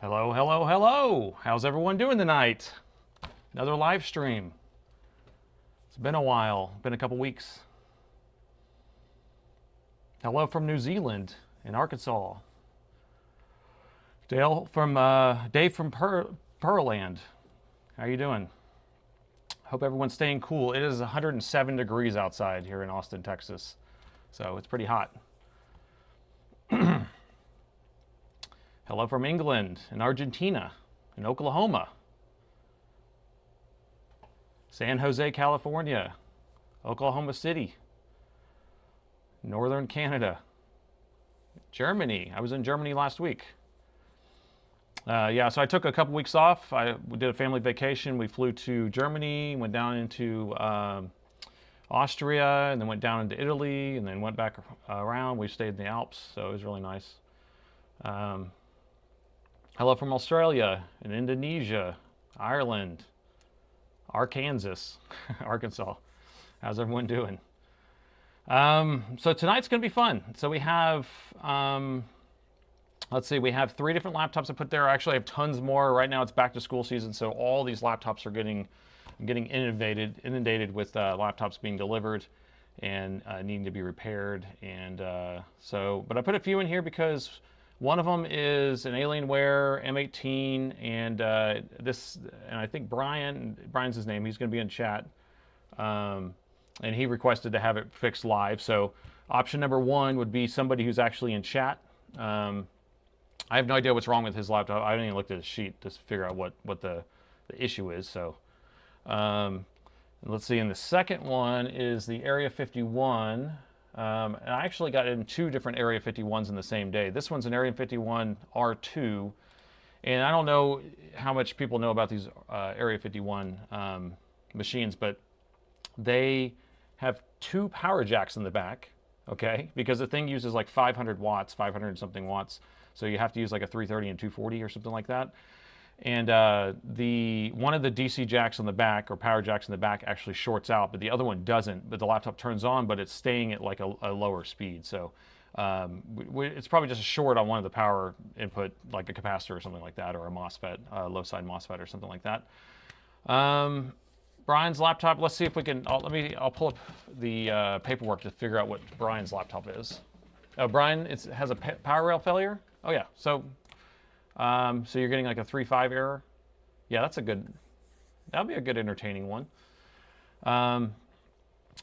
Hello, hello, hello. How's everyone doing tonight? Another live stream. It's been a while, been a couple weeks. Hello from New Zealand in Arkansas. Dave from Pearland. How you doing? Hope everyone's staying cool. It is 107 degrees outside here in Austin, Texas. So it's pretty hot. Hello from England and Argentina and Oklahoma. San Jose, California. Oklahoma City. Northern Canada. Germany. I was in Germany last week. Yeah, so I took a couple weeks off. We did a family vacation. We flew to Germany, went down into Austria, and then went down into Italy, and then went back around. We stayed in the Alps, so it was really nice. Hello from Australia and Indonesia, Ireland, Arkansas, Arkansas. How's everyone doing? So tonight's going to be fun. So we have, let's see, we have 3 different laptops I put there. Actually, I have tons more. Right now it's back to school season, so all these laptops are getting inundated with laptops being delivered and needing to be repaired. And but I put a few in here because one of them is an Alienware M18, and and I think Brian's his name. He's going to be in chat, and he requested to have it fixed live. So option number 1 would be somebody who's actually in chat. I have no idea what's wrong with his laptop. I haven't even looked at his sheet to figure out what the issue is. So let's see. And the second one is the Area 51. And I actually got in 2 different Area 51s in the same day. This one's an Area 51 R2, and I don't know how much people know about these Area 51 machines, but they have 2 power jacks in the back, okay? Because the thing uses like 500 watts, 500 something watts, so you have to use like a 330 and 240 or something like that. And one of the DC jacks on the back, or power jacks in the back, actually shorts out, but the other one doesn't. But the laptop turns on, but it's staying at like a lower speed. So it's probably just a short on one of the power input, like a capacitor or something like that, or a MOSFET, low side MOSFET or something like that. Brian's laptop. Let's see if we can. I'll pull up the paperwork to figure out what Brian's laptop is. Oh, Brian, has a power rail failure. Oh yeah, so you're getting like a 3.5 error. Yeah, that'll be a good entertaining one. And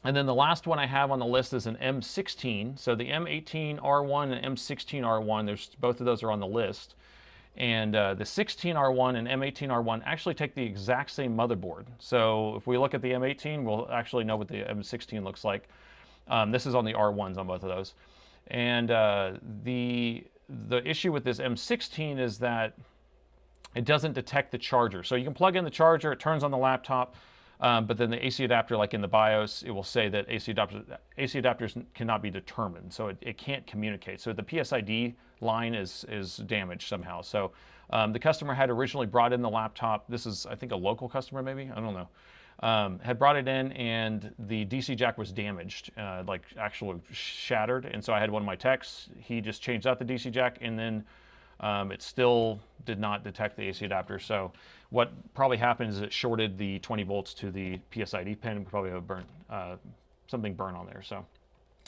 then the last one I have on the list is an M16. So the M18 R1 and M16 R1, both of those are on the list. And the 16 R1 and M18 R1 actually take the exact same motherboard. So if we look at the M18, we'll actually know what the M16 looks like. This is on the R1s on both of those. And the issue with this M16 is that it doesn't detect the charger. So you can plug in the charger, it turns on the laptop, but then the AC adapter, like in the BIOS, it will say that AC adapters cannot be determined, so it can't communicate. So the PSID line is damaged somehow. So the customer had originally brought in the laptop. This is, I think, a local customer maybe, I don't know. Had brought it in, and the DC jack was damaged, like actually shattered. And so I had one of my techs, he just changed out the DC jack, and then it still did not detect the AC adapter. So what probably happened is it shorted the 20 volts to the PSID pin. We probably have something burn on there. So,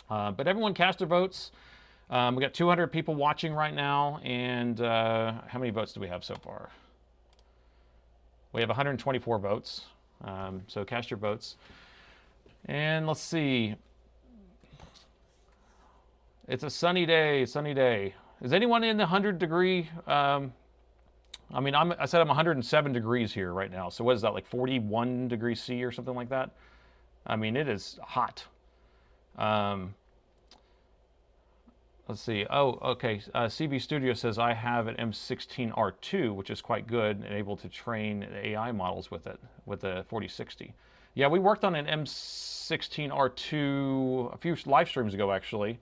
but everyone cast their votes. We got 200 people watching right now, and how many votes do we have so far? We have 124 votes. So cast your votes. And let's see. It's a sunny day, sunny day. Is anyone in the 100-degree? I mean, I said I'm 107 degrees here right now. So what is that, like 41 degrees C or something like that? I mean, it is hot. Let's see. Oh, okay. CB Studio says I have an M16 R2, which is quite good and able to train AI models with it, with the 4060. Yeah, we worked on an M16 R2 a few live streams ago, actually.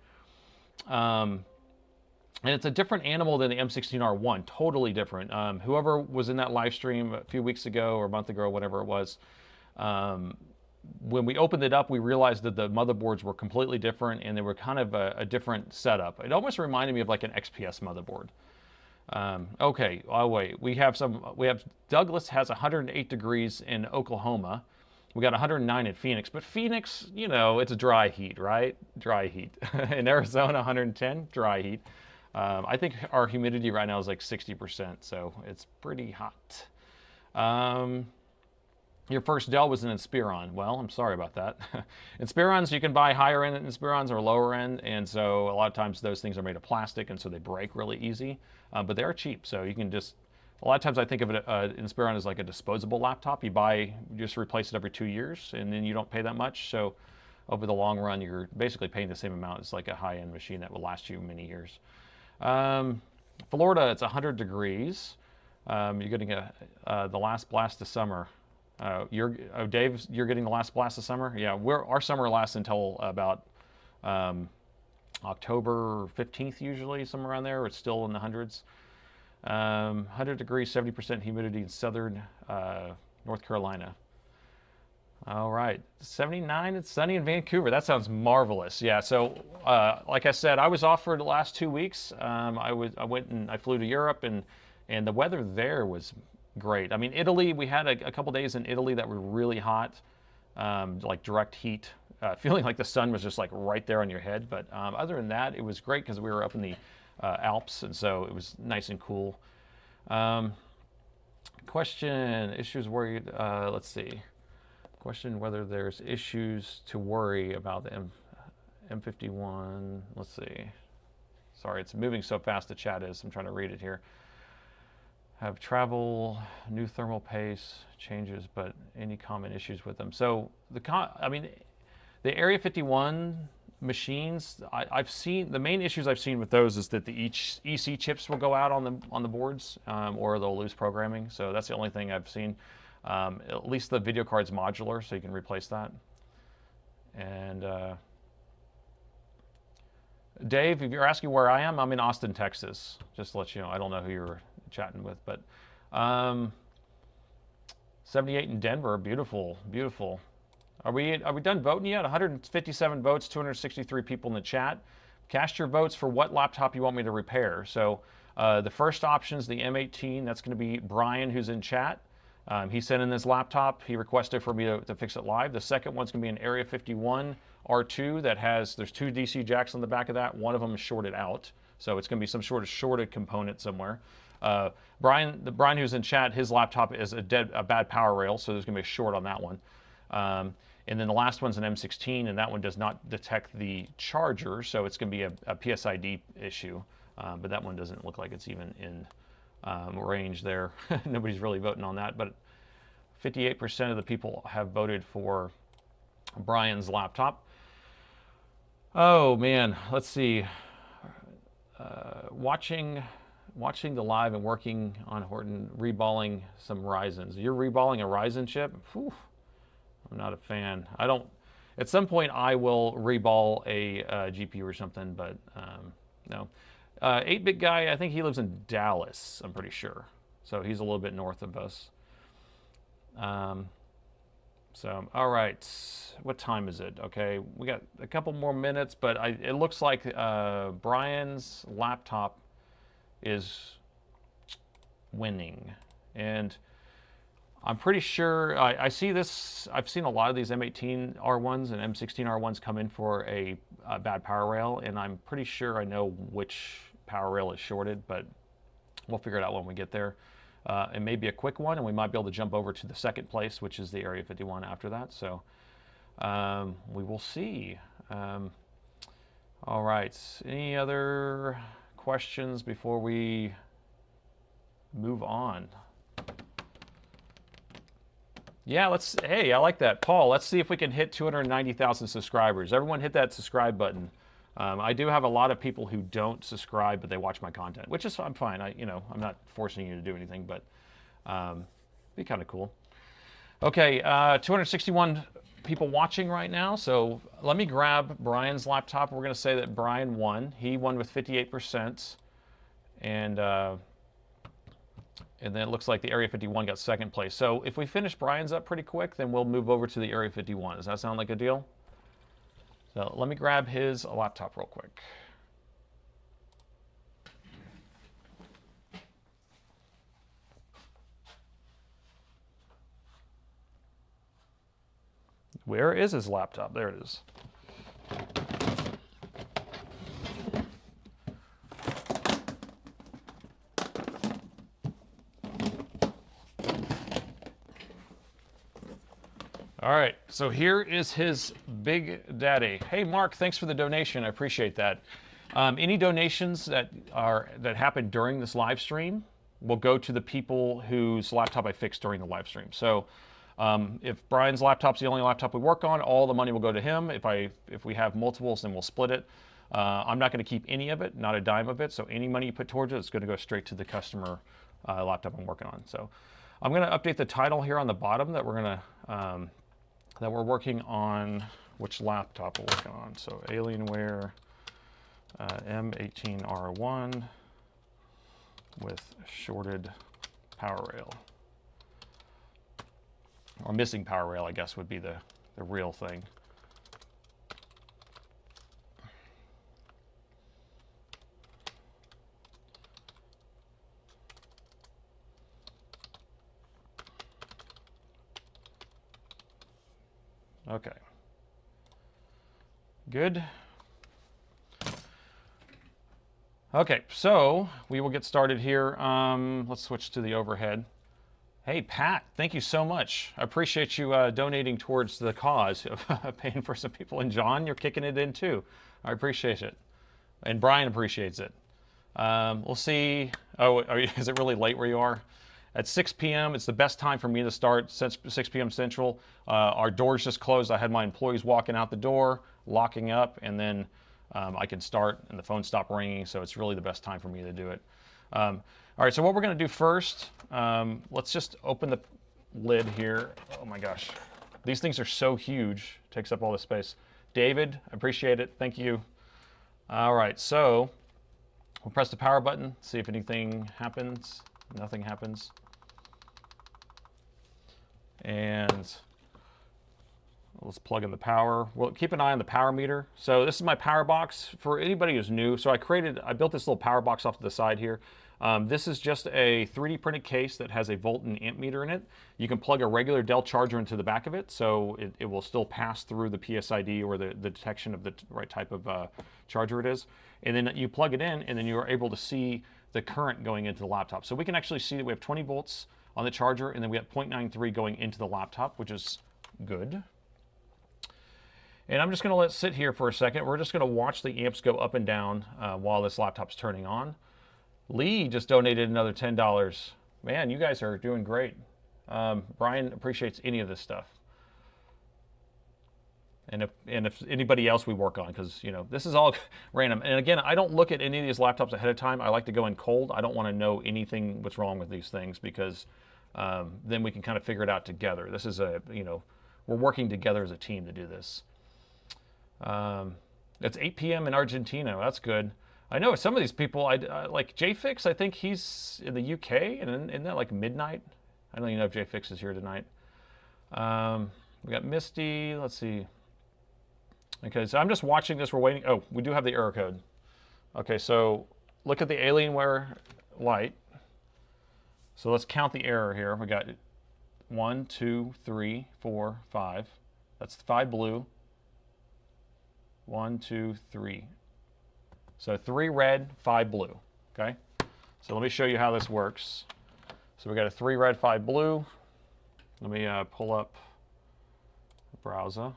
And it's a different animal than the M16 R1, totally different. Whoever was in that live stream a few weeks ago or a month ago, whatever it was, when we opened it up, we realized that the motherboards were completely different, and they were kind of a different setup. It almost reminded me of like an XPS motherboard. Okay, oh wait, we have Douglas has 108 degrees in Oklahoma. We got 109 in Phoenix, but Phoenix, you know, it's a dry heat, right? Dry heat. In Arizona, 110, dry heat. I think our humidity right now is like 60%, so it's pretty hot. Your first Dell was an Inspiron. Well, I'm sorry about that. Inspirons, you can buy higher end Inspirons or lower end, and so a lot of times those things are made of plastic, and so they break really easy. But they are cheap, so you can just. A lot of times I think of it, Inspiron as like a disposable laptop. You just replace it every 2 years, and then you don't pay that much. So over the long run, you're basically paying the same amount as like a high-end machine that will last you many years. Florida, it's 100 degrees. You're getting the last blast of summer. Dave, you're getting the last blast of summer? Yeah, our summer lasts until about October 15th usually, somewhere around there. It's still in the hundreds. 100 degrees, 70% humidity in southern North Carolina. All right, 79, it's sunny in Vancouver. That sounds marvelous. Yeah, so like I said, I was off for the last 2 weeks. I went and I flew to Europe, and the weather there was great. I mean, Italy, we had a couple days in Italy that were really hot, like direct heat, feeling like the sun was just like right there on your head. But other than that, it was great because we were up in the Alps, and so it was nice and cool. Question, issues worried, let's see. Question whether there's issues to worry about the M51. Let's see. Sorry, it's moving so fast the chat is. I'm trying to read it here. Have travel, new thermal paste changes, but any common issues with them? So I mean, the Area 51 machines, I've seen the main issues I've seen with those is that the EC chips will go out on the boards, or they'll lose programming. So that's the only thing I've seen. At least the video card's modular, so you can replace that. And Dave, if you're asking where I am, I'm in Austin, Texas. Just to let you know, I don't know who you're chatting with, but 78 in Denver, beautiful, beautiful. Are we done voting yet? 157 votes, 263 people in the chat. Cast your votes for what laptop you want me to repair. So the first option is the M18. That's going to be Brian, who's in chat. He sent in his laptop. He requested for me to fix it live. The second one's going to be an Area 51 R2 there's 2 DC jacks on the back of that. One of them is shorted out. So it's going to be some sort of shorted component somewhere. Brian who's in chat, his laptop is a bad power rail, so there's going to be a short on that one. And then the last one's an M16, and that one does not detect the charger, so it's going to be a PSID issue. But that one doesn't look like it's even in range there. Nobody's really voting on that, but 58% of the people have voted for Brian's laptop. Oh man, let's see. Watching the live and working on Horton, reballing some Ryzens. You're reballing a Ryzen chip? Whew. I'm not a fan. At some point I will reball a GPU or something, but no. 8-bit guy, I think he lives in Dallas, I'm pretty sure. So he's a little bit north of us. So, all right, what time is it? Okay, we got a couple more minutes, but it looks like Brian's laptop is winning. And I'm pretty sure, I see this, I've seen a lot of these M18 R1s and M16 R1s come in for a bad power rail, and I'm pretty sure I know which power rail is shorted, but we'll figure it out when we get there. It may be a quick one, and we might be able to jump over to the second place, which is the Area 51 after that. So we will see. All right, any other questions before we move on? Yeah, hey, I like that. Paul, let's see if we can hit 290,000 subscribers. Everyone hit that subscribe button. I do have a lot of people who don't subscribe, but they watch my content, which is, I'm fine. I'm not forcing you to do anything, but be kind of cool. Okay, 261 people watching right now. So let me grab Brian's laptop. We're going to say that Brian won. He won with 58%. And then it looks like the Area 51 got second place. So if we finish Brian's up pretty quick, then we'll move over to the Area 51. Does that sound like a deal? So let me grab his laptop real quick. Where is his laptop? There it is. All right, so here is his big daddy. Hey, Mark, thanks for the donation. I appreciate that. Any donations that happen during this live stream will go to the people whose laptop I fixed during the live stream. So if Brian's laptop's the only laptop we work on, all the money will go to him. If we have multiples, then we'll split it. I'm not going to keep any of it, not a dime of it. So any money you put towards it is going to go straight to the customer laptop I'm working on. So I'm going to update the title here on the bottom that we're going to that we're working on. Which laptop we're working on? So Alienware M18 R1 with shorted power rail, or missing power rail, I guess would be the real thing. Okay. Good. Okay, so we will get started here. Let's switch to the overhead. Hey, Pat, thank you so much. I appreciate you donating towards the cause of paying for some people. And John, you're kicking it in too. I appreciate it. And Brian appreciates it. We'll see. Oh, is it really late where you are? At 6 p.m., it's the best time for me to start, 6 p.m. Central. Our doors just closed. I had my employees walking out the door, locking up, and then I can start and the phone stopped ringing, so it's really the best time for me to do it. All right, so what we're going to do first, let's just open the lid here. Oh my gosh, these things are so huge, it takes up all the space. David, I appreciate it, thank you. All right, so we'll press the power button, see if anything happens. Nothing happens. And let's plug in the power. Well, keep an eye on the power meter. So this is my power box for anybody who's new. So I built this little power box off to the side here. This is just a 3D printed case that has a volt and amp meter in it. You can plug a regular Dell charger into the back of it, so it will still pass through the PSID or the detection of the right type of charger it is. And then you plug it in, and then you are able to see the current going into the laptop. So we can actually see that we have 20 volts on the charger, and then we have 0.93 going into the laptop, which is good. And I'm just going to let it sit here for a second. We're just going to watch the amps go up and down while this laptop's turning on. Lee just donated another $10. Man, you guys are doing great. Brian appreciates any of this stuff. And if anybody else we work on, because this is all random. And again, I don't look at any of these laptops ahead of time. I like to go in cold. I don't want to know anything what's wrong with these things, because then we can kind of figure it out together. This is we're working together as a team to do this. It's 8 p.m. in Argentina. That's good. I know some of these people, like JFix, I think he's in the UK, and isn't that like midnight? I don't even know if JFix is here tonight. We got Misty, let's see. Okay, so I'm just watching this, we're waiting. Oh, we do have the error code. Okay, so look at the Alienware light. So let's count the error here. We got 1, 2, 3, 4, 5. That's 5 blue. 1, 2, 3. So 3 red, 5 blue, okay? So let me show you how this works. So we got a 3 red, 5 blue. Let me pull up the browser.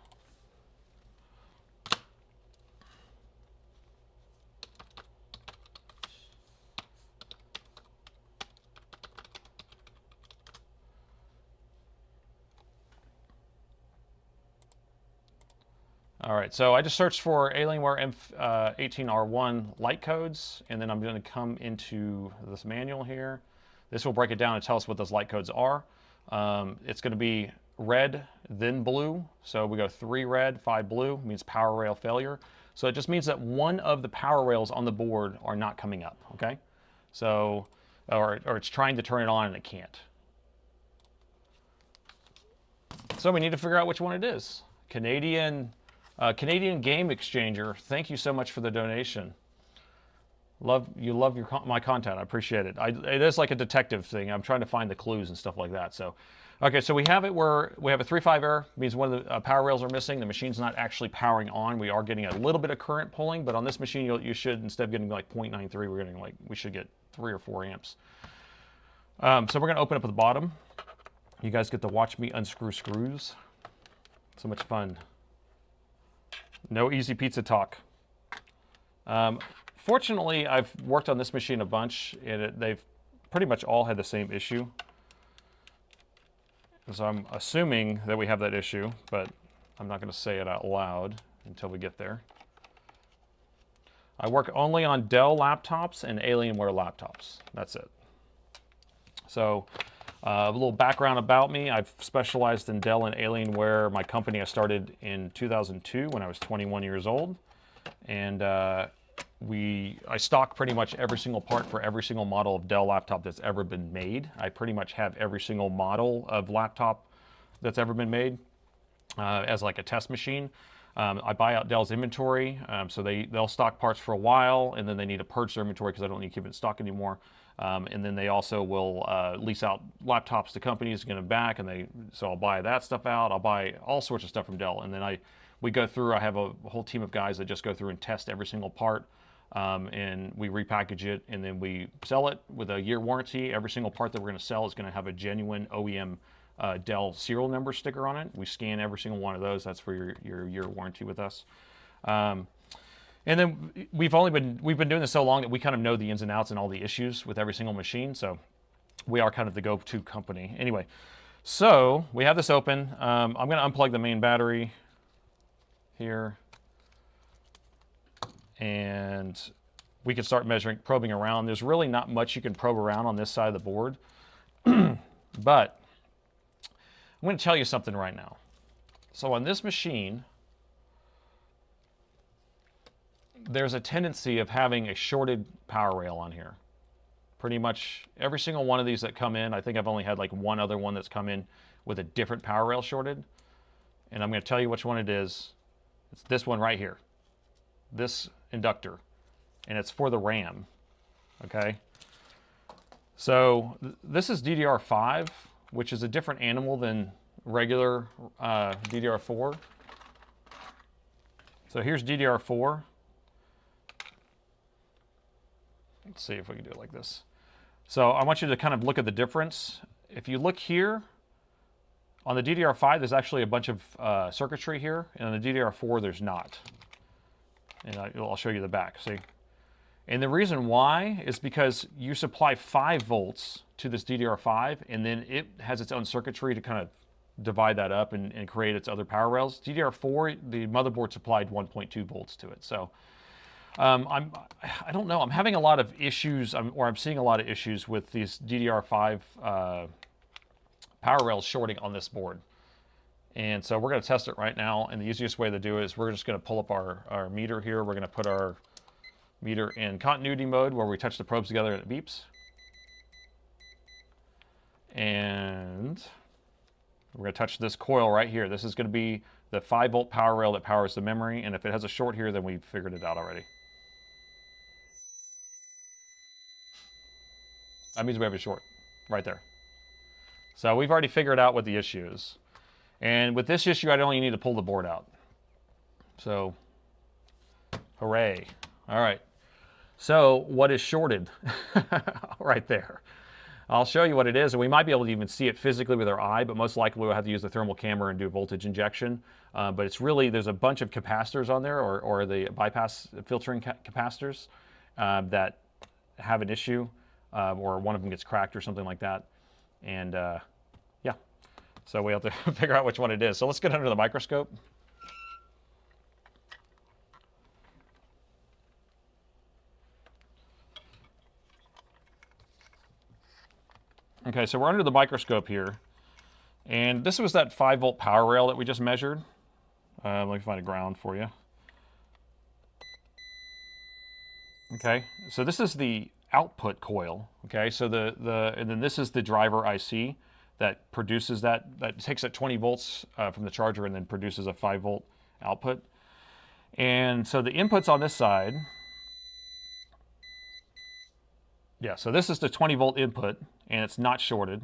All right, so I just searched for Alienware M18 R1 light codes, and then I'm going to come into this manual here. This will break it down and tell us what those light codes are. It's going to be red, then blue. So we go 3 red, 5 blue, means power rail failure. So it just means that one of the power rails on the board are not coming up, okay? So, or it's trying to turn it on and it can't. So we need to figure out which one it is. Canadian Game Exchanger, thank you so much for the donation. You love my content. I appreciate it. It is like a detective thing. I'm trying to find the clues and stuff like that. So, okay, so we have it where we have a 3.5 error. Means one of the power rails are missing. The machine's not actually powering on. We are getting a little bit of current pulling, but on this machine, you should, instead of getting like 0.93, we should get 3 or 4 amps. So we're gonna open up at the bottom. You guys get to watch me unscrew screws. So much fun. No easy pizza talk. Fortunately, I've worked on this machine a bunch, and they've pretty much all had the same issue. So I'm assuming that we have that issue, but I'm not going to say it out loud until we get there. I work only on Dell laptops and Alienware laptops. That's it. So a little background about me. I've specialized in Dell and Alienware. My company I started in 2002 when I was 21 years old. And I stock pretty much every single part for every single model of Dell laptop that's ever been made. I pretty much have every single model of laptop that's ever been made as like a test machine. I buy out Dell's inventory, so they'll stock parts for a while, and then they need to purge their inventory because I don't need to keep it in stock anymore. And then they also will lease out laptops to companies, get them back, so I'll buy that stuff out. I'll buy all sorts of stuff from Dell, and then we go through. I have a whole team of guys that just go through and test every single part, and we repackage it, and then we sell it with a year warranty. Every single part that we're going to sell is going to have a genuine OEM Dell serial number sticker on it. We scan every single one of those. That's for your year warranty with us. And then we've been doing this so long that we kind of know the ins and outs and all the issues with every single machine. So we are kind of the go-to company. Anyway, so we have this open. I'm going to unplug the main battery here, and we can start probing around. There's really not much you can probe around on this side of the board, but I'm going to tell you something right now. So on this machine, there's a tendency of having a shorted power rail on here. Pretty much every single one of these that come in, I think I've only had like one other one that's come in with a different power rail shorted. And I'm going to tell you which one it is. It's this one right here, this inductor, and it's for the RAM, okay? So this is DDR5, which is a different animal than regular DDR4. So here's DDR4. Let's see if we can do it like this. So I want you to kind of look at the difference. If you look here, on the DDR5, there's actually a bunch of circuitry here, and on the DDR4, there's not. And I'll show you the back, see? And the reason why is because you supply 5 volts to this DDR5, and then it has its own circuitry to kind of divide that up and create its other power rails. DDR4, the motherboard supplied 1.2 volts to it. So I don't know, I'm having a lot of issues, I'm seeing a lot of issues with these DDR5 power rails shorting on this board. And so we're going to test it right now, and the easiest way to do it is we're just going to pull up our meter here. We're going to put our meter in continuity mode where we touch the probes together and it beeps. And we're going to touch this coil right here. This is going to be the 5-volt power rail that powers the memory, and if it has a short here, then we've figured it out already. That means we have a short right there. So we've already figured out what the issue is. And with this issue, I only need to pull the board out. So, hooray. All right. So what is shorted? Right there. I'll show you what it is, and we might be able to even see it physically with our eye, but most likely we'll have to use the thermal camera and do voltage injection. But it's really, there's a bunch of capacitors on there, or the bypass filtering capacitors that have an issue, or one of them gets cracked or something like that. And yeah, so we have to figure out which one it is. So let's get under the microscope. Okay, so we're under the microscope here, and this was that 5-volt power rail that we just measured. Let me find a ground for you. Okay, so this is the output coil. Okay, so and then this is the driver IC that produces that takes that 20 volts from the charger and then produces a 5-volt output. And so the inputs on this side Yeah, so this is the 20 volt input, and it's not shorted.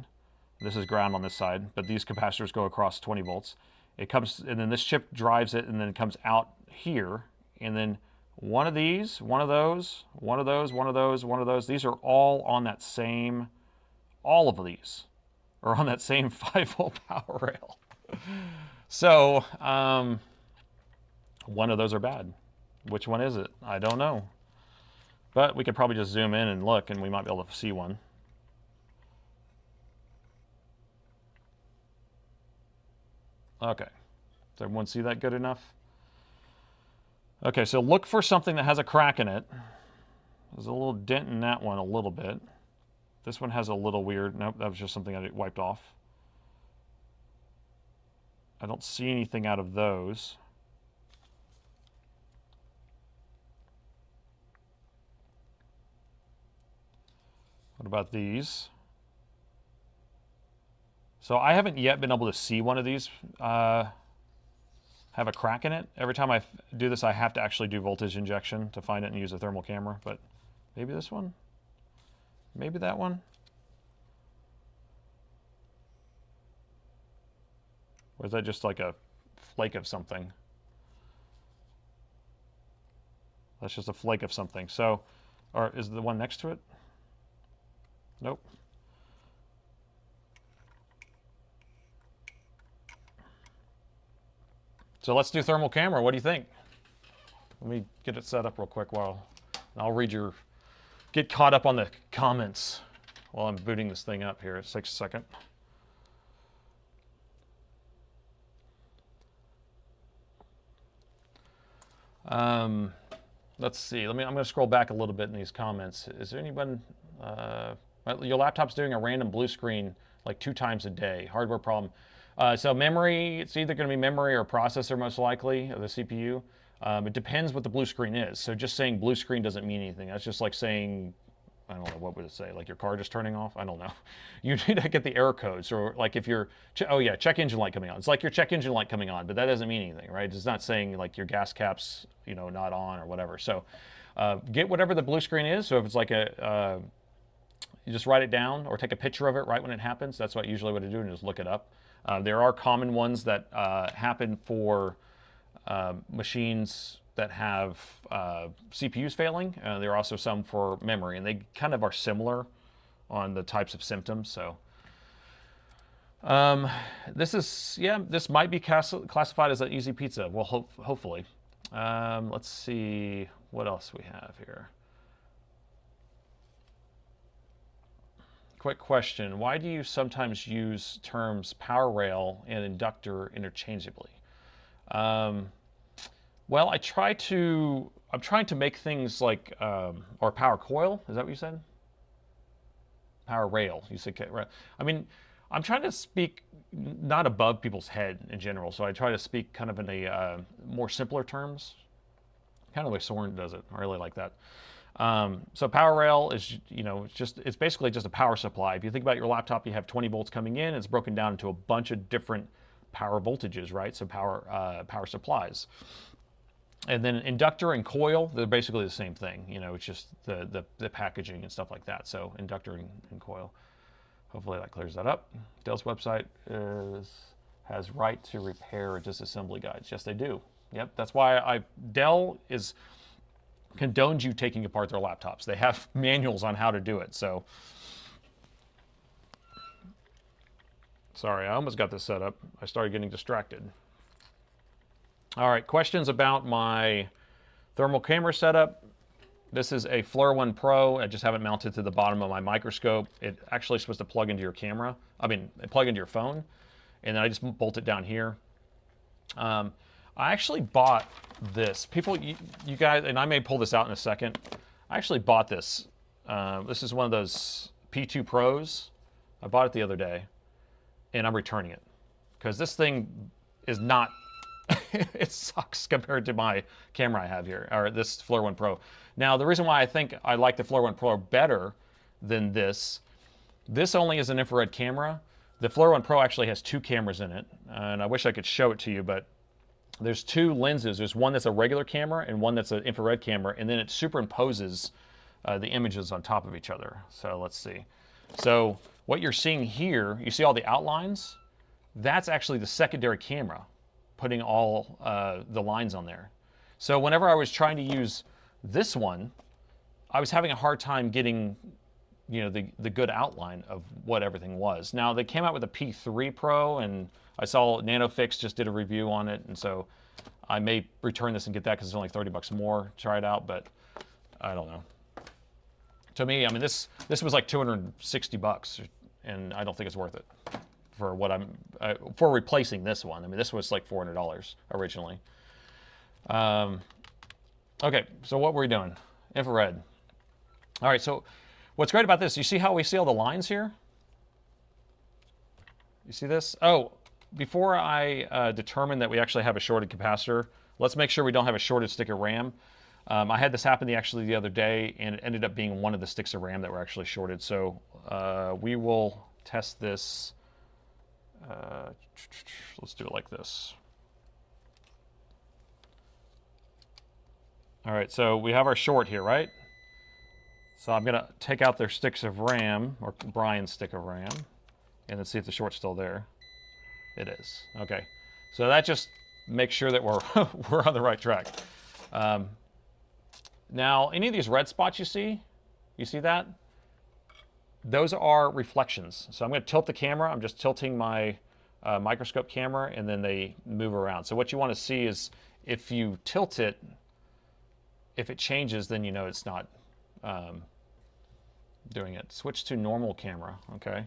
This is ground on this side, but these capacitors go across 20 volts. It comes, and then this chip drives it, and then it comes out here, and then one of these, one of those, one of those, one of those, one of those, these are all on that same, all of these are on that same 5 volt power rail. So, one of those are bad. Which one is it? I don't know. But we could probably just zoom in and look, and we might be able to see one. Okay. Does everyone see that good enough? Okay, so look for something that has a crack in it. There's a little dent in that one a little bit. This one has a little weird, nope, that was just something I wiped off. I don't see anything out of those. What about these? So I haven't yet been able to see one of these have a crack in it. Every time I do this, I have to actually do voltage injection to find it and use a thermal camera. But maybe this one? Maybe that one? Or is that just like a flake of something? That's just a flake of something. So, or is the one next to it? Nope. So let's do thermal camera. What do you think? Let me get it set up real quick while I'll read your, get caught up on the comments while I'm booting this thing up here. It takes a second. Let's see. I'm going to scroll back a little bit in these comments. Is there anyone? Your laptop's doing a random blue screen like 2 times a day. Hardware problem. So memory, it's either going to be memory or processor most likely, or the CPU. It depends what the blue screen is. So just saying blue screen doesn't mean anything. That's just like saying, I don't know, what would it say? Like your car just turning off? I don't know. You need to get the error codes. Or like if you're, oh yeah, check engine light coming on. It's like your check engine light coming on, but that doesn't mean anything, right? It's not saying like your gas cap's, you know, not on or whatever. So get whatever the blue screen is. So if it's like a, you just write it down or take a picture of it right when it happens. That's usually what I do, and just look it up. There are common ones that happen for machines that have CPUs failing. There are also some for memory, and they kind of are similar on the types of symptoms. So this is, yeah, this might be classified as an easy pizza. Well, hopefully. Let's see what else we have here. Quick question. Why do you sometimes use terms power rail and inductor interchangeably? Well, I'm trying to make things like, or power coil, is that what you said? Power rail, you said, right? I mean, I'm trying to speak not above people's head in general, so I try to speak kind of in a more simpler terms, kind of the way Soren does it. I really like that. So power rail is, you know, it's basically just a power supply. If you think about your laptop, you have 20 volts coming in. It's broken down into a bunch of different power voltages, right? So power supplies. And then inductor and coil, they're basically the same thing. You know, it's just the packaging and stuff like that. So inductor and coil. Hopefully that clears that up. Dell's website has right to repair disassembly guides. Yes, they do. Yep, that's why Dell condones you taking apart their laptops. They have manuals on how to do it. So, sorry, I almost got this set up. I started getting distracted. All right, questions about my thermal camera setup. This is a FLIR 1 Pro. I just have it mounted to the bottom of my microscope. It actually is supposed to plug into your camera. I mean, plug into your phone. And then I just bolt it down here. I actually bought this. People, you guys, and I may pull this out in a second. I actually bought this. This is one of those P2 Pros. I bought it the other day, and I'm returning it because this thing is not, it sucks compared to my camera I have here, or this FLIR 1 Pro. Now, the reason why I think I like the FLIR 1 Pro better than this only is an infrared camera. The FLIR 1 Pro actually has 2 cameras in it, and I wish I could show it to you, but there's 2 lenses. There's one that's a regular camera and one that's an infrared camera, and then it superimposes the images on top of each other. So let's see. So what you're seeing here, you see all the outlines? That's actually the secondary camera putting all the lines on there. So whenever I was trying to use this one, I was having a hard time getting, you know, the good outline of what everything was. Now they came out with a P3 Pro, and I saw NanoFix just did a review on it, and so I may return this and get that because it's only 30 bucks more to try it out, but I don't know. To me, I mean, this was like 260 bucks, and I don't think it's worth it for what I'm for replacing this one. I mean, this was like $400 originally. Okay, so what were we doing? Infrared. All right, so what's great about this, you see how we see all the lines here? You see this? Oh, before I determine that we actually have a shorted capacitor, let's make sure we don't have a shorted stick of RAM. I had this happen actually the other day, and it ended up being one of the sticks of RAM that were actually shorted. So we will test this. Let's do it like this. All right, so we have our short here, right? So I'm going to take out their sticks of RAM, or Brian's stick of RAM, and then see if the short's still there. It is. Okay. So that just makes sure that we're, we're on the right track. Now, any of these red spots you see that? Those are reflections. So I'm going to tilt the camera. I'm just tilting my microscope camera, and then they move around. So what you want to see is if you tilt it, if it changes, then you know it's not doing it. Switch to normal camera, okay?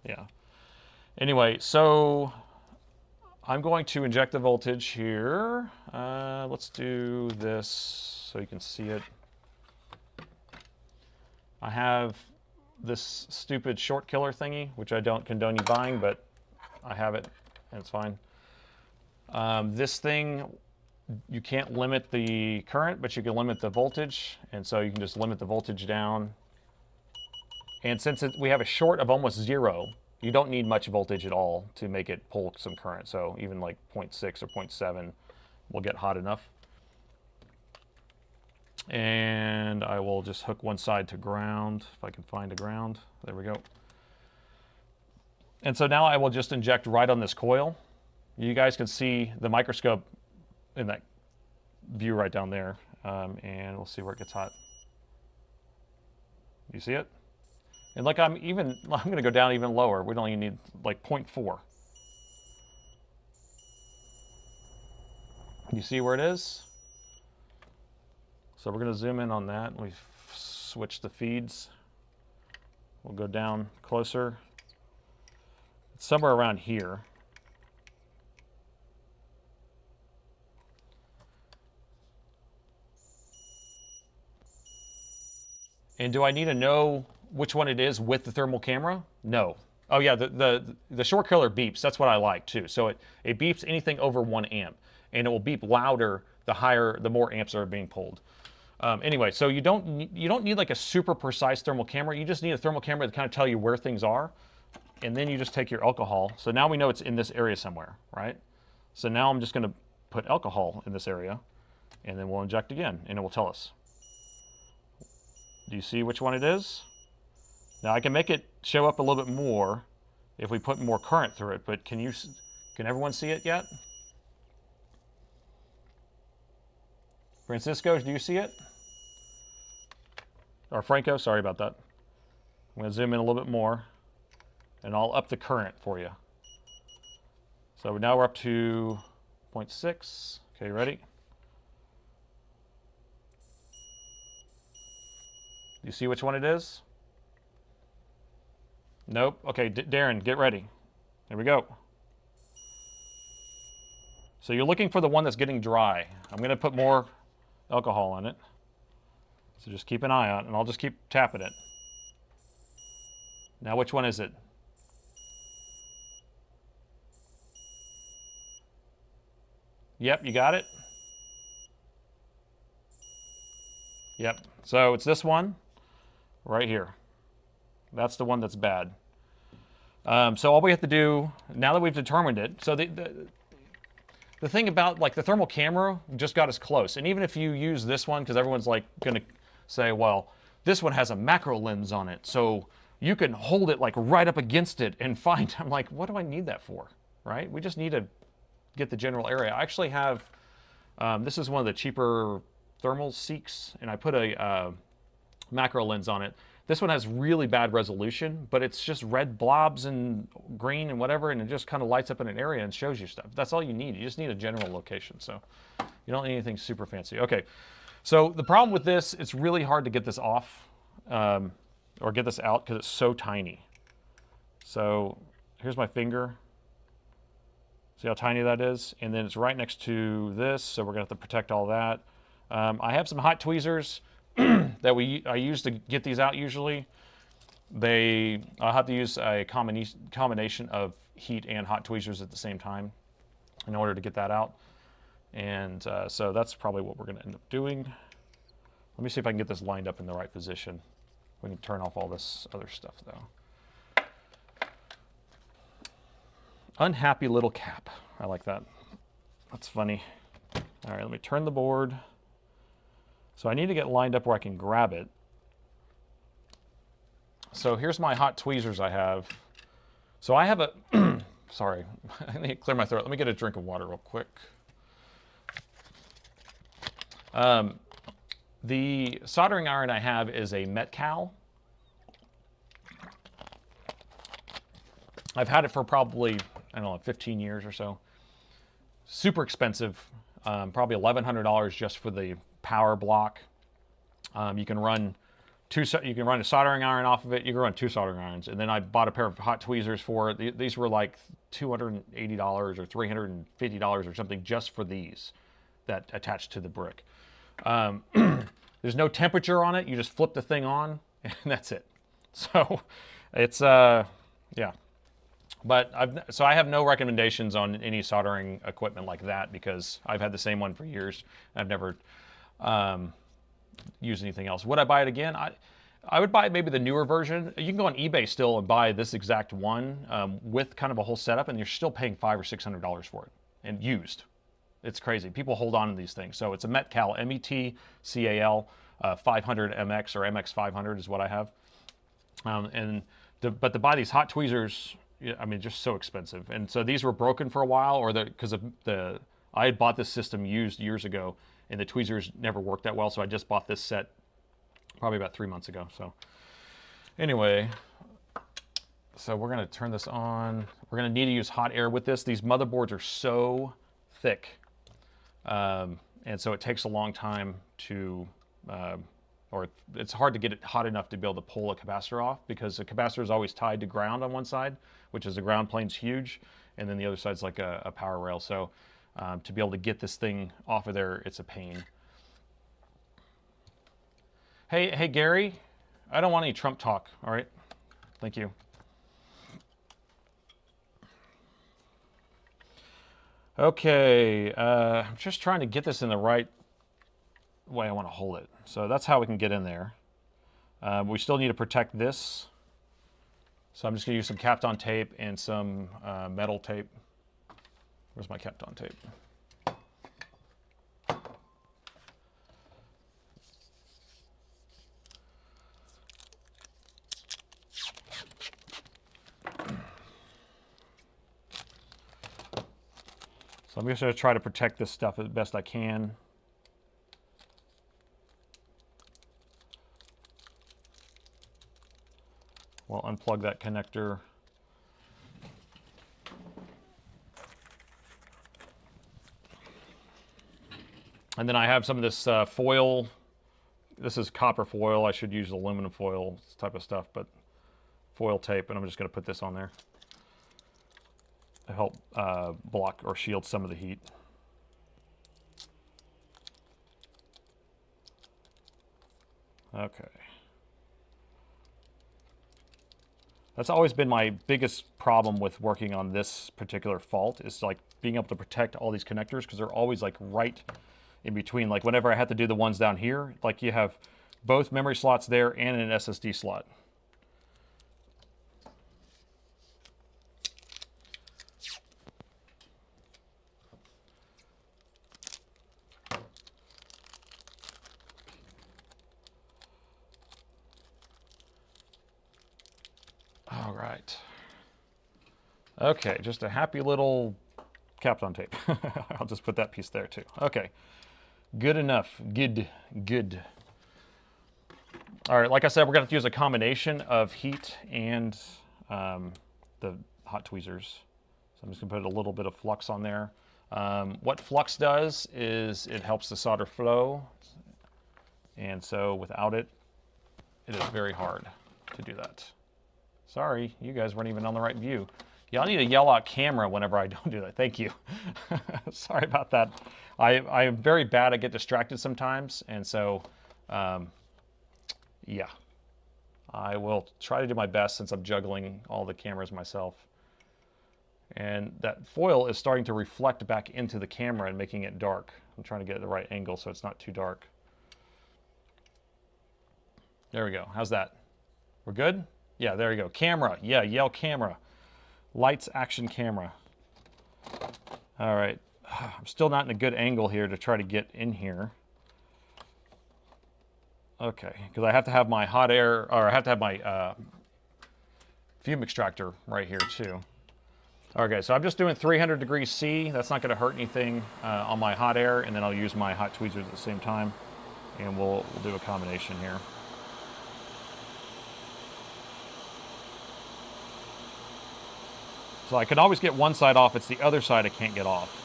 Yeah. Anyway, so I'm going to inject the voltage here. Let's do this so you can see it. I have this stupid short killer thingy, which I don't condone you buying, but I have it, and it's fine. This thing, you can't limit the current, but you can limit the voltage, and so you can just limit the voltage down. And since we have a short of almost 0, you don't need much voltage at all to make it pull some current. So even like 0.6 or 0.7 will get hot enough. And I will just hook one side to ground, if I can find a ground. There we go. And so now I will just inject right on this coil. You guys can see the microscope in that view right down there. And we'll see where it gets hot. You see it? And like I'm going to go down even lower. We don't even need like 0.4. You see where it is? So we're going to zoom in on that. We switch the feeds. We'll go down closer. It's somewhere around here. And do I need to know which one it is with the thermal camera? No. Oh yeah, the short killer beeps. That's what I like too. So it beeps anything over 1 amp, and it will beep louder the more amps are being pulled. Anyway, so you don't need like a super precise thermal camera. You just need a thermal camera to kind of tell you where things are, and then you just take your alcohol. So now we know it's in this area somewhere, right? So now I'm just going to put alcohol in this area, and then we'll inject again, and it will tell us. Do you see which one it is? Now I can make it show up a little bit more if we put more current through it, but can everyone see it yet? Francisco, do you see it? Or Franco, sorry about that. I'm going to zoom in a little bit more, and I'll up the current for you. So now we're up to 0.6. Okay, ready? Do you see which one it is? Nope. Okay, Darren, get ready. There we go. So you're looking for the one that's getting dry. I'm going to put more alcohol on it. So just keep an eye on it, and I'll just keep tapping it. Now which one is it? Yep, you got it? Yep. So it's this one right here. That's the one that's bad. So all we have to do, now that we've determined it, so the thing about like the thermal camera just got us close. And even if you use this one, because everyone's like going to say, well, this one has a macro lens on it, so you can hold it like right up against it and find. I'm like, what do I need that for, right? We just need to get the general area. I actually have, this is one of the cheaper thermal seeks, and I put a macro lens on it. This one has really bad resolution, but it's just red blobs and green and whatever, and it just kind of lights up in an area and shows you stuff. That's all you need. You just need a general location, so you don't need anything super fancy. Okay, so the problem with this, it's really hard to get this off or get this out because it's so tiny. So here's my finger. See how tiny that is? And then it's right next to this, so we're gonna have to protect all that. I have some hot tweezers that I use to get these out usually. I'll have to use a combination of heat and hot tweezers at the same time in order to get that out. And so that's probably what we're gonna end up doing. Let me see if I can get this lined up in the right position. We can turn off all this other stuff though. Unhappy little cap. I like that. That's funny. All right, let me turn the board. So I need to get lined up where I can grab it. So here's my hot tweezers I have. So I have a, sorry, I need to clear my throat. Let me get a drink of water real quick. The soldering iron I have is a Metcal. I've had it for probably, I don't know, 15 years or so. Super expensive, probably $1,100 just for the power block. You can run a soldering iron off of it. You can run 2 soldering irons. And then I bought a pair of hot tweezers for it. These were like $280 or $350 or something just for these that attached to the brick. There's no temperature on it. You just flip the thing on and that's it. So it's, yeah. But I have no recommendations on any soldering equipment like that because I've had the same one for years. I've never used anything else. Would I buy it again? I would buy maybe the newer version. You can go on eBay still and buy this exact one with kind of a whole setup, and you're still paying $500 or $600 for it, and used. It's crazy. People hold on to these things. So it's a Metcal, M-E-T-C-A-L 500 MX or MX 500 is what I have. But to buy these hot tweezers, I mean, just so expensive. And so these were broken for a while, or because I had bought this system used years ago, and the tweezers never worked that well. So I just bought this set probably about 3 months ago. So anyway, so we're gonna turn this on. We're gonna need to use hot air with this. These motherboards are so thick, and so it takes a long time to, or it's hard to get it hot enough to be able to pull a capacitor off because the capacitor is always tied to ground on one side, which is the ground plane's huge, and then the other side's like a power rail. So to be able to get this thing off of there, it's a pain. Hey Gary, I don't want any Trump talk, all right? Thank you. Okay, I'm just trying to get this in the right way I want to hold it. So that's how we can get in there. We still need to protect this. So I'm just going to use some Kapton tape and some metal tape. Where's my Kapton tape? So I'm just going to try to protect this stuff as best I can. We'll unplug that connector. And then I have some of this foil. This is copper foil. I should use aluminum foil type of stuff, but foil tape, and I'm just going to put this on there to help block or shield some of the heat. Okay. That's always been my biggest problem with working on this particular fault is like being able to protect all these connectors because they're always like right in between. Like whenever I have to do the ones down here, like you have both memory slots there and an SSD slot. All right. Okay, just a happy little Kapton tape. I'll just put that piece there too. Okay, good enough. Good, good. All right, like I said, we're going to use a combination of heat and the hot tweezers. So I'm just going to put a little bit of flux on there. What flux does is it helps the solder flow. And so without it, it is very hard to do that. Sorry, you guys weren't even on the right view. Y'all need to yell out camera whenever I don't do that. Thank you. Sorry about that. I am very bad. I get distracted sometimes. And so, yeah. I will try to do my best since I'm juggling all the cameras myself. And that foil is starting to reflect back into the camera and making it dark. I'm trying to get the right angle so it's not too dark. There we go. How's that? We're good? Yeah, there you go. Camera. Yeah, yell camera. Lights, action, camera. All right. I'm still not in a good angle here to try to get in here. Okay, because I have to have my hot air, or I have to have my fume extractor right here too. Okay, so I'm just doing 300 degrees C. That's not going to hurt anything on my hot air, and then I'll use my hot tweezers at the same time, and we'll do a combination here. So I can always get one side off. It's the other side I can't get off.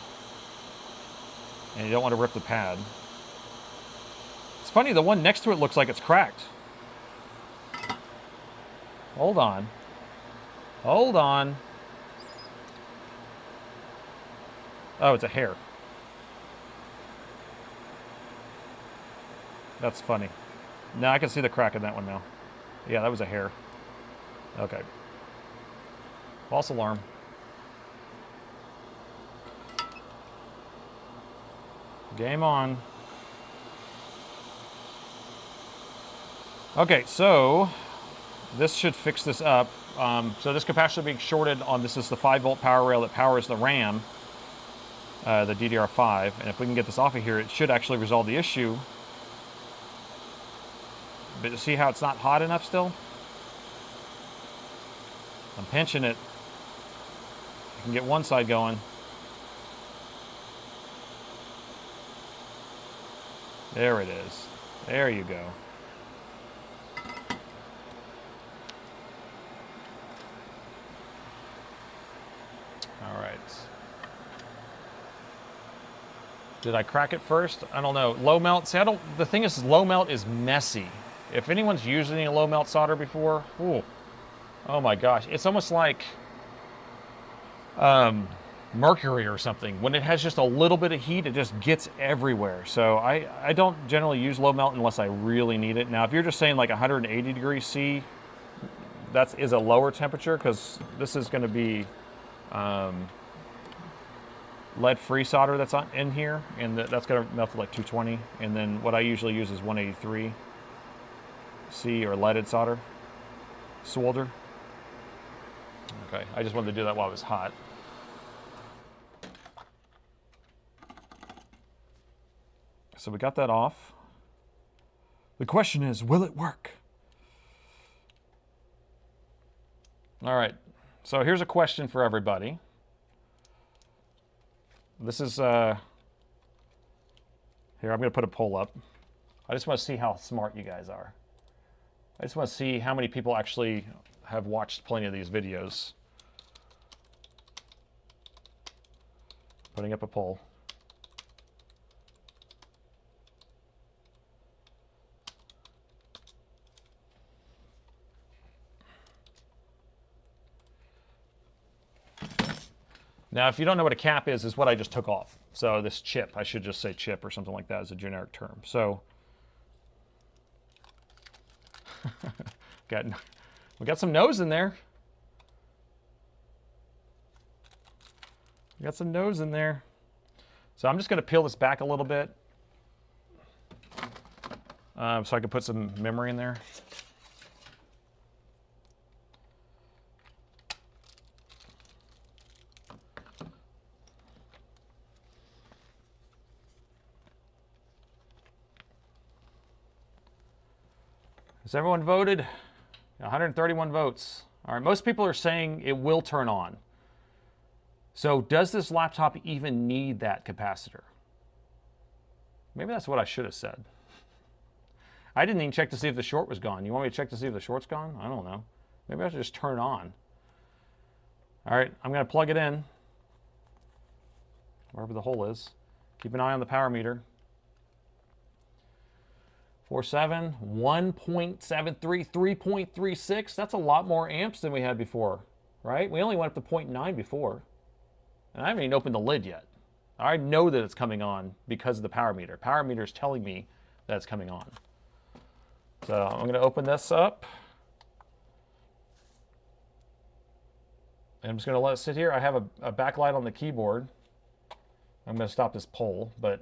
And you don't want to rip the pad. It's funny, the one next to it looks like it's cracked. Hold on. Hold on. Oh, it's a hair. That's funny. Now I can see the crack in that one now. Yeah, that was a hair. Okay. False alarm. Game on. Okay, so this should fix this up. So this capacitor being shorted on, this is the 5-volt power rail that powers the RAM, the DDR5. And if we can get this off of here, it should actually resolve the issue. But you see how it's not hot enough still? I'm pinching it. I can get one side going. There it is. There you go. All right. Did I crack it first? I don't know. Low melt. See, the thing is, low melt is messy. If anyone's used any low melt solder before, ooh, oh my gosh. It's almost like mercury or something. When it has just a little bit of heat, it just gets everywhere. So I don't generally use low melt unless I really need it. Now, if you're just saying like 180 degrees C, that is a lower temperature, because this is going to be lead-free solder that's in here, and that's going to melt at like 220. And then what I usually use is 183 C, or leaded solder. Okay, I just wanted to do that while it was hot. So we got that off. The question is, will it work? All right, so here's a question for everybody. This is, here, I'm gonna put a poll up. I just wanna see how smart you guys are. I just wanna see how many people actually have watched plenty of these videos. Putting up a poll. Now, if you don't know what a cap is what I just took off. So this chip, I should just say chip or something like that as a generic term. So we got some nose in there. We got some nose in there. So I'm just going to peel this back a little bit so I can put some memory in there. Has everyone voted? 131 votes. All right, most people are saying it will turn on. So does this laptop even need that capacitor? Maybe that's what I should have said. I didn't even check to see if the short was gone. You want me to check to see if the short's gone? I don't know. Maybe I should just turn it on. All right, I'm going to plug it in, wherever the hole is. Keep an eye on the power meter. 4.7, 1.73, 3.36. That's a lot more amps than we had before, right? We only went up to 0.9 before. And I haven't even opened the lid yet. I know that it's coming on because of the power meter. Power meter is telling me that it's coming on. So I'm going to open this up. And I'm just going to let it sit here. I have a backlight on the keyboard. I'm going to stop this poll. But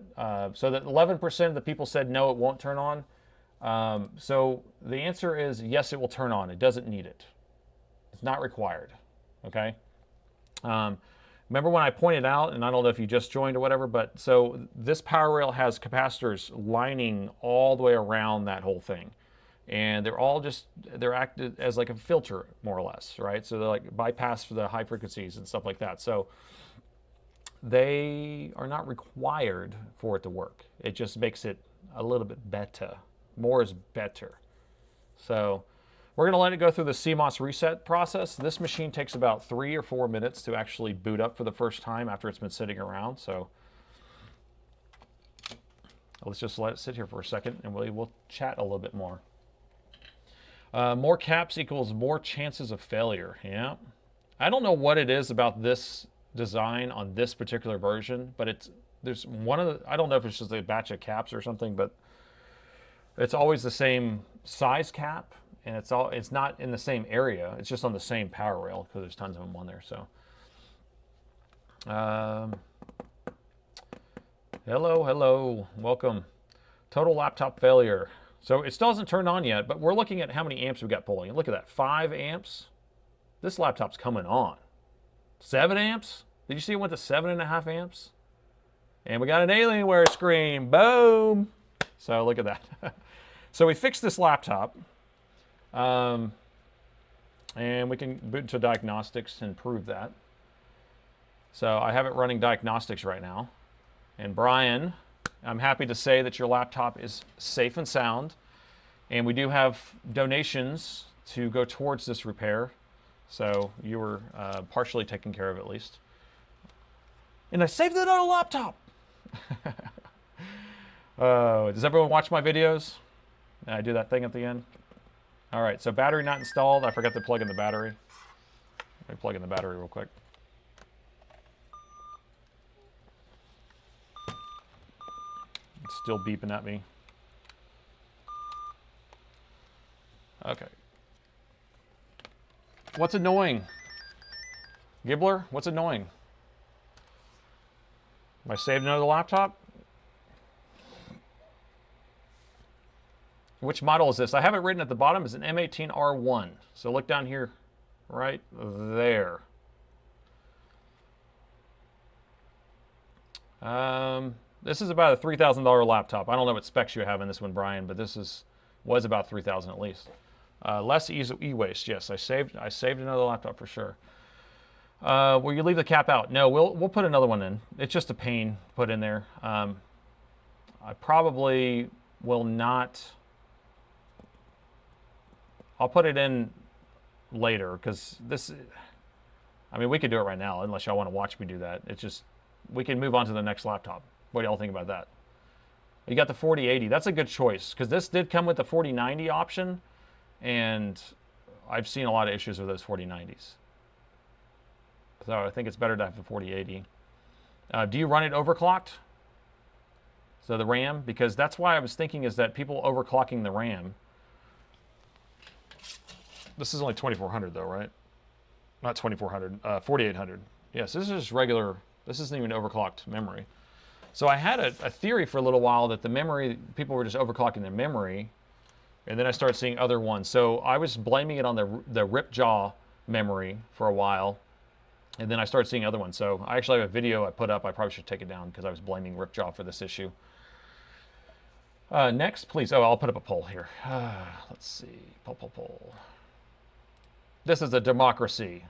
so that 11% of the people said no, it won't turn on. So the answer is yes, it will turn on. It doesn't need it. It's not required. Okay. Remember when I pointed out, and I don't know if you just joined or whatever, but so this power rail has capacitors lining all the way around that whole thing. And they're all just, they're acted as like a filter, more or less, right? So they're like bypass for the high frequencies and stuff like that. So they are not required for it to work. It just makes it a little bit better. More is better. So we're going to let it go through the CMOS reset process. This machine takes about 3 or 4 minutes to actually boot up for the first time after it's been sitting around. So let's just let it sit here for a second and we'll chat a little bit more. More caps equals more chances of failure. Yeah. I don't know what it is about this design on this particular version, but there's one of the, I don't know if it's just a batch of caps or something, but it's always the same size cap, and it's not in the same area. It's just on the same power rail because there's tons of them on there. So, hello, welcome. Total laptop failure. So it still hasn't turned on yet, but we're looking at how many amps we got pulling. Look at that, 5 amps. This laptop's coming on. 7 amps. Did you see it went to 7.5 amps? And we got an Alienware screen. Boom. So look at that. So we fixed this laptop. And we can boot into diagnostics and prove that. So I have it running diagnostics right now. And Brian, I'm happy to say that your laptop is safe and sound. And we do have donations to go towards this repair. So you were partially taken care of at least. And I saved it on a laptop. Does everyone watch my videos? I do that thing at the end. All right, so battery not installed. I forgot to plug in the battery. Let me plug in the battery real quick. It's still beeping at me. Okay. What's annoying? Gibbler, what's annoying? Have I saved another laptop? Which model is this? I have it written at the bottom as an M18 R1. So look down here, right there. This is about a $3,000 laptop. I don't know what specs you have in this one, Brian, but this was about $3,000 at least. Less e-waste. Yes, I saved another laptop for sure. Will you leave the cap out? No, we'll put another one in. It's just a pain to put in there. I probably will not. I'll put it in later because this. I mean, we could do it right now unless y'all want to watch me do that. It's just we can move on to the next laptop. What do y'all think about that? You got the 4080. That's a good choice because this did come with the 4090 option, and I've seen a lot of issues with those 4090s. So I think it's better to have the 4080. Do you run it overclocked? So the RAM, because that's why I was thinking is that people overclocking the RAM. This is only 2400 though, right? Not 2400, 4800. Yes, this is just regular. This isn't even overclocked memory. So I had a theory for a little while that the memory, people were just overclocking their memory, and then I started seeing other ones. So I was blaming it on the rip-jaw memory for a while, and then I started seeing other ones. So I actually have a video I put up. I probably should take it down because I was blaming rip-jaw for this issue. Next, please. Oh, I'll put up a poll here. Let's see. Poll. This is a democracy.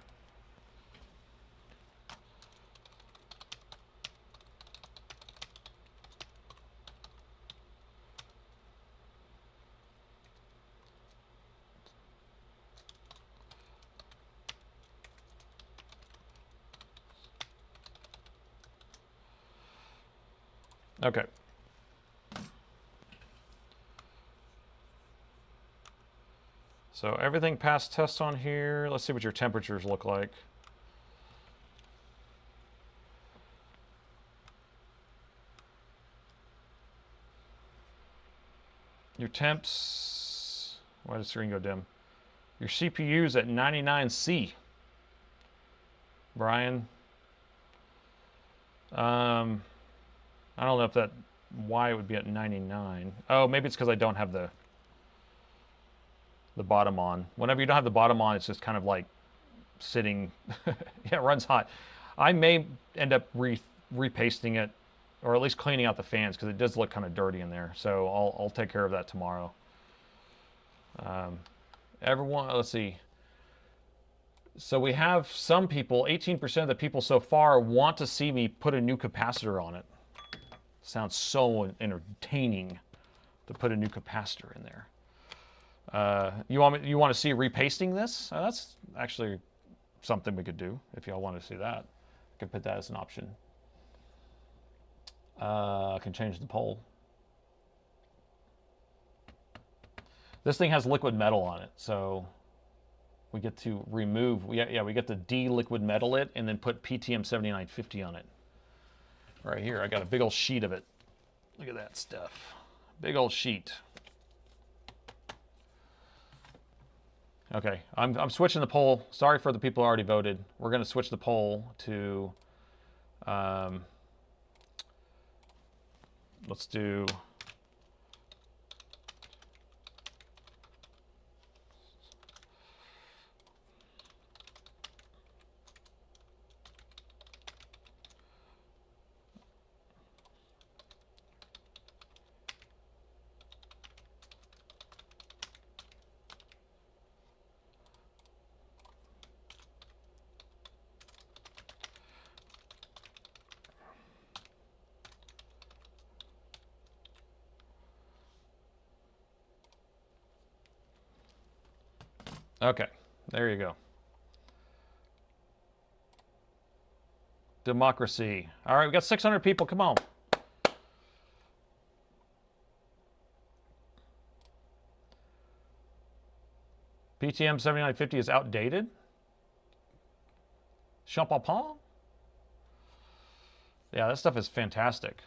Okay. So everything passed test on here. Let's see what your temperatures look like. Your temps, why did the screen go dim? Your CPU's at 99C. Brian. I don't know if that, why it would be at 99. Oh, maybe it's because I don't have the bottom on. Whenever you don't have the bottom on, it's just kind of like sitting. Yeah, it runs hot. I may end up repasting it, or at least cleaning out the fans, because it does look kind of dirty in there. So I'll take care of that tomorrow. Everyone, let's see. So we have some people, 18% of the people so far want to see me put a new capacitor on it. Sounds so entertaining to put a new capacitor in there. You want to see repasting this? That's actually something we could do if y'all want to see that. I could put that as an option. I can change the pole. This thing has liquid metal on it, so we get to remove. We get to de-liquid metal it and then put PTM 7950 on it. Right here, I got a big old sheet of it. Look at that stuff. Big old sheet. Okay, I'm switching the poll. Sorry for the people who already voted. We're going to switch the poll to, let's do, okay, there you go. Democracy. All right, we got 600 people. Come on. PTM 7950 is outdated? Champapon? Yeah, that stuff is fantastic.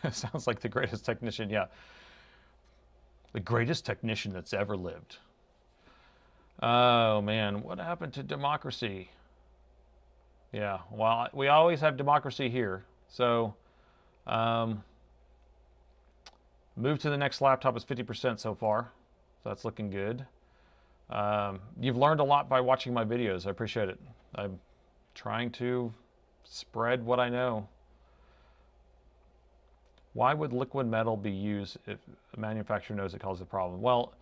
Sounds like the greatest technician, yeah. The greatest technician that's ever lived. Oh, man, what happened to democracy? Yeah, well, we always have democracy here. So, move to the next laptop is 50% so far. So that's looking good. You've learned a lot by watching my videos. I appreciate it. I'm trying to spread what I know. Why would liquid metal be used if a manufacturer knows it causes a problem? Well,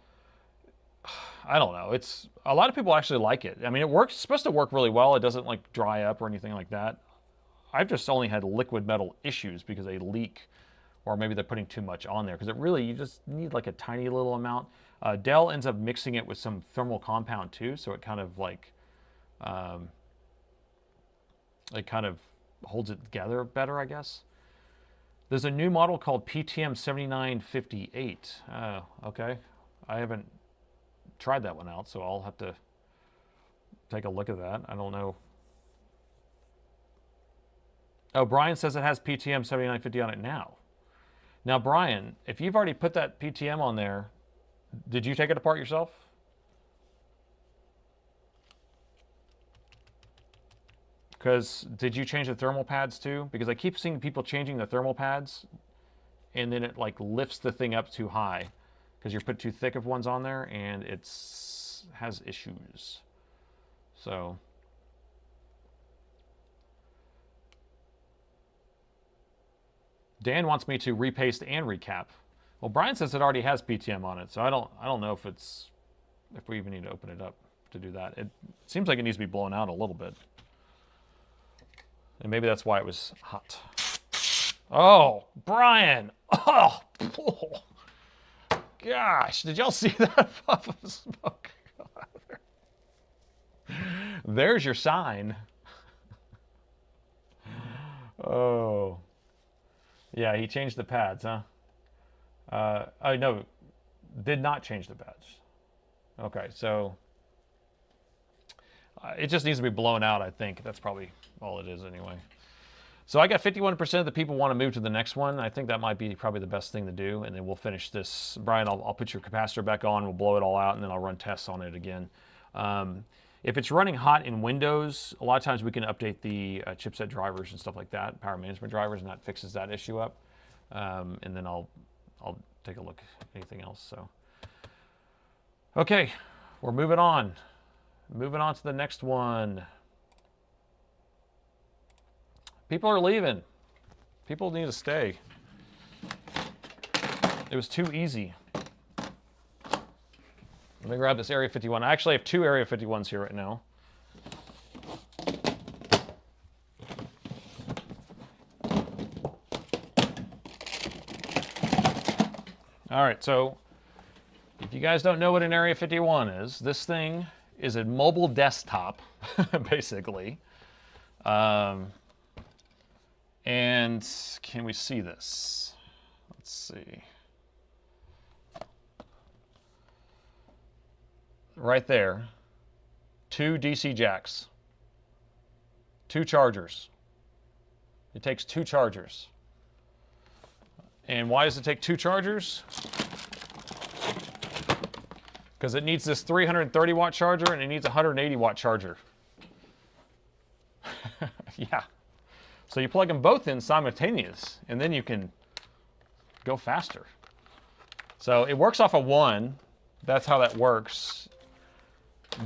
I don't know. It's a lot of people actually like it. I mean, it works. It's supposed to work really well. It doesn't like dry up or anything like that. I've just only had liquid metal issues because they leak, or maybe they're putting too much on there. Because it really, you just need like a tiny little amount. Dell ends up mixing it with some thermal compound too, so it kind of like, it kind of holds it together better, I guess. There's a new model called PTM 7958. Okay. I haven't tried that one out, so I'll have to take a look at that. I don't know. Oh, Brian says it has PTM 7950 on it now. Now, Brian, if you've already put that PTM on there, did you take it apart yourself? Because did you change the thermal pads too? Because I keep seeing people changing the thermal pads and then it like lifts the thing up too high because you put too thick of ones on there and it's has issues. So Dan wants me to repaste and recap. Well, Brian says it already has PTM on it, so I don't know if we even need to open it up to do that. It seems like it needs to be blown out a little bit. And maybe that's why it was hot. Oh, Brian! Oh, gosh, did y'all see that puff of smoke? There's your sign. Oh. Yeah, he changed the pads, huh? Oh, no, did not change the pads. Okay, so it just needs to be blown out, I think. That's probably all it is anyway. So I got 51% of the people want to move to the next one. I think that might be probably the best thing to do, and then we'll finish this. Brian, I'll put your capacitor back on, we'll blow it all out, and then I'll run tests on it again. If it's running hot in Windows, a lot of times we can update the chipset drivers and stuff like that, power management drivers, and that fixes that issue up. And then I'll take a look at anything else. So, okay, we're moving on. Moving on to the next one. People are leaving. People need to stay. It was too easy. Let me grab this Area 51. I actually have two Area 51s here right now. All right, so if you guys don't know what an Area 51 is, this thing is a mobile desktop, basically. And can we see this? Let's see. Right there, 2 DC jacks, 2 chargers. It takes 2 chargers. And why does it take 2 chargers? Because it needs this 330 watt charger and it needs a 180 watt charger. Yeah. So you plug them both in simultaneous and then you can go faster. So it works off of 1. That's how that works.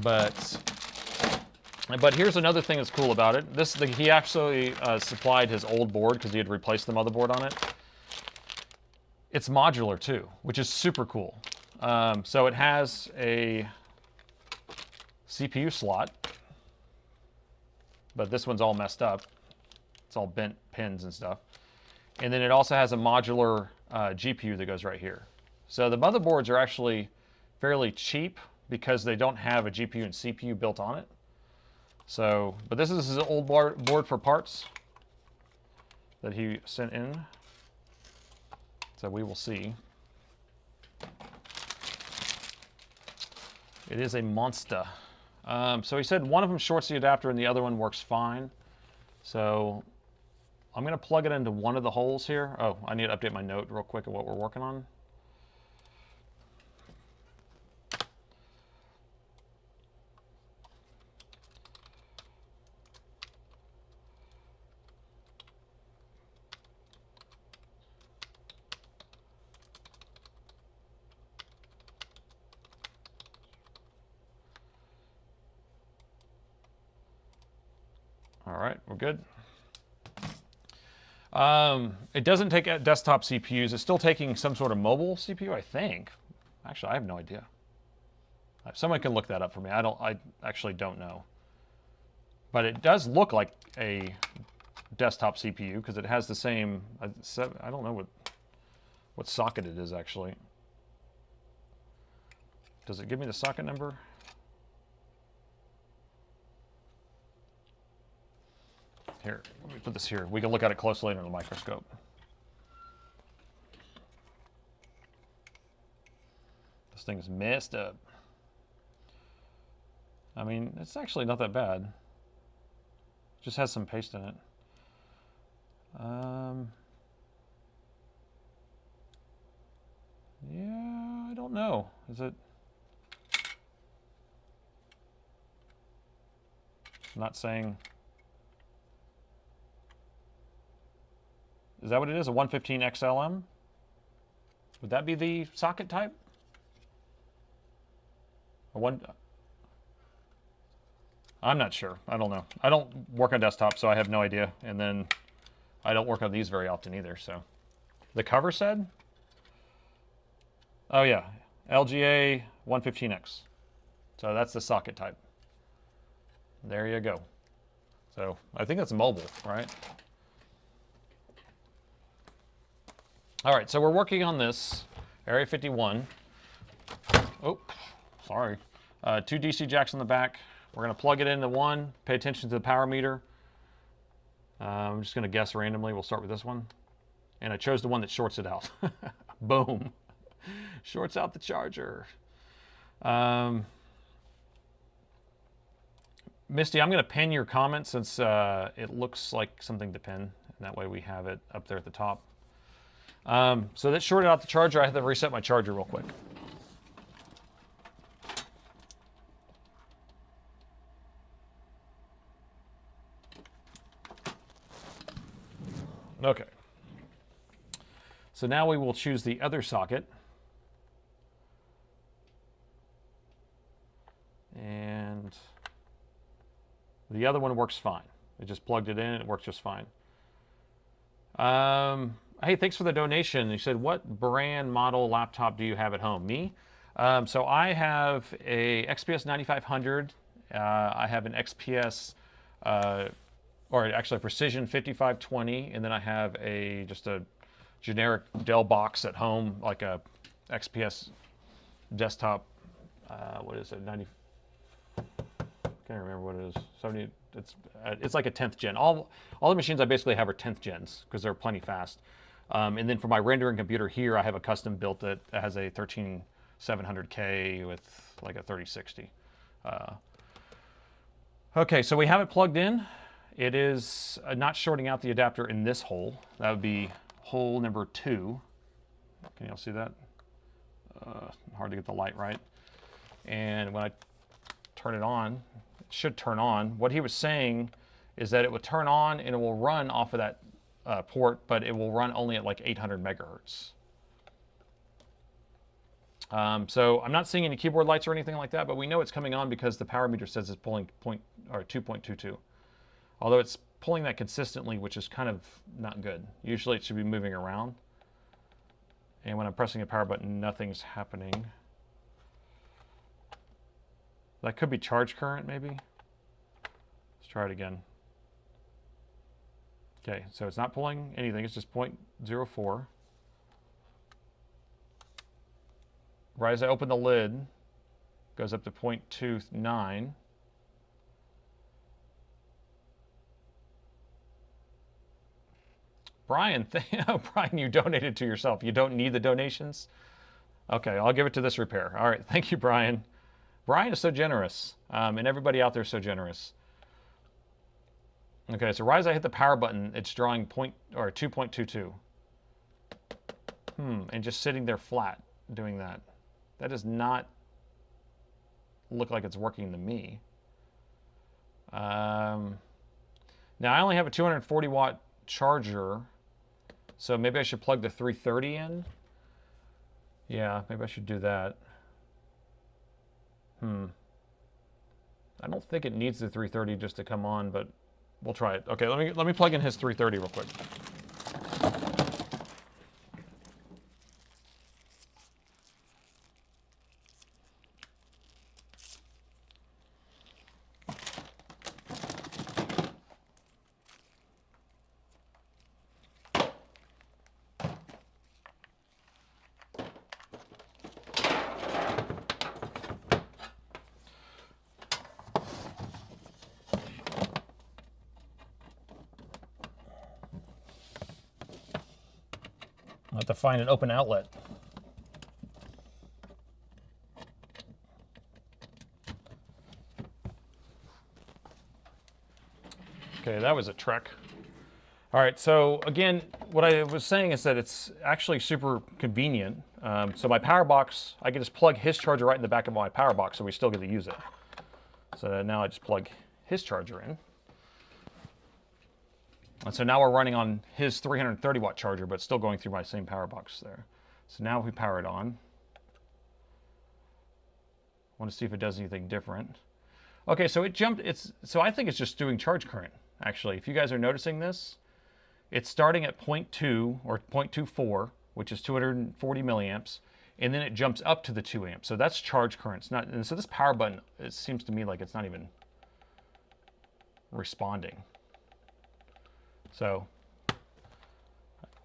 But here's another thing that's cool about it. He actually supplied his old board because he had replaced the motherboard on it. It's modular too, which is super cool. So it has a CPU slot, but this one's all messed up. It's all bent pins and stuff. And then it also has a modular GPU that goes right here. So the motherboards are actually fairly cheap because they don't have a GPU and CPU built on it. So, but this is his old board for parts that he sent in. So we will see. It is a monster. So he said one of them shorts the adapter and the other one works fine. So I'm going to plug it into one of the holes here. Oh, I need to update my note real quick of what we're working on. All right, we're good. It doesn't take desktop CPUs. It's still taking some sort of mobile CPU, I think. Actually, I have no idea. Someone can look that up for me. I actually don't know. But it does look like a desktop CPU because it has the same. I don't know what socket it is actually. Does it give me the socket number? Here, let me put this here. We can look at it closely under the microscope. This thing's messed up. I mean, it's actually not that bad. It just has some paste in it. Yeah, I don't know. Is it? I'm not saying. Is that what it is? A 115 XLM? Would that be the socket type? I'm not sure. I don't know. I don't work on desktop, so I have no idea. And then I don't work on these very often either, so The cover said? Oh yeah, LGA 115X. So that's the socket type. There you go. So I think that's mobile, right? All right, so we're working on this Area 51. Oh, sorry. 2 DC jacks on the back. We're going to plug it into one. Pay attention to the power meter. I'm just going to guess randomly. We'll start with this one. And I chose the one that shorts it out. Boom. Shorts out the charger. Misty, I'm going to pin your comment since it looks like something to pin. And that way we have it up there at the top. So that shorted out the charger. I have to reset my charger real quick. Okay. So now we will choose the other socket. And the other one works fine. I just plugged it in, it works just fine. Hey, thanks for the donation. You said, what brand model laptop do you have at home? Me? So I have a XPS 9500. I have an XPS, or actually a Precision 5520, and then I have just a generic Dell box at home, like a XPS desktop. What is it? 90. Can't remember what it is. 70. It's like a 10th gen. All the machines I basically have are 10th gens because they're plenty fast. And then for my rendering computer here, I have a custom built that has a 13700K with like a 3060. Okay, so we have it plugged in. It is not shorting out the adapter in this hole. That would be hole number 2. Can you all see that? Hard to get the light right. And when I turn it on, it should turn on. What he was saying is that it would turn on and it will run off of that port, but it will run only at like 800 megahertz. So I'm not seeing any keyboard lights or anything like that, but we know it's coming on because the power meter says it's pulling 2.22. Although it's pulling that consistently, which is kind of not good. Usually it should be moving around. And when I'm pressing a power button, nothing's happening. That could be charge current, maybe. Let's try it again. Okay, so it's not pulling anything. It's just 0.04. Right as I open the lid, it goes up to 0.29. Brian, Brian, you donated to yourself. You don't need the donations? Okay, I'll give it to this repair. All right, thank you, Brian. Brian is so generous, and everybody out there is so generous. Okay, so right as I hit the power button, it's drawing 2.22. And just sitting there flat doing that. That does not look like it's working to me. Now, I only have a 240 watt charger, so maybe I should plug the 330 in. Yeah, maybe I should do that. I don't think it needs the 330 just to come on, but we'll try it. Okay, let me plug in his 330 real quick. I'll have to find an open outlet. Okay, that was a trek. All right, so again, what I was saying is that it's actually super convenient. So my power box, I can just plug his charger right in the back of my power box, so we still get to use it. So now I just plug his charger in. And so now we're running on his 330 watt charger, but still going through my same power box there. So now if we power it on, I want to see if it does anything different. Okay, so it jumped. So I think it's just doing charge current, actually. If you guys are noticing this, It's starting at 0.2 or 0.24, which is 240 milliamps, and then it jumps up to the 2 amps. So that's charge currents. Not, and so this power button, it seems to me like it's not even responding. So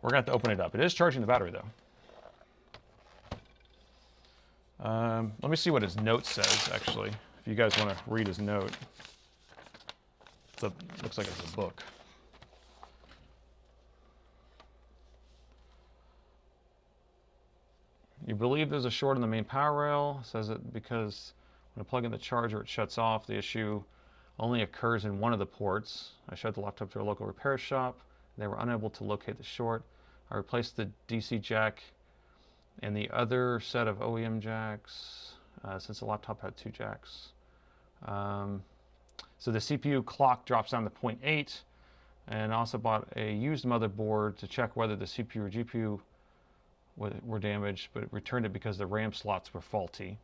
we're going to have to open it up. It is charging the battery, though. Let me see what his note says, actually, if you guys want to read his note. Looks like it's a book. You believe there's a short in the main power rail. It says it because when I plug in the charger, it shuts off. The issue only occurs in one of the ports. I showed the laptop to a local repair shop. They were unable to locate the short. I replaced the DC jack and the other set of OEM jacks since the laptop had 2 jacks. So the CPU clock drops down to 0.8, and I also bought a used motherboard to check whether the CPU or GPU were damaged, but it returned it because the RAM slots were faulty.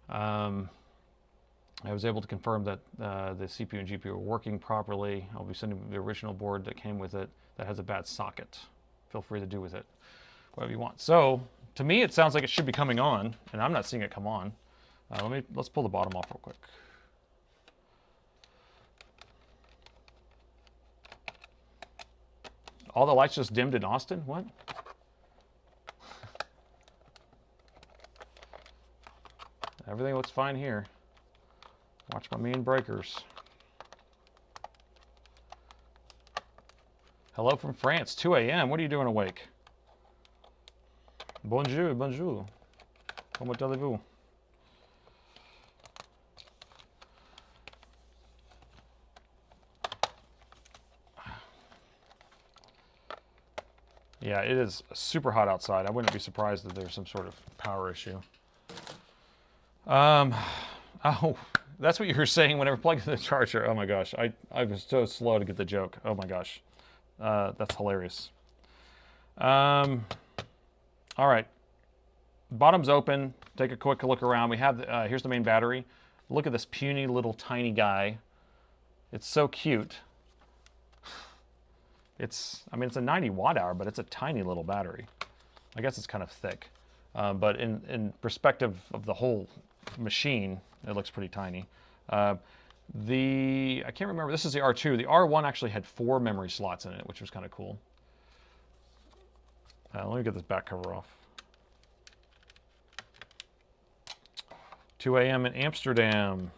I was able to confirm that the CPU and GPU were working properly. I'll be sending the original board that came with it that has a bad socket. Feel free to do with it whatever you want. So to me, it sounds like it should be coming on, and I'm not seeing it come on. Let's pull the bottom off real quick. All the lights just dimmed in Austin? What? Everything looks fine here. Watch my main breakers. Hello from France, 2 a.m. What are you doing awake? Bonjour, bonjour. Comment allez-vous? Yeah, it is super hot outside. I wouldn't be surprised if there's some sort of power issue. Oh, that's what you were saying whenever plugged in the charger. Oh my gosh, I was so slow to get the joke. Oh my gosh, that's hilarious. All right, bottom's open. Take a quick look around. We have here's the main battery. Look at this puny little tiny guy. It's so cute. I mean, it's a 90 watt hour, but it's a tiny little battery. I guess it's kind of thick, but in perspective of the whole machine, it looks pretty tiny. I can't remember, this is the R2. The R1 actually had 4 memory slots in it, which was kind of cool. Let me get this back cover off. 2 a.m. in Amsterdam.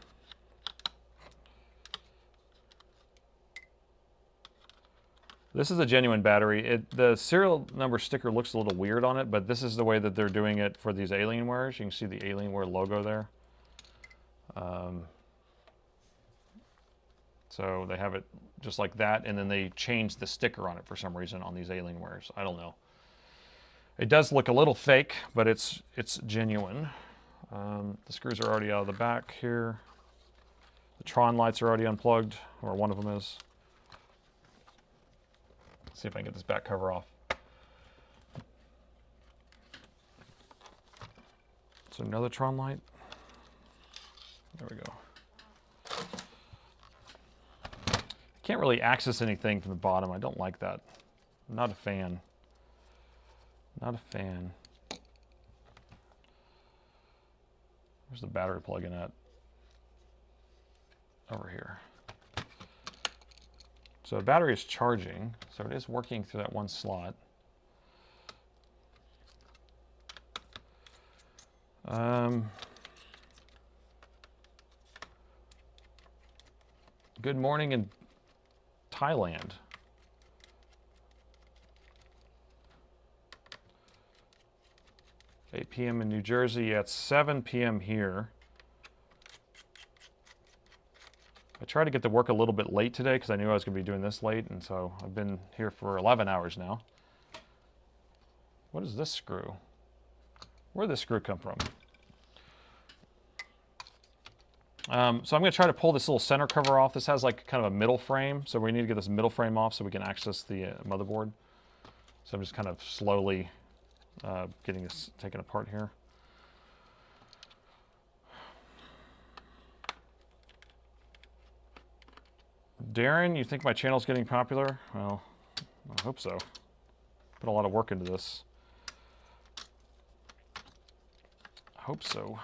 This is a genuine battery. The serial number sticker looks a little weird on it, but this is the way that they're doing it for these Alienwares. You can see the Alienware logo there. So they have it just like that, and then they changed the sticker on it for some reason on these Alienwares. I don't know. It does look a little fake, but it's genuine. The screws are already out of the back here. The Tron lights are already unplugged, or one of them is. See if I can get this back cover off. So another Tron light. There we go. Can't really access anything from the bottom. I don't like that. I'm not a fan. Not a fan. Where's the battery plug-in at? Over here. So the battery is charging, so it is working through that one slot. Good morning in Thailand. "8 p.m. in New Jersey." Yeah, it's 7 p.m. here. I tried to get to work a little bit late today because I knew I was going to be doing this late, and so I've been here for 11 hours now. What is this screw? Where did this screw come from? So I'm going to try to pull this little center cover off. This has like kind of a middle frame, so we need to get this middle frame off so we can access the motherboard. So I'm just kind of slowly getting this taken apart here. Darren, you think my channel's getting popular? Well, I hope so. Put a lot of work into this. I hope so.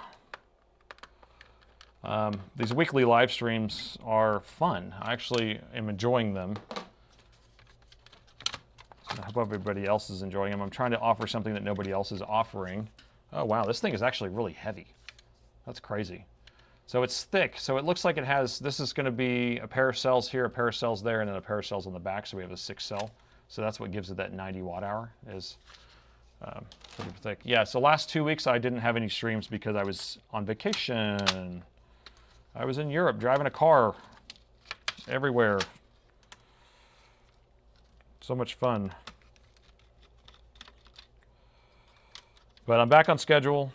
These weekly live streams are fun. I actually am enjoying them. I hope everybody else is enjoying them. I'm trying to offer something that nobody else is offering. Oh wow, this thing is actually really heavy. That's crazy. So it's thick, so it looks like it has, this is going to be a pair of cells here, a pair of cells there, and then a pair of cells on the back, so we have a 6 cell. So that's what gives it that 90 watt hour, is pretty thick. Yeah, so last 2 weeks I didn't have any streams because I was on vacation. I was in Europe driving a car everywhere. So much fun. But I'm back on schedule.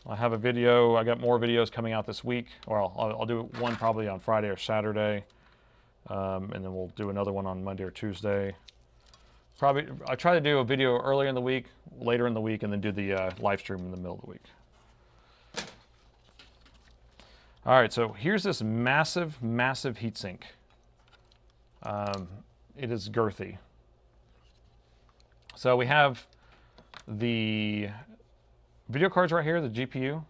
I have a video. I got more videos coming out this week, or I'll do one probably on Friday or Saturday, and then we'll do another one on Monday or Tuesday. Probably I try to do a video earlier in the week, later in the week, and then do the live stream in the middle of the week. All right, so here's this massive, massive heatsink. It is girthy. So we have the video cards right here, the GPU,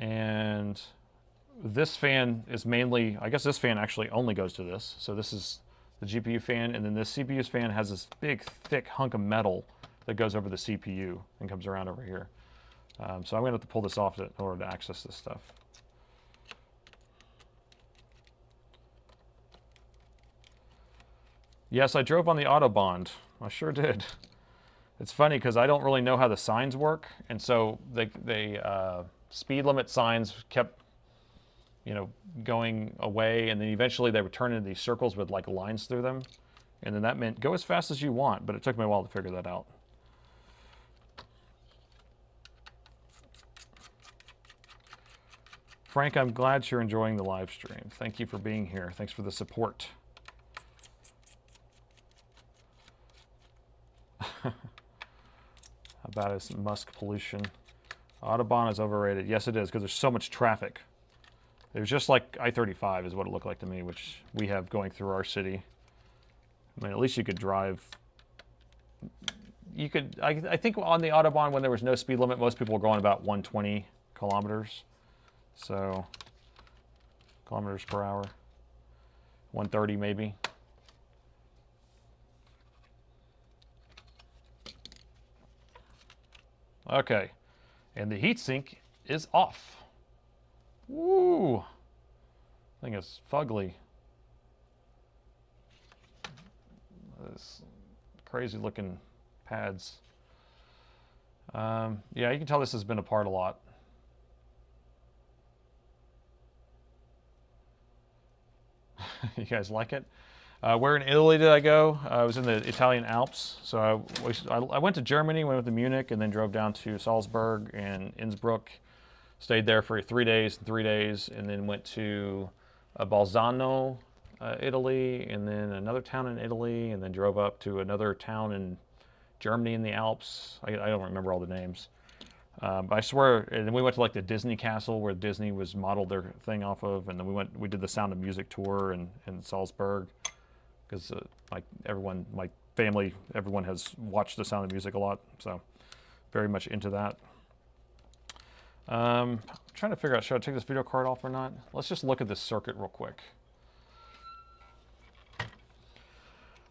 and this fan is mainly, I guess this fan actually only goes to this. So this is the GPU fan, and then this CPU's fan has this big, thick hunk of metal that goes over the CPU and comes around over here. So I'm going to have to pull this off in order to access this stuff. Yes, I drove on the Autobahn. I sure did. It's funny because I don't really know how the signs work, and so they speed limit signs kept, going away, and then eventually they would turn into these circles with like lines through them, and then that meant go as fast as you want. But it took me a while to figure that out. Frank, I'm glad you're enjoying the live stream. Thank you for being here. Thanks for the support. How bad is Musk pollution? Autobahn is overrated. Yes, it is, because there's so much traffic. It was just like I-35 is what it looked like to me, which we have going through our city. I mean, at least you could drive. You could, I think on the Autobahn when there was no speed limit, most people were going about 120 kilometers. So, kilometers per hour. 130 maybe. Okay, and the heatsink is off. Woo! Thing is fugly. This crazy looking pads. Yeah, you can tell this has been apart a lot. You guys like it? Where in Italy did I go? I was in the Italian Alps. So I went to Germany, went to Munich, and then drove down to Salzburg and Innsbruck. Stayed there for 3 days, and then went to Bolzano, Italy, and then another town in Italy, and then drove up to another town in Germany in the Alps. I don't remember all the names. But I swear, and then we went to like the Disney castle where Disney was modeled their thing off of, and then we did the Sound of Music tour in Salzburg. Because like everyone, my family, everyone has watched The Sound of Music a lot, so very much into that. I'm trying to figure out, should I take this video card off or not? Let's just look at this circuit real quick.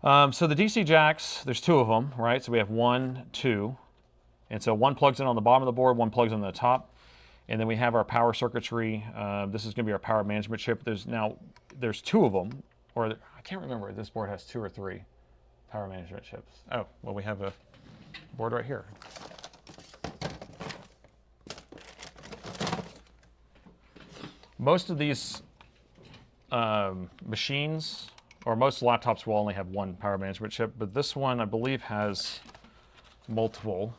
So the DC jacks, there's 2 of them, right? So we have 1, 2, and so one plugs in on the bottom of the board, one plugs on the top, and then we have our power circuitry. This is going to be our power management chip. There's 2 of them. Or I can't remember if this board has 2 or 3 power management chips. Oh, well, we have a board right here. Most of these machines, or most laptops will only have 1 power management chip, but this one I believe has multiple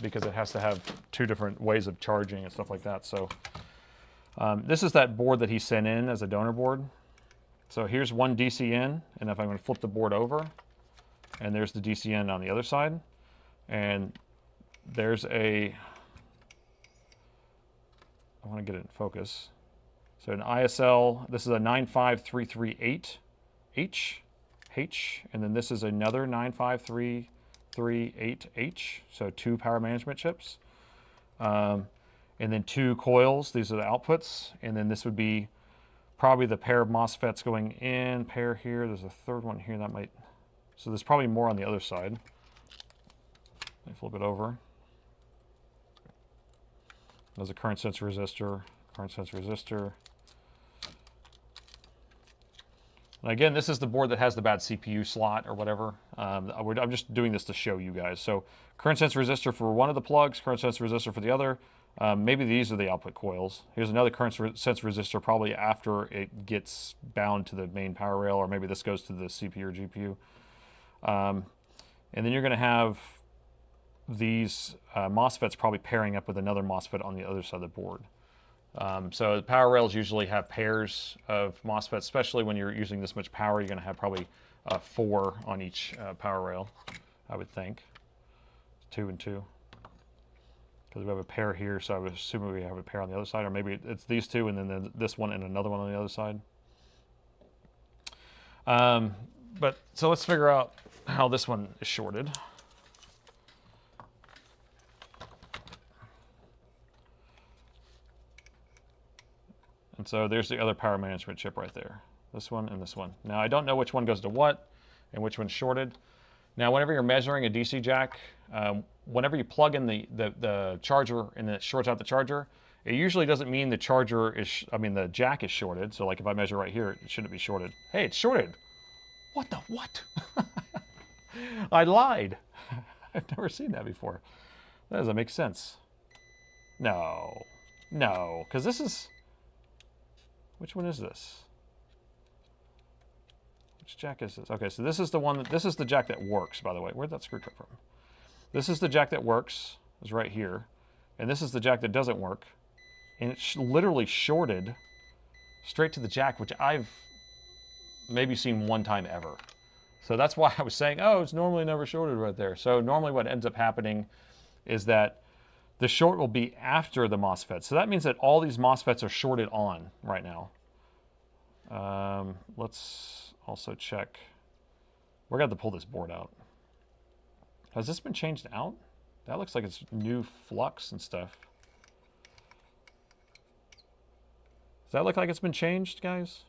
because it has to have 2 different ways of charging and stuff like that. So this is that board that he sent in as a donor board. So here's one DC in, and if I'm going to flip the board over, and there's the DC in on the other side, and there's I want to get it in focus. So an ISL, this is a 95338H and then this is another 95338H, so 2 power management chips. And then 2 coils, these are the outputs, and then this would be probably the pair of MOSFETs going in, pair here, there's a third one here that might, so there's probably more on the other side. Let me flip it over. There's a current sensor resistor, And again, this is the board that has the bad CPU slot or whatever. I'm just doing this to show you guys. So current sensor resistor for one of the plugs, current sensor resistor for the other. Maybe these are the output coils. Here's another current sensor resistor probably after it gets bound to the main power rail, or maybe this goes to the CPU or GPU. And then you're going to have these MOSFETs probably pairing up with another MOSFET on the other side of the board. So the power rails usually have pairs of MOSFETs, especially when you're using this much power. You're going to have probably 4 on each power rail, I would think. 2 and 2. Because we have a pair here, so I would assume we have a pair on the other side, or maybe it's these 2 and then this one and another one on the other side. But so let's figure out how this one is shorted. And so there's the other power management chip right there. This one and this one. Now I don't know which one goes to what and which one's shorted. Now whenever you're measuring a DC jack, whenever you plug in the charger and it shorts out the charger, it usually doesn't mean the charger is, the jack is shorted. So like if I measure right here, it shouldn't be shorted. Hey, it's shorted. What the what? I lied. I've never seen that before. That doesn't make sense. No, because this is, which one is this? Which jack is this? Okay, so this is the one this is the jack that works, by the way. Where'd that screw come from? This is the jack that works, is right here. And this is the jack that doesn't work. And it's literally shorted straight to the jack, which I've maybe seen one time ever. So that's why I was saying, oh, it's normally never shorted right there. So normally what ends up happening is that the short will be after the MOSFET. So that means that all these MOSFETs are shorted on right now. Let's also check. We're going to have to pull this board out. Has this been changed out? That looks like it's new flux and stuff. Does that look like it's been changed, guys?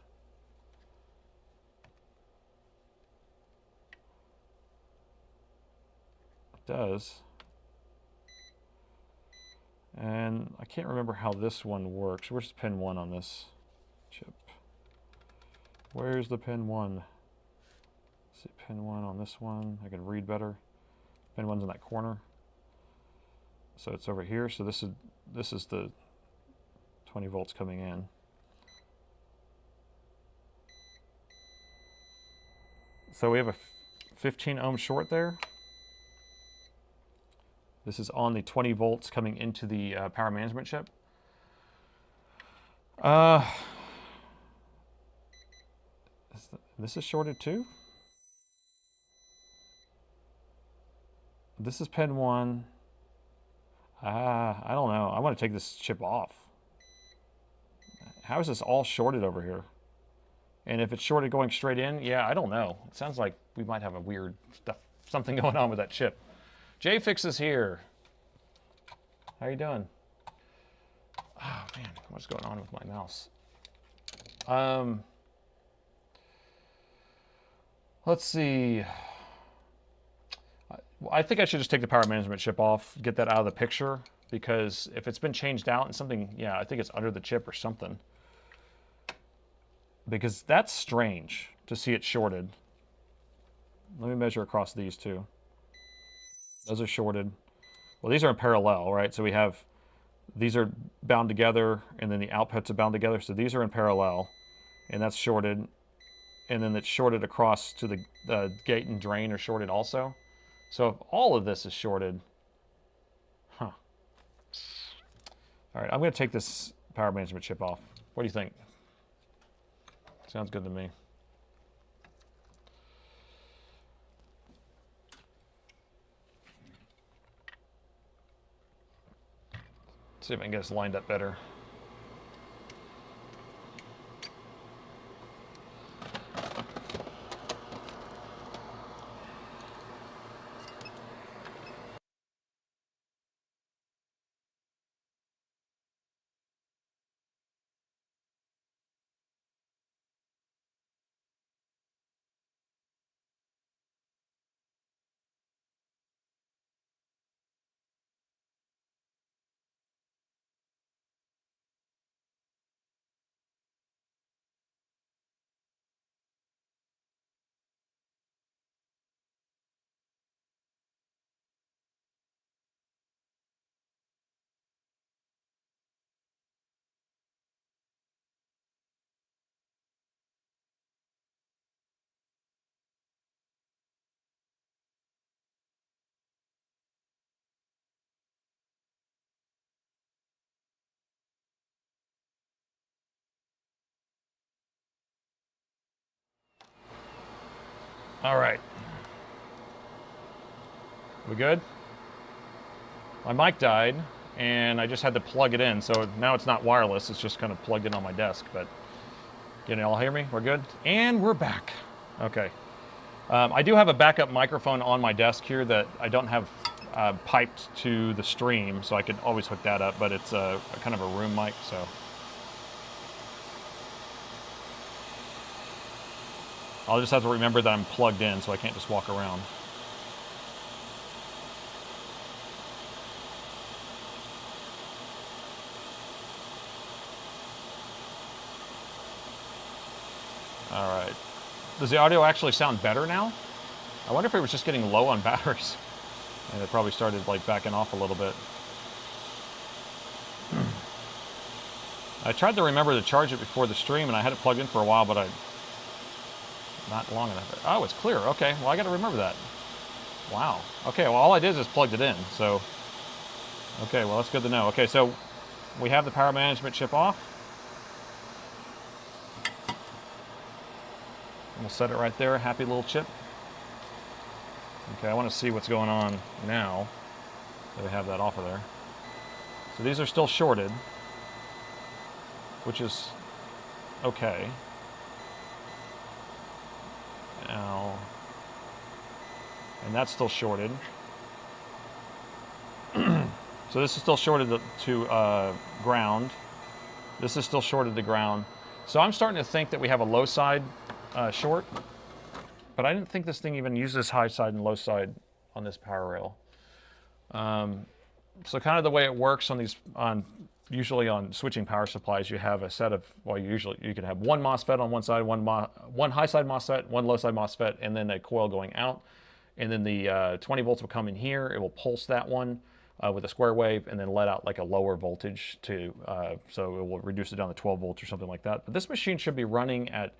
It does. And I can't remember how this one works. Where's pin 1 on this chip? Where's the pin 1? Let's see, pin 1 on this one. I can read better. Pin 1's in that corner. So it's over here. So this is the 20 volts coming in. So we have a 15 ohm short there. This is on the 20 volts coming into the power management chip. This is shorted too? This is pin 1. I don't know. I want to take this chip off. How is this all shorted over here? And if it's shorted going straight in, yeah, I don't know. It sounds like we might have a weird something going on with that chip. JFix is here. How you doing? Oh man, what's going on with my mouse? Let's see. I think I should just take the power management chip off, get that out of the picture, because if it's been changed out and something, yeah, I think it's under the chip or something. Because that's strange to see it shorted. Let me measure across these two. Those are shorted. Well, these are in parallel, right? So we have, these are bound together, and then the outputs are bound together. So these are in parallel, and that's shorted. And then it's shorted across to the gate and drain are shorted also. So if all of this is shorted, huh. All right, I'm going to take this power management chip off. What do you think? Sounds good to me. See if I can get this lined up better. All right. We good? My mic died, and I just had to plug it in, so now it's not wireless. It's just kind of plugged in on my desk, but can you all hear me? We're good? And we're back. Okay. I do have a backup microphone on my desk here that I don't have piped to the stream, so I could always hook that up, but it's a kind of a room mic, so. I'll just have to remember that I'm plugged in, so I can't just walk around. All right. Does the audio actually sound better now? I wonder if it was just getting low on batteries. And it probably started like backing off a little bit. I tried to remember to charge it before the stream, and I had it plugged in for a while, but not long enough. Oh, it's clear. Okay, well, I got to remember that. Wow. Okay, well, all I did is just plugged it in, so. Okay, well, that's good to know. Okay, so we have the power management chip off. And we'll set it right there, happy little chip. Okay, I want to see what's going on now that we have that off of there. So these are still shorted, which is okay. Now, and that's still shorted. So this is still shorted to ground. This is still shorted to ground. So I'm starting to think that we have a low side short, but I didn't think this thing even uses high side and low side on this power rail. So kind of the way it works on these, usually on switching power supplies, you have a set of, well, you can have one MOSFET on one side, one high side MOSFET, one low side MOSFET, and then a coil going out. And then the 20 volts will come in here. It will pulse that one with a square wave and then let out like a lower voltage to, so it will reduce it down to 12 volts or something like that. But this machine should be running at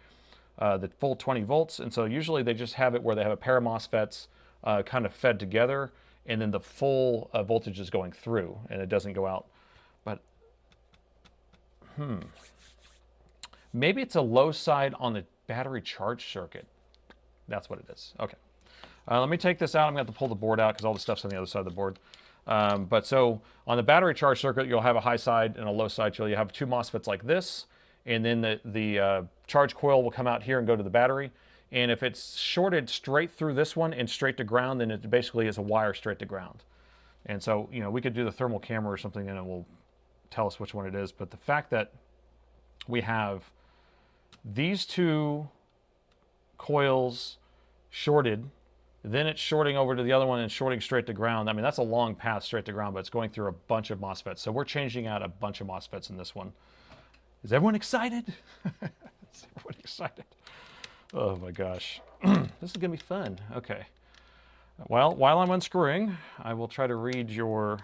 the full 20 volts. And so usually they just have it where they have a pair of MOSFETs kind of fed together, and then the full voltage is going through and it doesn't go out. But, maybe it's a low side on the battery charge circuit. That's what it is. Okay. Let me take this out. I'm going to have to pull the board out because all the stuff's on the other side of the board. But so on the battery charge circuit, you'll have a high side and a low side. So you have two MOSFETs like this, and then the charge coil will come out here and go to the battery. And if it's shorted straight through this one and straight to ground, then it basically is a wire straight to ground. And so, you know, we could do the thermal camera or something and it will tell us which one it is. But the fact that we have these two coils shorted, then it's shorting over to the other one and shorting straight to ground. I mean, that's a long path straight to ground, but it's going through a bunch of MOSFETs. So we're changing out a bunch of MOSFETs in this one. Is everyone excited? Is everyone excited? Oh my gosh. This is going to be fun. Okay. Well, while I'm unscrewing, I will try to read your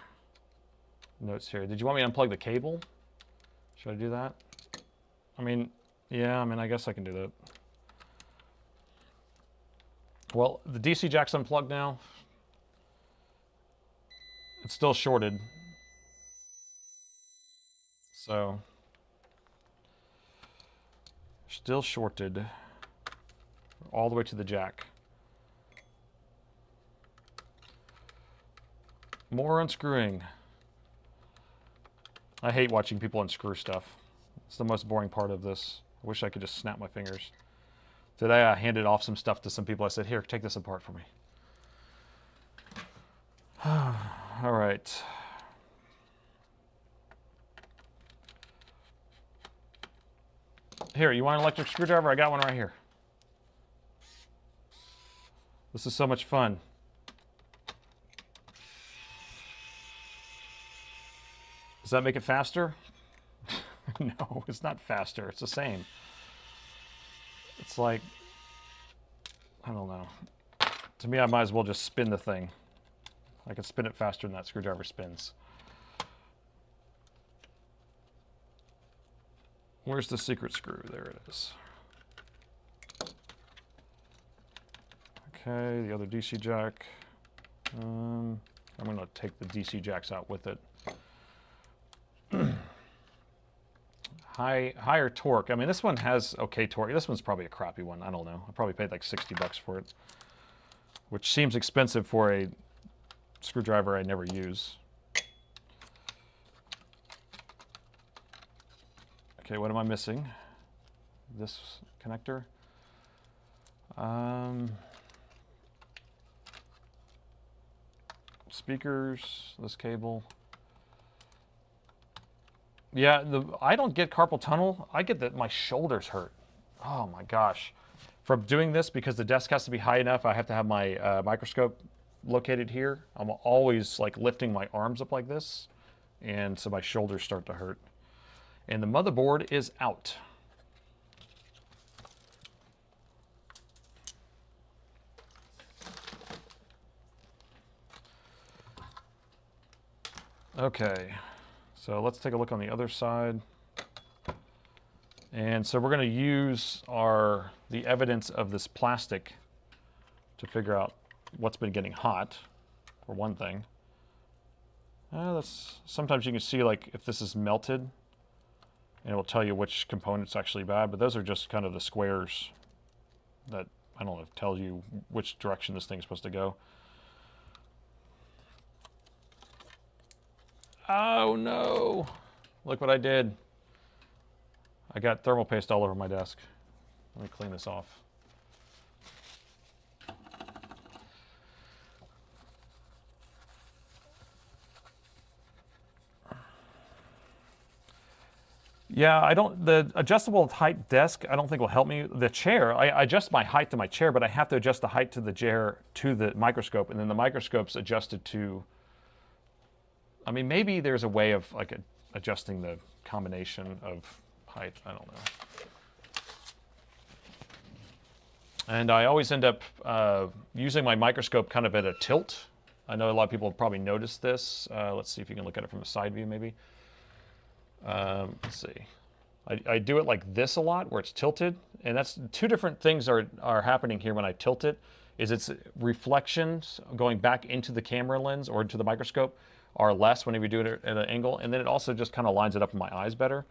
notes here. Did you want me to unplug the cable? Should I do that? I mean, yeah, I guess I can do that. Well, the DC jack's unplugged now. It's still shorted. So, still shorted all the way to the jack. More unscrewing. I hate watching people unscrew stuff. It's the most boring part of this. I wish I could just snap my fingers. Today I handed off some stuff to some people. I said, here, take this apart for me. All right. Here, you want an electric screwdriver? I got one right here. This is so much fun. Does that make it faster? No, it's not faster. It's the same. It's like, I don't know. To me, I might as well just spin the thing. I can spin it faster than that screwdriver spins. Where's the secret screw? There it is. Okay, the other DC jack. I'm going to take the DC jacks out with it. higher torque. I mean, this one has okay torque. This one's probably a crappy one. I don't know. I probably paid like 60 bucks for it, which seems expensive for a screwdriver I never use. Okay, what am I missing? This connector. Speakers, this cable. Yeah, I don't get carpal tunnel. I get that my shoulders hurt. Oh my gosh. From doing this, because the desk has to be high enough, I have to have my microscope located here. I'm always like lifting my arms up like this, and so my shoulders start to hurt. And the motherboard is out. Okay, so let's take a look on the other side. And so we're going to use the evidence of this plastic to figure out what's been getting hot, for one thing. Sometimes you can see like if this is melted, and it will tell you which component's actually bad, but those are just kind of the squares that, I don't know, tells you which direction this thing's supposed to go. Oh no! Look what I did. I got thermal paste all over my desk. Let me clean this off. Yeah, the adjustable height desk, I don't think will help me. The chair, I adjust my height to my chair, but I have to adjust the height to the chair to the microscope, and then the microscope's adjusted to, I mean, maybe there's a way of like adjusting the combination of height. I don't know. And I always end up using my microscope kind of at a tilt. I know a lot of people have probably noticed this. Let's see if you can look at it from a side view maybe. Let's see. I do it like this a lot, where it's tilted, and that's two different things are happening here when I tilt it. It's reflections going back into the camera lens or into the microscope are less whenever you do it at an angle, and then it also just kind of lines it up in my eyes better.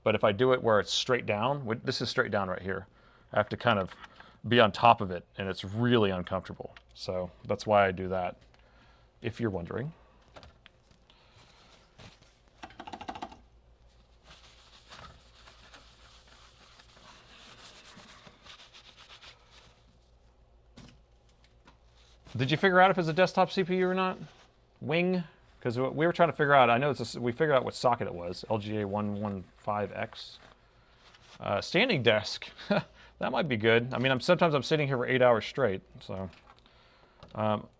But if I do it where it's straight down, this is straight down right here, I have to kind of be on top of it, and it's really uncomfortable. So that's why I do that, if you're wondering. Did you figure out if it's a desktop CPU or not? Wing? Because we were trying to figure out, I know we figured out what socket it was, LGA 115X. Standing desk, that might be good. I mean, sometimes I'm sitting here for 8 hours straight, so.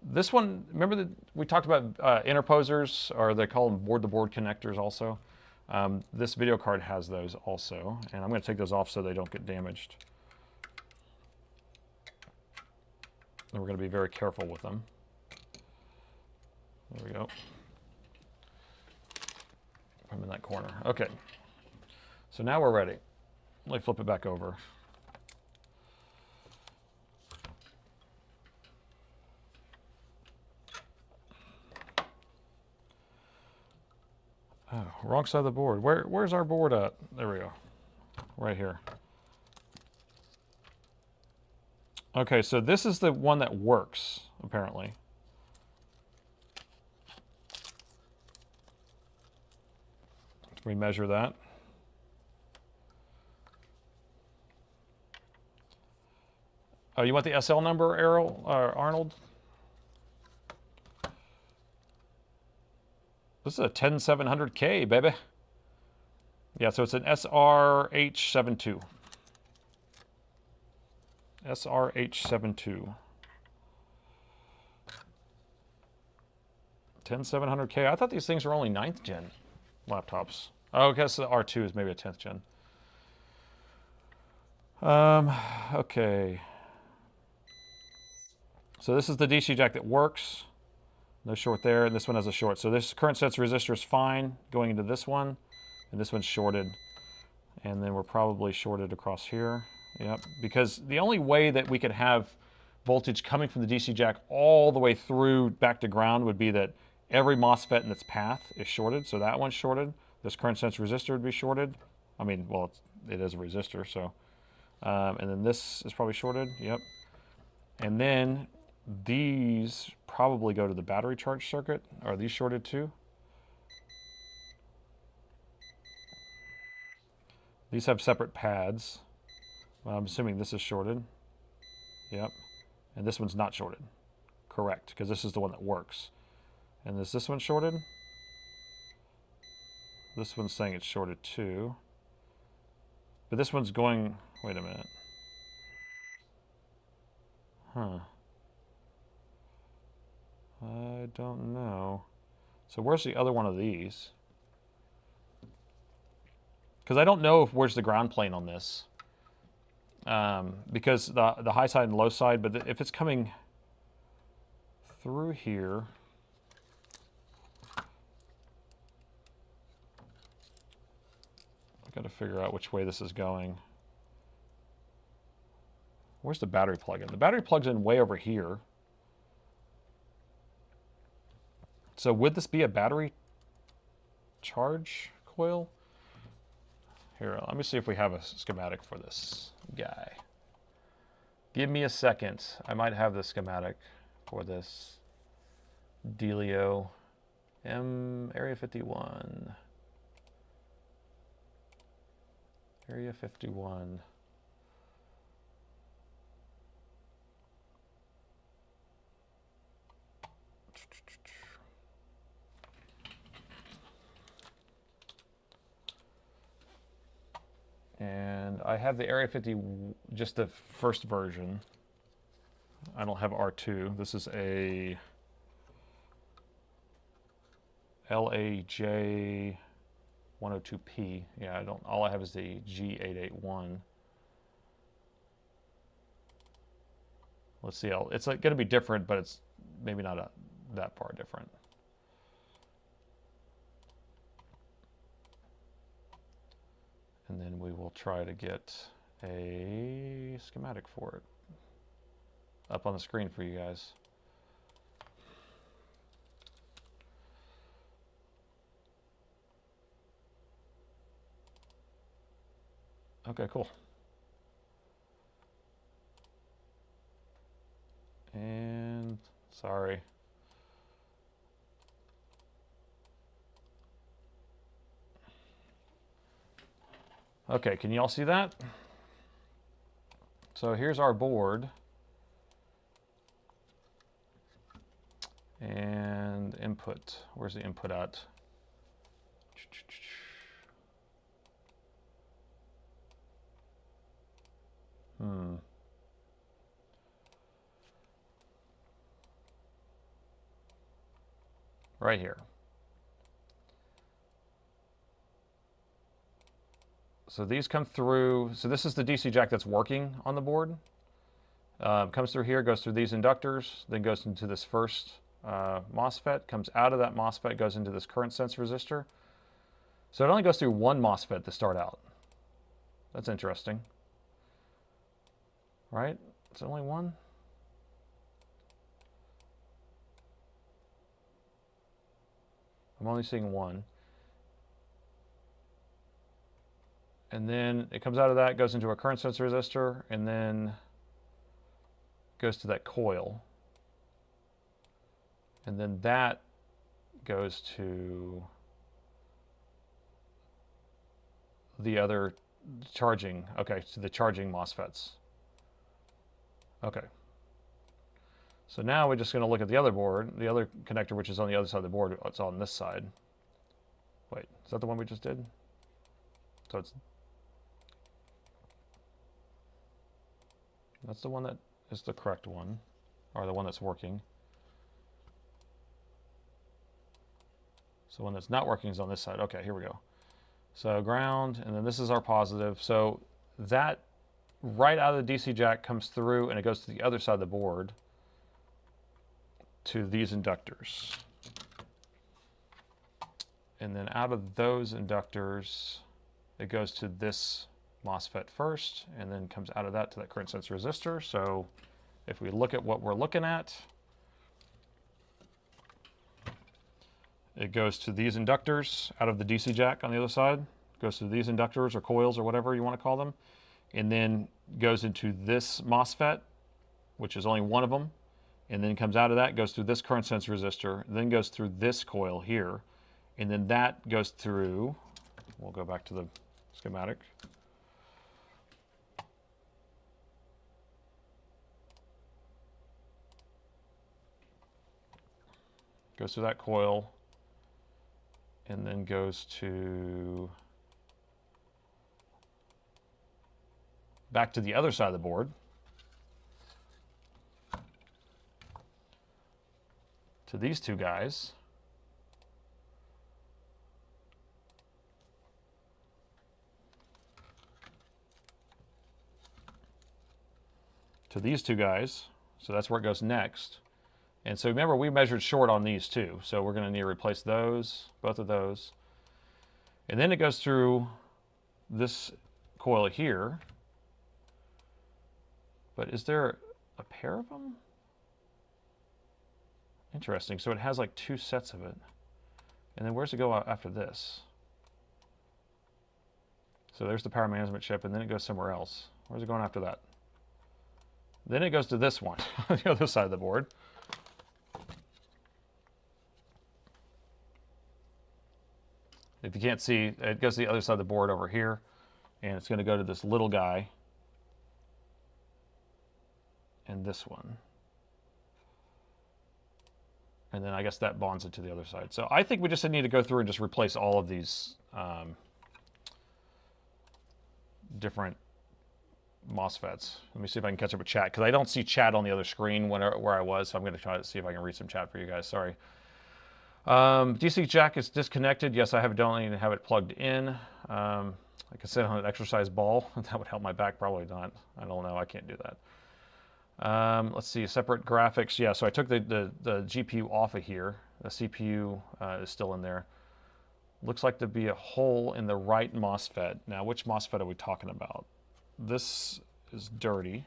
This one, remember that we talked about interposers, or they call them board-to-board connectors also. This video card has those also, and I'm going to take those off so they don't get damaged. And we're going to be very careful with them. There we go. Put them in that corner. Okay. So now we're ready. Let me flip it back over. Oh, wrong side of the board. Where's our board at? There we go. Right here. Okay, so this is the one that works, apparently. Let me measure that. Oh, you want the SL number, Arnold? This is a 10700K, baby. Yeah, so it's an SRH72. SRH72. 10700K. I thought these things were only 9th gen laptops. Oh, I guess the R2 is maybe a 10th gen. Okay. So this is the DC jack that works. No short there, and this one has a short. So this current sense resistor is fine going into this one, and this one's shorted. And then we're probably shorted across here. Yep, because the only way that we could have voltage coming from the DC jack all the way through back to ground would be that every MOSFET in its path is shorted. So that one's shorted. This current sense resistor would be shorted. I mean, well, it is a resistor, so. And then this is probably shorted, yep. And then these probably go to the battery charge circuit. Are these shorted too? These have separate pads. I'm assuming this is shorted. Yep. And this one's not shorted. Correct, because this is the one that works. And is this one shorted? This one's saying it's shorted too. But this one's going, wait a minute. Huh. I don't know. So where's the other one of these? Because I don't know where's the ground plane on this. Because the high side and low side, but if it's coming through here, I've got to figure out which way this is going. Where's the battery plug in? The battery plugs in way over here. So would this be a battery charge coil? Here, let me see if we have a schematic for this guy. Give me a second. I might have the schematic for this dealio. Area 51. Area 51. And I have the Area 50, just the first version. I don't have R2. This is a LAJ 102P. Yeah, I don't. All I have is the G881. Let's see. It's like going to be different, but it's maybe not that far different. And then we will try to get a schematic for it up on the screen for you guys. Okay, cool. And sorry. Okay, can you all see that? So here's our board. And input. Where's the input at? Right here. So these come through, so this is the DC jack that's working on the board. Comes through here, goes through these inductors, then goes into this first MOSFET, comes out of that MOSFET, goes into this current sense resistor. So it only goes through one MOSFET to start out. That's interesting. Right? It's only one? I'm only seeing one. And then it comes out of that, goes into a current sense resistor, and then goes to that coil. And then that goes to the other charging, okay, to the charging MOSFETs. Okay. So now we're just going to look at the other board, the other connector, which is on the other side of the board. It's on this side. Wait, is that the one we just did? So that's the one that is the correct one, or the one that's working. So the one that's not working is on this side. Okay, here we go. So ground, and then this is our positive. So that right out of the DC jack comes through, and it goes to the other side of the board to these inductors. And then out of those inductors, it goes to this MOSFET first, and then comes out of that to that current sense resistor. So if we look at what we're looking at, it goes to these inductors out of the DC jack on the other side, goes through these inductors or coils or whatever you want to call them, and then goes into this MOSFET, which is only one of them, and then comes out of that, goes through this current sense resistor, then goes through this coil here, and then that goes through, we'll go back to the schematic. Goes through that coil, and then goes to back to the other side of the board. To these two guys. To these two guys. So that's where it goes next. And so remember, we measured short on these too. So we're going to need to replace those, both of those. And then it goes through this coil here. But is there a pair of them? Interesting. So it has like two sets of it. And then where's it go after this? So there's the power management chip, and then it goes somewhere else. Where's it going after that? Then it goes to this one on the other side of the board. If you can't see, it goes to the other side of the board over here, and it's going to go to this little guy and this one. And then I guess that bonds it to the other side. So I think we just need to go through and just replace all of these different MOSFETs. Let me see if I can catch up with chat, because I don't see chat on the other screen where I was, so I'm going to try to see if I can read some chat for you guys. Sorry. DC jack is disconnected. Yes, I don't even have it plugged in. I could sit on an exercise ball. That would help my back. Probably not. I don't know. I can't do that. Let's see. Separate graphics. Yeah, so I took the GPU off of here. The CPU is still in there. Looks like to be a hole in the right MOSFET. Now, which MOSFET are we talking about? This is dirty.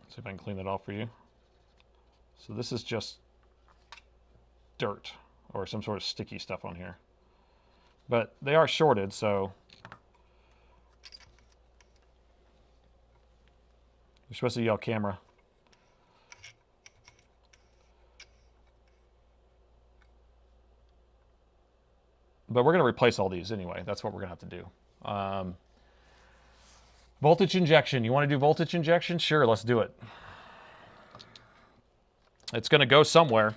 See if I can clean that off for you. So this is just dirt or some sort of sticky stuff on here. But they are shorted, so you're supposed to yell camera. But we're going to replace all these anyway. That's what we're going to have to do. Voltage injection. You want to do voltage injection? Sure, let's do it. It's going to go somewhere.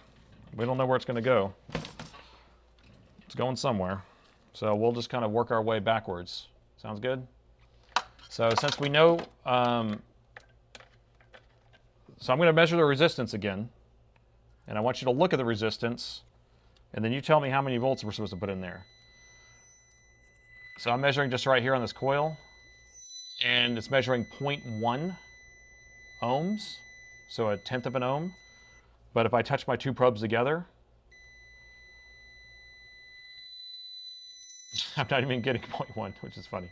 We don't know where it's going to go. It's going somewhere. So we'll just kind of work our way backwards. Sounds good? So since we know... so I'm going to measure the resistance again. And I want you to look at the resistance. And then you tell me how many volts we're supposed to put in there. So I'm measuring just right here on this coil. And it's measuring 0.1 ohms. So a tenth of an ohm. But if I touch my two probes together, I'm not even getting 0.1, which is funny.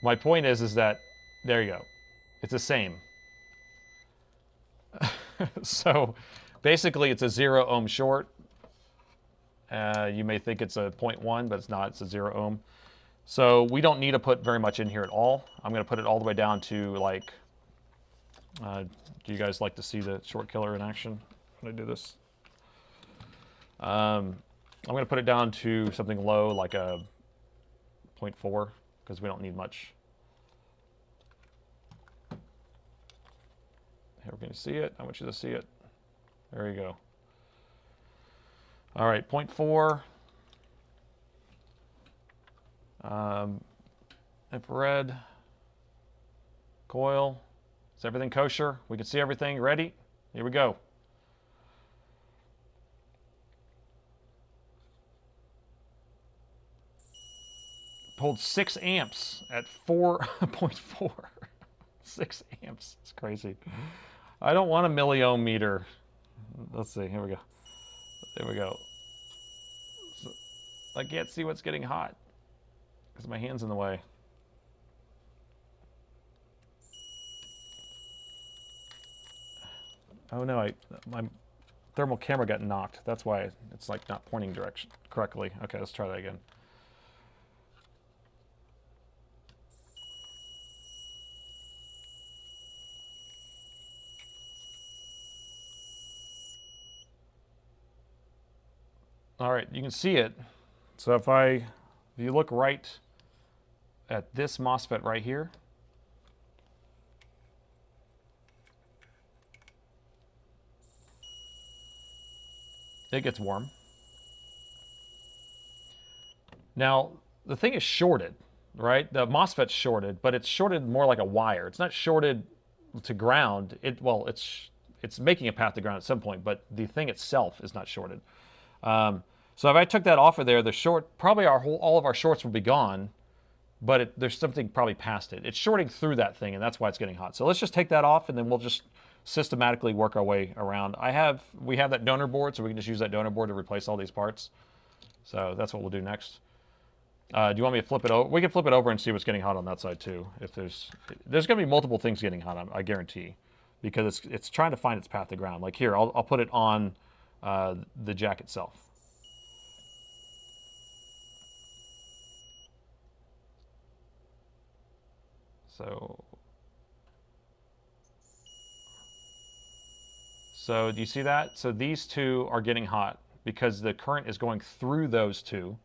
My point is that, there you go. It's the same. So basically it's a 0 ohm short. You may think it's a 0.1, but it's not. It's a 0 ohm. So we don't need to put very much in here at all. I'm going to put it all the way down to like, do you guys like to see the short killer in action when I do this? I'm going to put it down to something low, like a 0.4, because we don't need much. Here, can you see it? I want you to see it. There you go. All right, 0.4. Infrared coil. Is everything kosher? We can see everything. Ready? Here we go. Pulled 6 amps at 4.4. 6 amps. It's crazy. I don't want a milliohm meter. Let's see. Here we go. There we go. So I can't see what's getting hot because my hand's in the way. Oh no, my thermal camera got knocked. That's why it's like not pointing direction correctly. Okay, let's try that again. All right, you can see it. So if you look right at this MOSFET right here, it gets warm. Now, the thing is shorted, right? The MOSFET's shorted, but it's shorted more like a wire. It's not shorted to ground. It's making a path to ground at some point, but the thing itself is not shorted. So if I took that off of there, the short, probably all of our shorts will be gone, but there's something probably past it. It's shorting through that thing, and that's why it's getting hot. So let's just take that off, and then we'll just systematically work our way around. We have that donor board, so we can just use that donor board to replace all these parts. So that's what we'll do next. Do you want me to flip it over? We can flip it over and see what's getting hot on that side too. If there's going to be multiple things getting hot, I guarantee, because it's trying to find its path to ground. Like here, I'll put it on the jack itself. So do you see that? So these two are getting hot because the current is going through those two,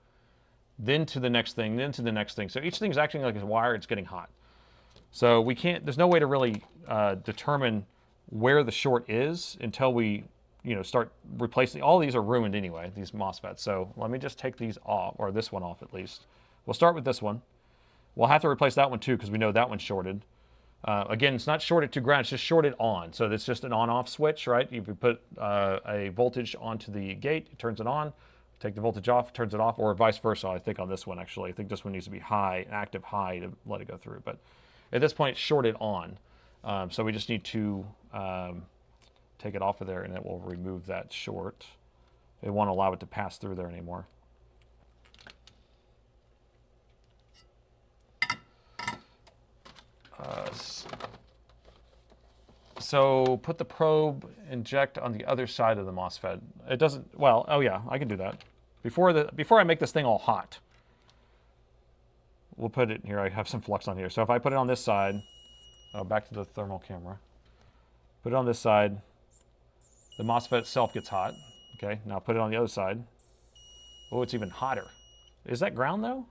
then to the next thing, then to the next thing. So each thing is acting like a wire. It's getting hot. So we can't. There's no way to really determine where the short is until we, start replacing. All these are ruined anyway, these MOSFETs. So let me just take these off, or this one off at least. We'll start with this one. We'll have to replace that one too because we know that one's shorted. Again, it's not shorted to ground, it's just shorted on. So it's just an on-off switch, right? If you put a voltage onto the gate, it turns it on. Take the voltage off, it turns it off, or vice versa, I think, on this one, actually. I think this one needs to be high, active high, to let it go through. But at this point, it's shorted on. So we just need to take it off of there, and it will remove that short. It won't allow it to pass through there anymore. So put the probe, inject on the other side of the MOSFET. It doesn't, well, oh yeah, I can do that. Before I make this thing all hot, we'll put it here. I have some flux on here. So if I put it on this side, back to the thermal camera. Put it on this side. The MOSFET itself gets hot. Okay, now put it on the other side. Oh, it's even hotter. Is that ground though?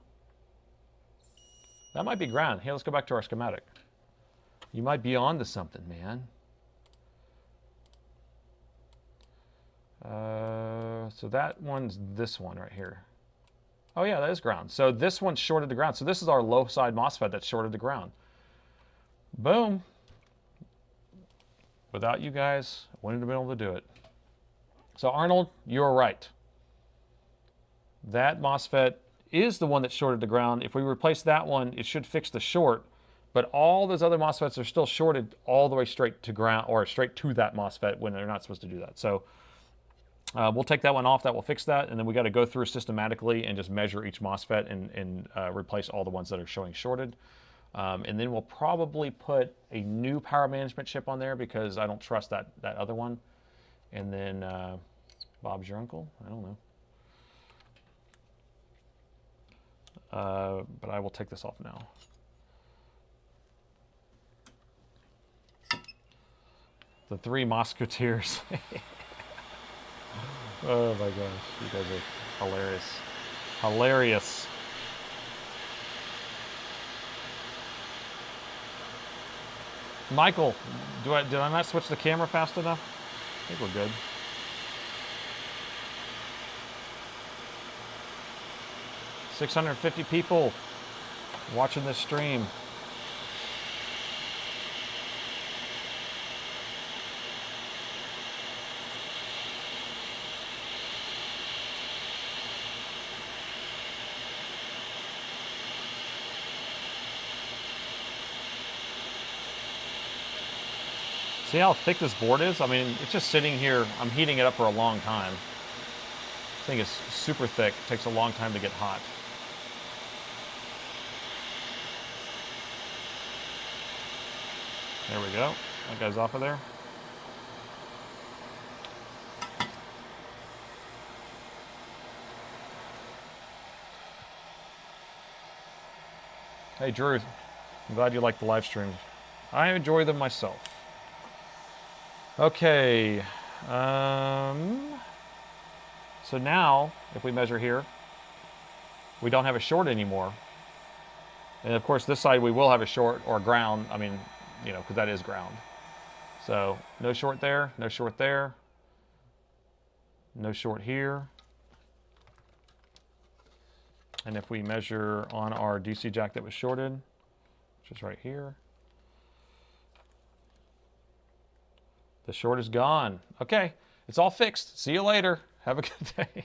That might be ground. Hey, let's go back to our schematic. You might be on to something, man. So that one's this one right here. Oh yeah, that is ground. So this one's shorted to ground. So this is our low side MOSFET that's shorted to ground. Boom. Without you guys, I wouldn't have been able to do it. So Arnold, you're right. That MOSFET is the one that's shorted to ground. If we replace that one, it should fix the short. But all those other MOSFETs are still shorted all the way straight to ground, or straight to that MOSFET when they're not supposed to do that. So we'll take that one off. That will fix that. And then we got to go through systematically and just measure each MOSFET and replace all the ones that are showing shorted. And then we'll probably put a new power management chip on there because I don't trust that other one. And then Bob's your uncle? I don't know. But I will take this off now. The three Musketeers. Oh my gosh, you guys are hilarious. Hilarious. Michael, did I not switch the camera fast enough? I think we're good. $650 people watching this stream. See how thick this board is? I mean, it's just sitting here. I'm heating it up for a long time. This thing is super thick. It takes a long time to get hot. There we go. That guy's off of there. Hey, Drew. I'm glad you like the live streams. I enjoy them myself. Okay. So now, if we measure here, we don't have a short anymore. And of course, this side we will have a short or ground. I mean, you know, because that is ground. So no short there, no short there, no short here. And if we measure on our DC jack that was shorted, which is right here, the short is gone. Okay, it's all fixed. See you later. Have a good day.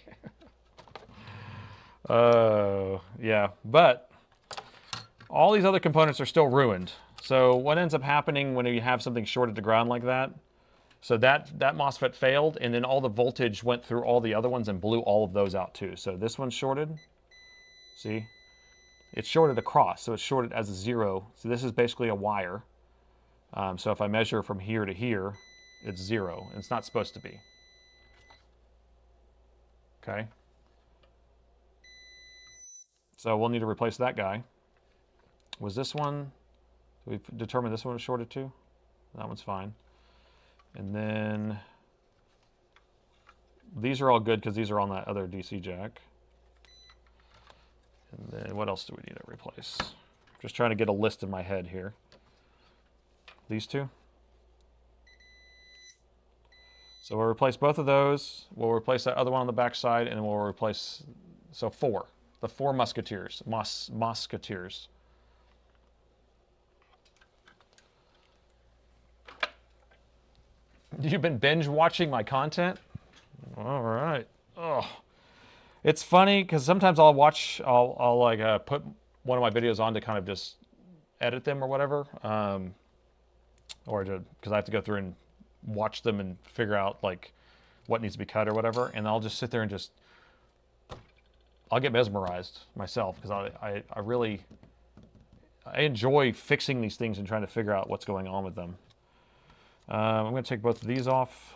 Yeah, but all these other components are still ruined. So what ends up happening when you have something shorted to ground like that, so that MOSFET failed, and then all the voltage went through all the other ones and blew all of those out too. So this one's shorted. See? It's shorted across, so it's shorted as a 0. So this is basically a wire. So if I measure from here to here, it's 0. And it's not supposed to be. Okay? So we'll need to replace that guy. Was this one, we've determined this one was shorted too? That one's fine. And then these are all good because these are on that other DC jack. And then what else do we need to replace? Just trying to get a list in my head here. These two. So we'll replace both of those. We'll replace that other one on the back side, and then we'll replace, so 4. The 4 musketeers, Mosketeers. You've been binge watching my content? All right. Oh, it's funny because sometimes I'll watch, I'll like put one of my videos on to kind of just edit them or whatever, or to, because I have to go through and watch them and figure out like what needs to be cut or whatever, and I'll just sit there and just, I'll get mesmerized myself because I really, I enjoy fixing these things and trying to figure out what's going on with them. I'm going to take both of these off.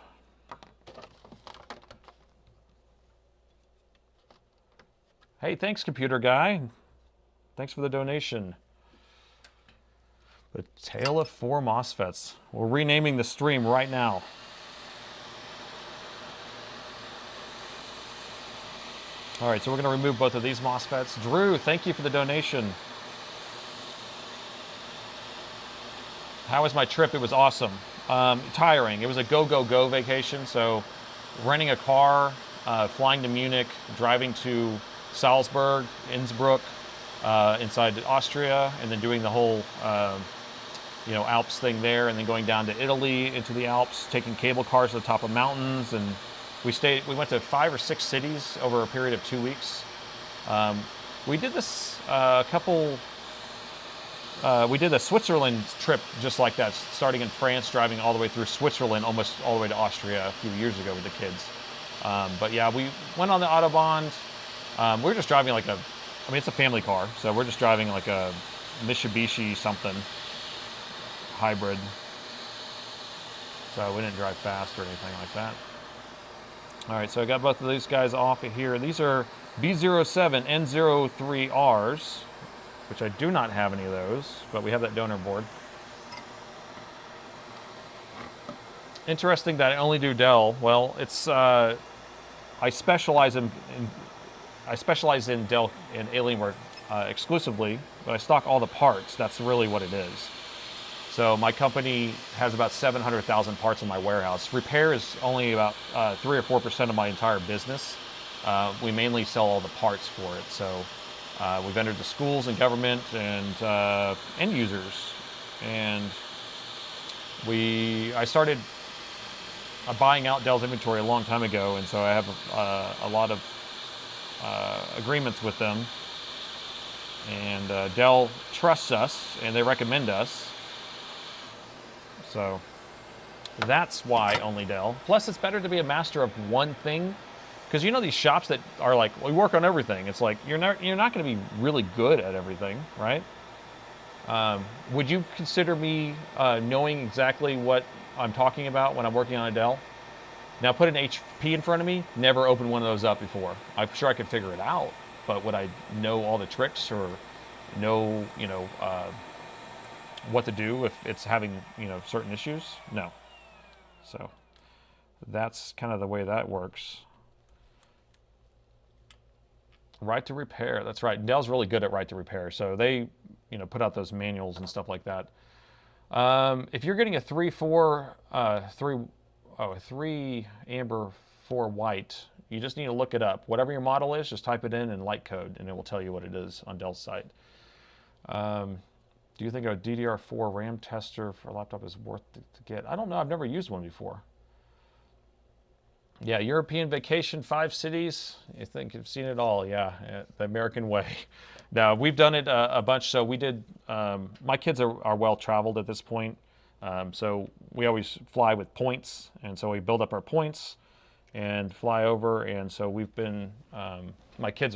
Hey, thanks, computer guy. Thanks for the donation. The Tale of 4 MOSFETs. We're renaming the stream right now. All right, so we're going to remove both of these MOSFETs. Drew, thank you for the donation. How was my trip? It was awesome. Tiring. It was a go vacation. So renting a car, flying to Munich, driving to Salzburg, Innsbruck, inside Austria, and then doing the whole, you know, Alps thing there, and then going down to Italy into the Alps, taking cable cars to the top of mountains, and we went to 5 or 6 cities over a period of 2 weeks. We did this we did a Switzerland trip just like that, starting in France, driving all the way through Switzerland, almost all the way to Austria a few years ago with the kids. But yeah, we went on the Autobahn. We're just driving like a, I mean, it's a family car, so we're just driving like a Mitsubishi something hybrid. So we didn't drive fast or anything like that. All right, so I got both of these guys off of here. These are B07 N03Rs, which I do not have any of those, but we have that donor board. Interesting that I only do Dell. Well, it's I specialize in Dell and Alienware exclusively, but I stock all the parts. That's really what it is. So my company has about 700,000 parts in my warehouse. Repair is only about 3 or 4% of my entire business. We mainly sell all the parts for it. So we've entered the schools and government and end users. And I started buying out Dell's inventory a long time ago, and so I have a lot of agreements with them. And Dell trusts us, and they recommend us. So that's why only Dell. Plus, it's better to be a master of one thing, because you know these shops that are like, we work on everything. It's like you're not going to be really good at everything, right? Would you consider me knowing exactly what I'm talking about when I'm working on a Dell? Now, put an HP in front of me. Never opened one of those up before. I'm sure I could figure it out, but would I know all the tricks or know, what to do if it's having, certain issues? No. So that's kind of the way that works. Right to repair. That's right. Dell's really good at right to repair. So they, put out those manuals and stuff like that. If you're getting a 3 amber 4 white, you just need to look it up. Whatever your model is, just type it in light code, and it will tell you what it is on Dell's site. Do you think a DDR4 RAM tester for a laptop is worth to get? I don't know. I've never used one before. Yeah, European vacation, 5 cities. You think you've seen it all? Yeah, the American way. Now we've done it a bunch. So we did. My kids are well traveled at this point, so we always fly with points, and so we build up our points and fly over. And so we've been. My kids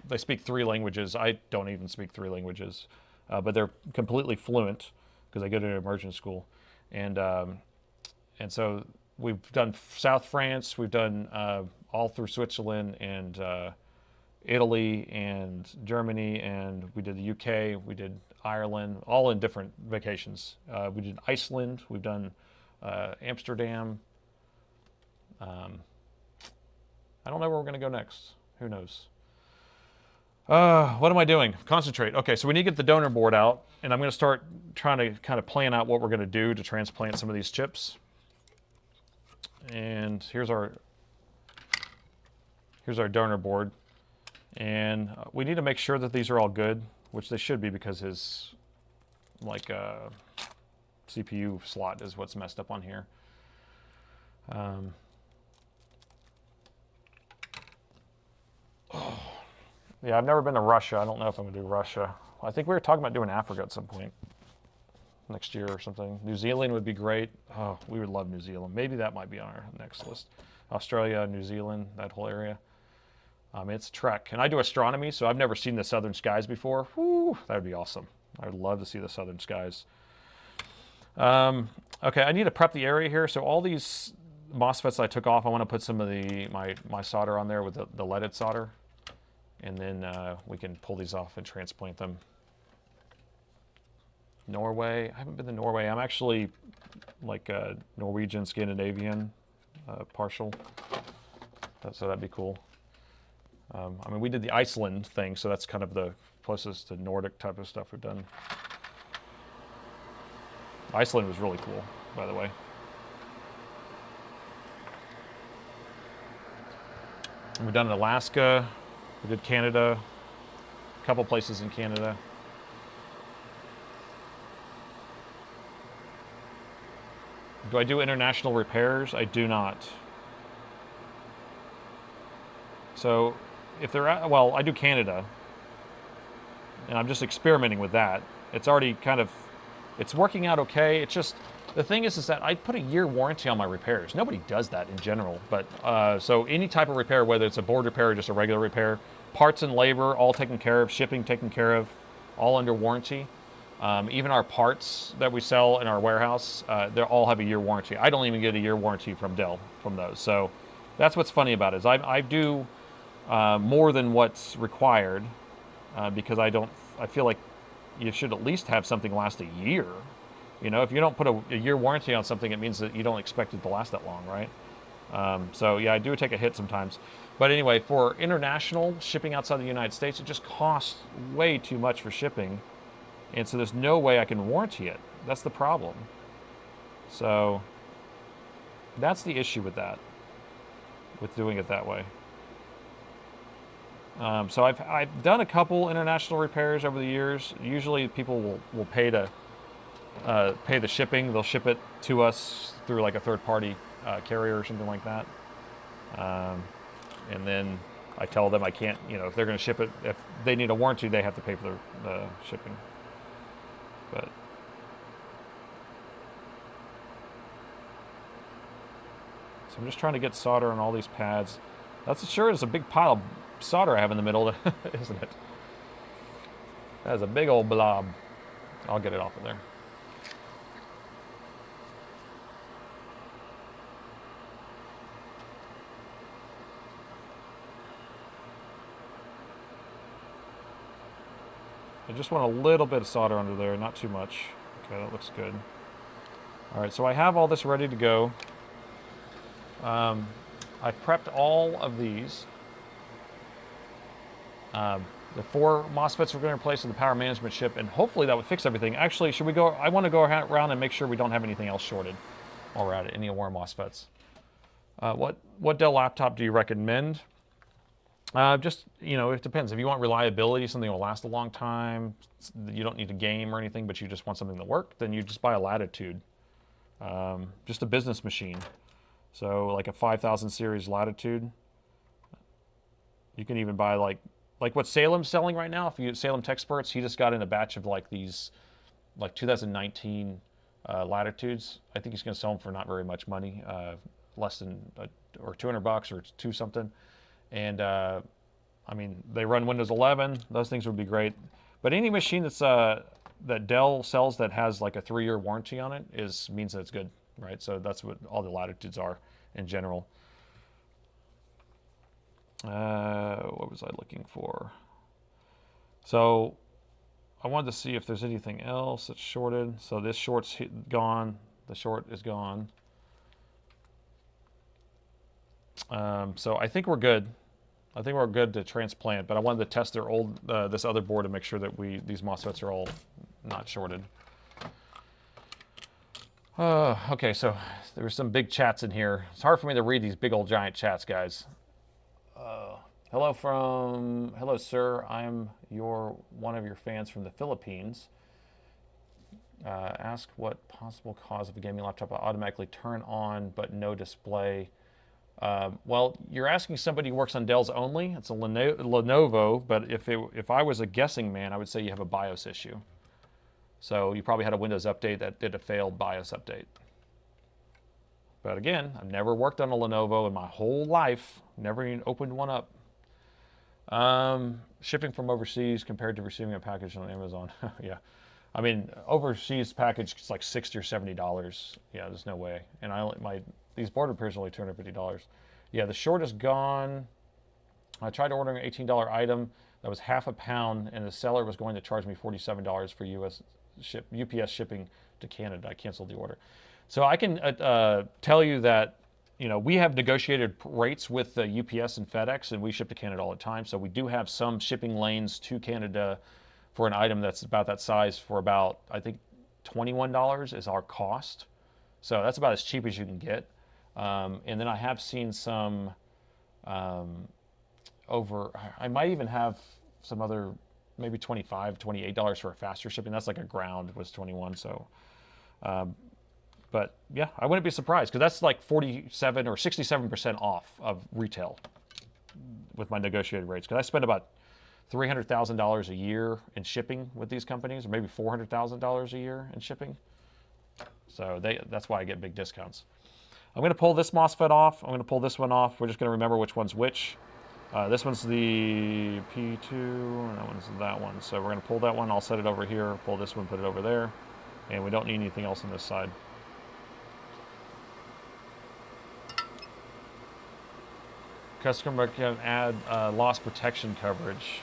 they speak 3 languages. I don't even speak 3 languages, but they're completely fluent because I go to an immersion school, and so. We've done South France, we've done all through Switzerland and Italy and Germany, and we did the UK, we did Ireland, all in different vacations. We did Iceland, we've done Amsterdam. I don't know where we're going to go next. Who knows? What am I doing? Concentrate. Okay, so we need to get the donor board out, and I'm going to start trying to kind of plan out what we're going to do to transplant some of these chips. And here's our donor board, and we need to make sure that these are all good, which they should be because his CPU slot is what's messed up on here. Yeah, I've never been to Russia. I don't know if I'm gonna do Russia. I think we were talking about doing Africa at some point next year or something. New Zealand would be great. Oh, we would love New Zealand. Maybe that might be on our next list. Australia, New Zealand, that whole area. It's a trek. And I do astronomy, so I've never seen the southern skies before. Whew, that would be awesome. I would love to see the southern skies. Okay, I need to prep the area here. So all these MOSFETs I took off, I want to put some of my solder on there with the leaded solder. And then we can pull these off and transplant them. Norway. I haven't been to Norway. I'm actually like a Norwegian, Scandinavian, partial. So that'd be cool. I mean, we did the Iceland thing, so that's kind of the closest to Nordic type of stuff we've done. Iceland was really cool, by the way. And we've done Alaska. We did Canada. A couple places in Canada. Do I do international repairs? I do not. So if they're at, well, I do Canada, and I'm just experimenting with that. It's already kind of, it's working out okay. It's just, the thing is that I put a year warranty on my repairs. Nobody does that in general, but so any type of repair, whether it's a board repair or just a regular repair, parts and labor, all taken care of, shipping taken care of, all under warranty. Even our parts that we sell in our warehouse, they all have a year warranty. I don't even get a year warranty from Dell from those. So that's what's funny about it is I do more than what's required because I feel like you should at least have something last a year. If you don't put a year warranty on something, it means that you don't expect it to last that long, right? So yeah, I do take a hit sometimes. But anyway, for international shipping outside the United States, it just costs way too much for shipping. And so there's no way I can warranty it. That's the problem. So that's the issue with that, with doing it that way. So I've done a couple international repairs over the years. Usually people will pay the shipping. They'll ship it to us through like a third-party carrier or something like that. And then I tell them I can't, if they're going to ship it, if they need a warranty, they have to pay for the shipping. But so I'm just trying to get solder on all these pads. That's sure is a big pile of solder I have in the middle, isn't it? That is a big old blob. I'll get it off of there. I just want a little bit of solder under there, not too much. Okay, that looks good. All right, so I have all this ready to go. I've prepped all of these. The 4 MOSFETs we're going to replace with the power management chip, and hopefully that would fix everything. Actually, should we go? I want to go around and make sure we don't have anything else shorted while we're at it, any more MOSFETs. What Dell laptop do you recommend? Just, you know, it depends. If you want reliability, something that will last a long time, you don't need a game or anything, but you just want something to work, then you just buy a Latitude. Just a business machine. So like a 5000 series Latitude. You can even buy like what Salem's selling right now. If you Salem Techsperts, he just got in a batch of like these, like 2019 Latitudes. I think he's going to sell them for not very much money, less than or $200 or two something. And I mean, they run Windows 11. Those things would be great. But any machine that's that Dell sells that has like a 3-year warranty on it means that it's good, right? So that's what all the Latitudes are in general. What was I looking for? So I wanted to see if there's anything else that's shorted. So this short's gone. The short is gone. So I think we're good. I think we're good to transplant, but I wanted to test their this other board to make sure that these MOSFETs are all not shorted. Okay, so there's some big chats in here. It's hard for me to read these big old giant chats, guys. Hello sir, I'm one of your fans from the Philippines. Ask what possible cause of a gaming laptop will automatically turn on but no display. Well, you're asking somebody who works on Dells only. It's a Lenovo, but if I was a guessing man, I would say you have a BIOS issue. So you probably had a Windows update that did a failed BIOS update. But again, I've never worked on a Lenovo in my whole life. Never even opened one up. Shipping from overseas compared to receiving a package on Amazon. Yeah. I mean, overseas package is like $60 or $70. Yeah, there's no way. And these board repairs are only $250. Yeah, the short is gone. I tried ordering an $18 item that was half a pound, and the seller was going to charge me $47 for UPS shipping to Canada. I canceled the order. So I can tell you that, you know, we have negotiated rates with UPS and FedEx, and we ship to Canada all the time. So we do have some shipping lanes to Canada for an item that's about that size for about, I think, $21 is our cost. So that's about as cheap as you can get. And then I have seen some I might even have some other, maybe $25, $28 for a faster shipping. That's like a ground was 21. So, but yeah, I wouldn't be surprised because that's like 47 or 67% off of retail with my negotiated rates. Because I spend about $300,000 a year in shipping with these companies, or maybe $400,000 a year in shipping. So that's why I get big discounts. I'm going to pull this MOSFET off. I'm going to pull this one off. We're just going to remember which one's which. This one's the P2, and that one's that one. So we're going to pull that one. I'll set it over here. Pull this one, put it over there. And we don't need anything else on this side. Customer can add loss protection coverage.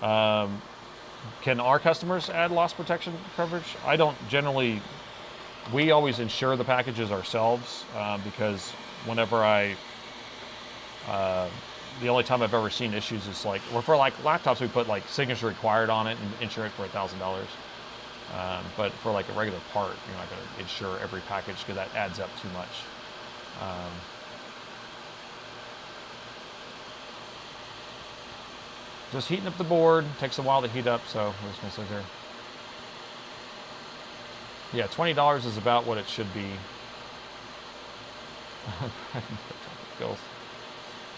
Can our customers add loss protection coverage? I don't generally. We always insure the packages ourselves because whenever the only time I've ever seen issues is like, well, for like laptops, we put like signature required on it and insure it for $1,000. But for like a regular part, you're not going to insure every package because that adds up too much. Just heating up the board. Takes a while to heat up, so I'm just going to sit here. Yeah, $20 is about what it should be.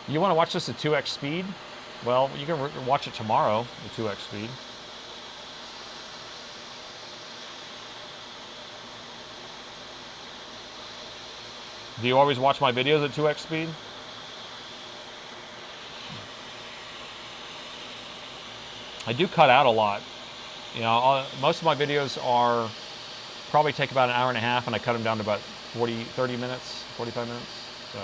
You want to watch this at 2x speed? Well, you can watch it tomorrow at 2x speed. Do you always watch my videos at 2x speed? I do cut out a lot. You know, most of my videos probably take about an hour and a half, and I cut them down to about 30 minutes, 45 minutes. So.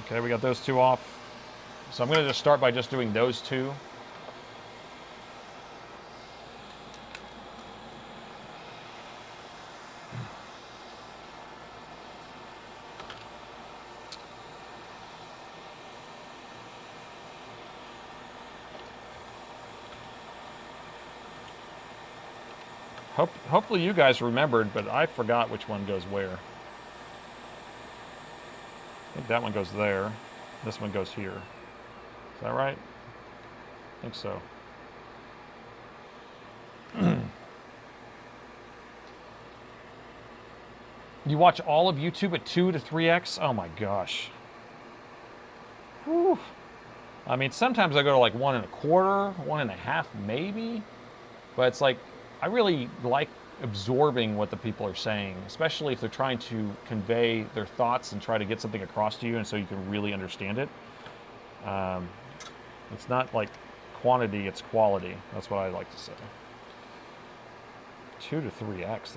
Okay, we got those two off. So I'm going to just start by just doing those two. Hopefully you guys remembered, but I forgot which one goes where. I think that one goes there. This one goes here. Is that right? I think so. You watch all of YouTube at 2 to 3x? Oh my gosh. Whew. I mean, sometimes I go to like 1 1/4, 1 1/2 maybe. But it's like, I really like absorbing what the people are saying, especially if they're trying to convey their thoughts and try to get something across to you and so you can really understand it. It's not like quantity, it's quality. That's what I like to say. 2 to 3x,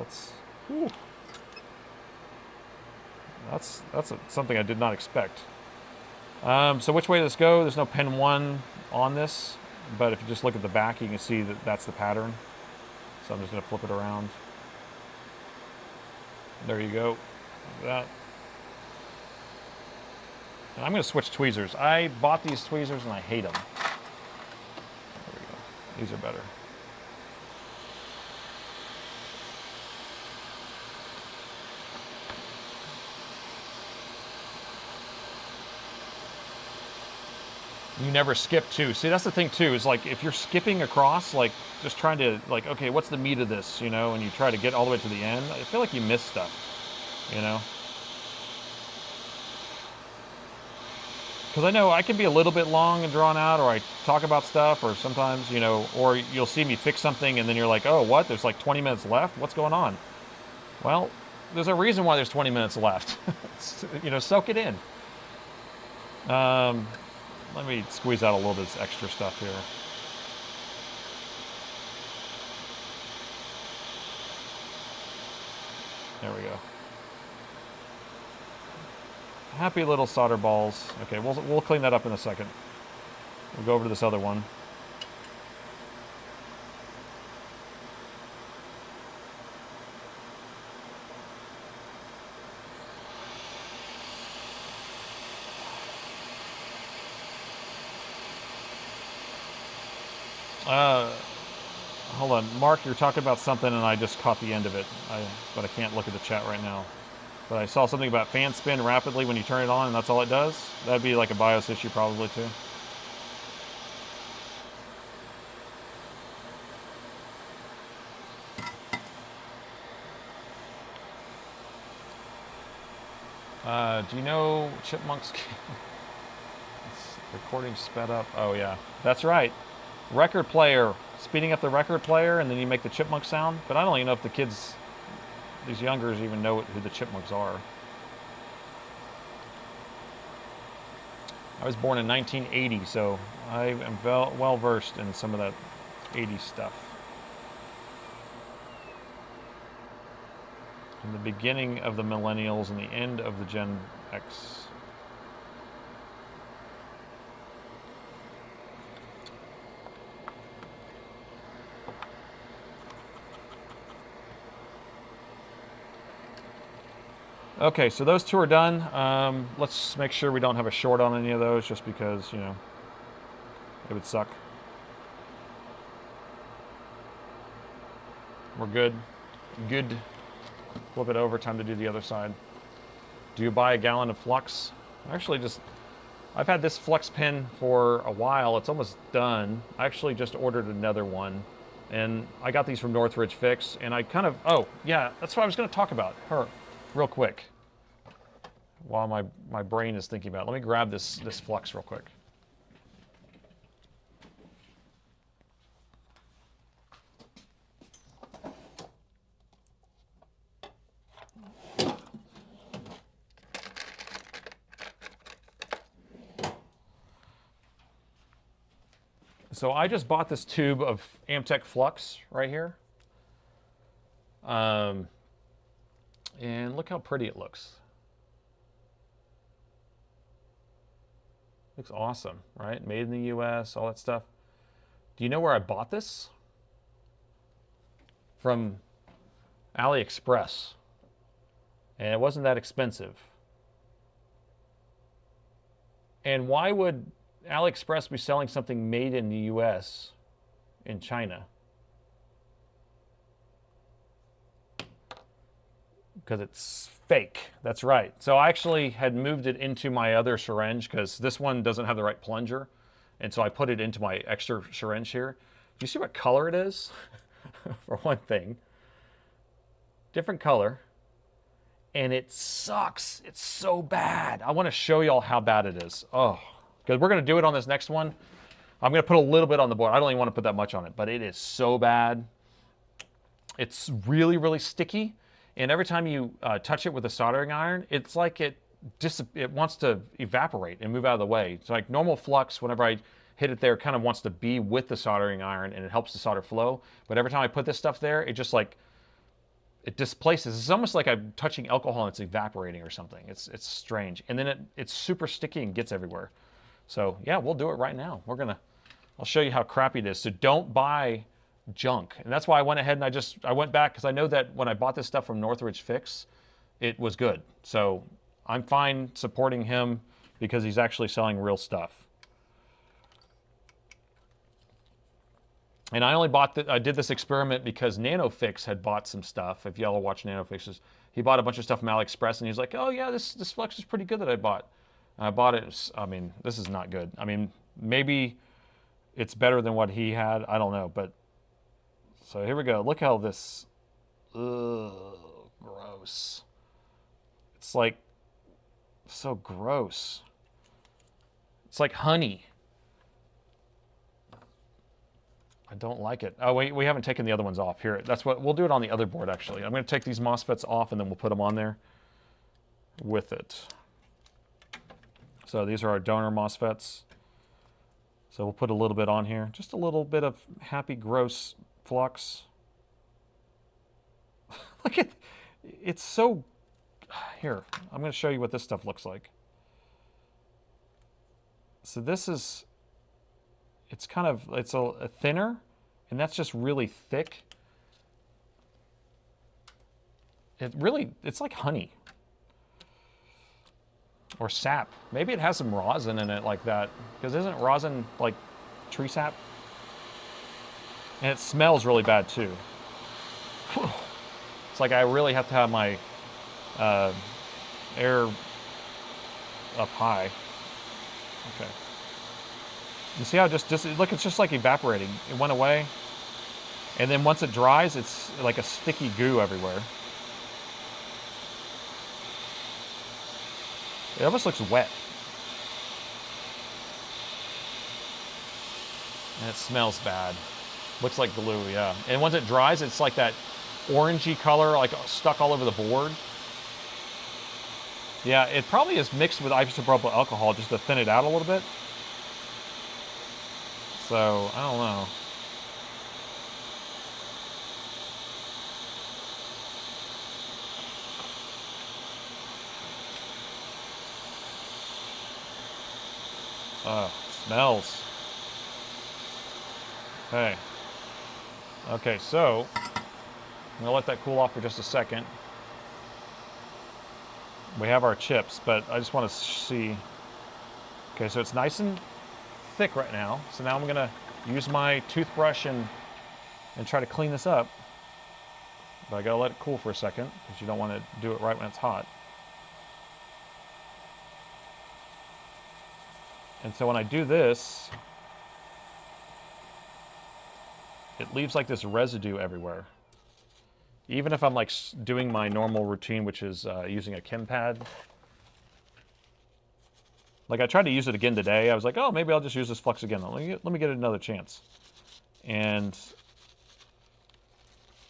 that's something I did not expect. So which way does this go? There's no pin 1 on this, but if you just look at the back, you can see that that's the pattern. So I'm just going to flip it around. There you go. That. And I'm going to switch tweezers. I bought these tweezers and I hate them. There we go. These are better. You never skip too. See, that's the thing too, is like if you're skipping across, like just trying to like, okay, what's the meat of this, you know, and you try to get all the way to the end, I feel like you miss stuff, you know? Because I know I can be a little bit long and drawn out, or I talk about stuff, or sometimes, you know, or you'll see me fix something and then you're like, oh, what? There's like 20 minutes left? What's going on? Well, there's a reason why there's 20 minutes left. You know, soak it in. Let me squeeze out a little bit of this extra stuff here. There we go. Happy little solder balls. Okay, we'll clean that up in a second. We'll go over to this other one. Hold on, Mark, you're talking about something and I just caught the end of it, but I can't look at the chat right now. But I saw something about fan spin rapidly when you turn it on and that's all it does. That'd be like a BIOS issue probably too. Do you know Chipmunks? Recording sped up. Oh yeah, that's right. Record player, speeding up the record player, and then you make the chipmunk sound. But I don't even know if the kids, these youngers, even know who the Chipmunks are. I was born in 1980, so I am well versed in some of that 80s stuff. In the beginning of the millennials and the end of the Gen X. Okay, so those two are done. Let's make sure we don't have a short on any of those, just because, you know, it would suck. We're good. Good. Flip it over, time to do the other side. Do you buy a gallon of flux? Actually, I've had this flux pen for a while. It's almost done. I actually just ordered another one. And I got these from Northridge Fix, and I kind of, oh, yeah, that's what I was going to talk about, her, real quick. While my brain is thinking about it. Let me grab this flux real quick. So I just bought this tube of Amtech flux right here. And look how pretty it looks. Looks awesome, right? Made in the US, all that stuff. Do you know where I bought this? From AliExpress. And it wasn't that expensive. And why would AliExpress be selling something made in the US in China? Because it's fake. That's right. So I actually had moved it into my other syringe because this one doesn't have the right plunger. And so I put it into my extra syringe here. Do you see what color it is? For one thing. Different color. And it sucks. It's so bad. I want to show y'all how bad it is. Oh, because we're going to do it on this next one. I'm going to put a little bit on the board. I don't even want to put that much on it, but it is so bad. It's really, really sticky. And every time you touch it with a soldering iron, it's like it wants to evaporate and move out of the way. It's like normal flux, whenever I hit it there, it kind of wants to be with the soldering iron and it helps the solder flow. But every time I put this stuff there, it just like, it displaces. It's almost like I'm touching alcohol and it's evaporating or something. It's strange. And then it's super sticky and gets everywhere. So yeah, we'll do it right now. I'll show you how crappy it is. So don't buy junk. And that's why I went ahead and I went back because I know that when I bought this stuff from Northridge Fix, it was good. So I'm fine supporting him because he's actually selling real stuff. And I only I did this experiment because NanoFix had bought some stuff. If y'all watch NanoFixes, he bought a bunch of stuff from AliExpress and he's like, oh yeah, this flux is pretty good that I bought. And I bought it. I mean, this is not good. I mean, maybe it's better than what he had. I don't know, but so here we go. Look how this, ugh, gross. It's like so gross. It's like honey. I don't like it. Oh, wait, we haven't taken the other ones off. Here, that's what, we'll do it on the other board, actually. I'm going to take these MOSFETs off, and then we'll put them on there with it. So these are our donor MOSFETs. So we'll put a little bit on here. Just a little bit of happy, gross flux. Look at, it's so, here, I'm going to show you what this stuff looks like. So this is, it's kind of, it's a thinner, and that's just really thick. It's like honey. Or sap. Maybe it has some rosin in it like that. Because isn't rosin like tree sap? And it smells really bad too. It's like I really have to have my air up high. Okay. You see how just look, it's just like evaporating. It went away. And then once it dries, it's like a sticky goo everywhere. It almost looks wet. And it smells bad. Looks like glue, yeah. And once it dries, it's like that orangey color, like stuck all over the board. Yeah, it probably is mixed with isopropyl alcohol just to thin it out a little bit. So, I don't know. Smells. Okay. Okay, so I'm gonna let that cool off for just a second. We have our chips, but I just want to see. Okay, so it's nice and thick right now. So now I'm gonna use my toothbrush and try to clean this up. But I gotta let it cool for a second because you don't want to do it right when it's hot. And so when I do this, it leaves like this residue everywhere. Even if I'm like doing my normal routine, which is using a chem pad. Like I tried to use it again today. I was like, oh, maybe I'll just use this flux again. Let me get it another chance. And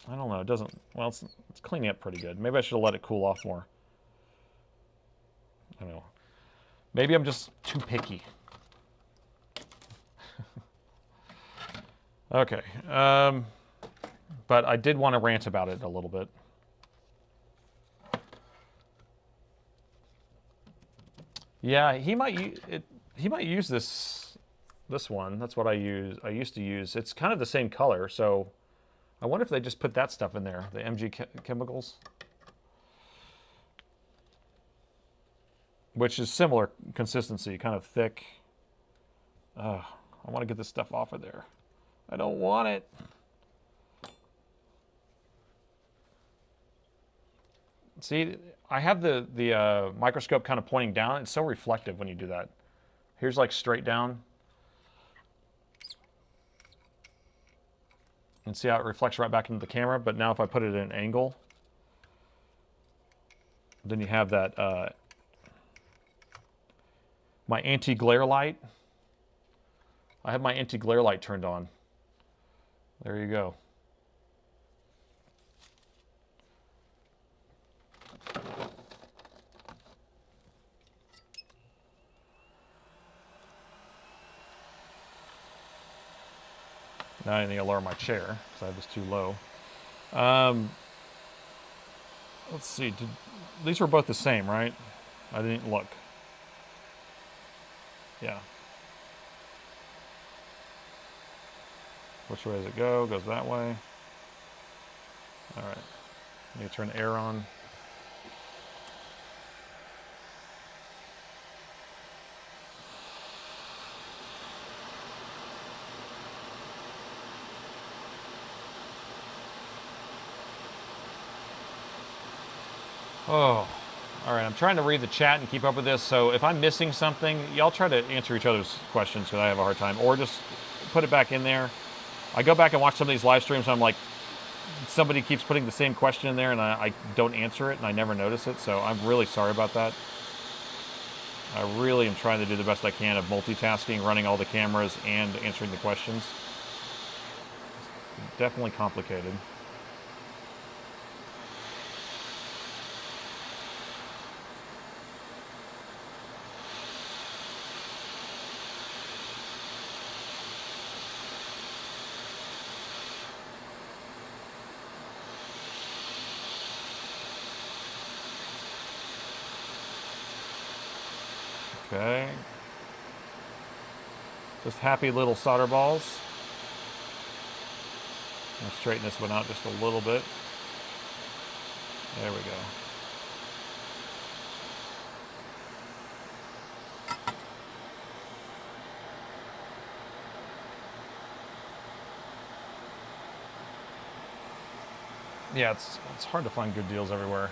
I don't know, it doesn't, well, it's cleaning up pretty good. Maybe I should have let it cool off more. I don't know. Maybe I'm just too picky. Okay, but I did want to rant about it a little bit. Yeah, he he might use this one. That's what I used to use. It's kind of the same color, so I wonder if they just put that stuff in there, the MG chemicals. Which is similar consistency, kind of thick. I want to get this stuff off of there. I don't want it. See, I have the microscope kind of pointing down. It's so reflective when you do that. Here's like straight down. And see how it reflects right back into the camera? But now if I put it at an angle, then you have that my anti-glare light. I have my anti-glare light turned on. There you go. Now I need to lower my chair because I have this too low. Let's see. These were both the same, right? I didn't look. Yeah. Which way does it go? Goes that way. All right. Let me turn the air on. Oh, all right. I'm trying to read the chat and keep up with this. So if I'm missing something, y'all try to answer each other's questions because I have a hard time, or just put it back in there. I go back and watch some of these live streams, and I'm like, somebody keeps putting the same question in there, and I don't answer it, and I never notice it. So I'm really sorry about that. I really am trying to do the best I can of multitasking, running all the cameras, and answering the questions. It's definitely complicated. Okay. Just happy little solder balls. I'll straighten this one out just a little bit. There we go. Yeah, it's hard to find good deals everywhere.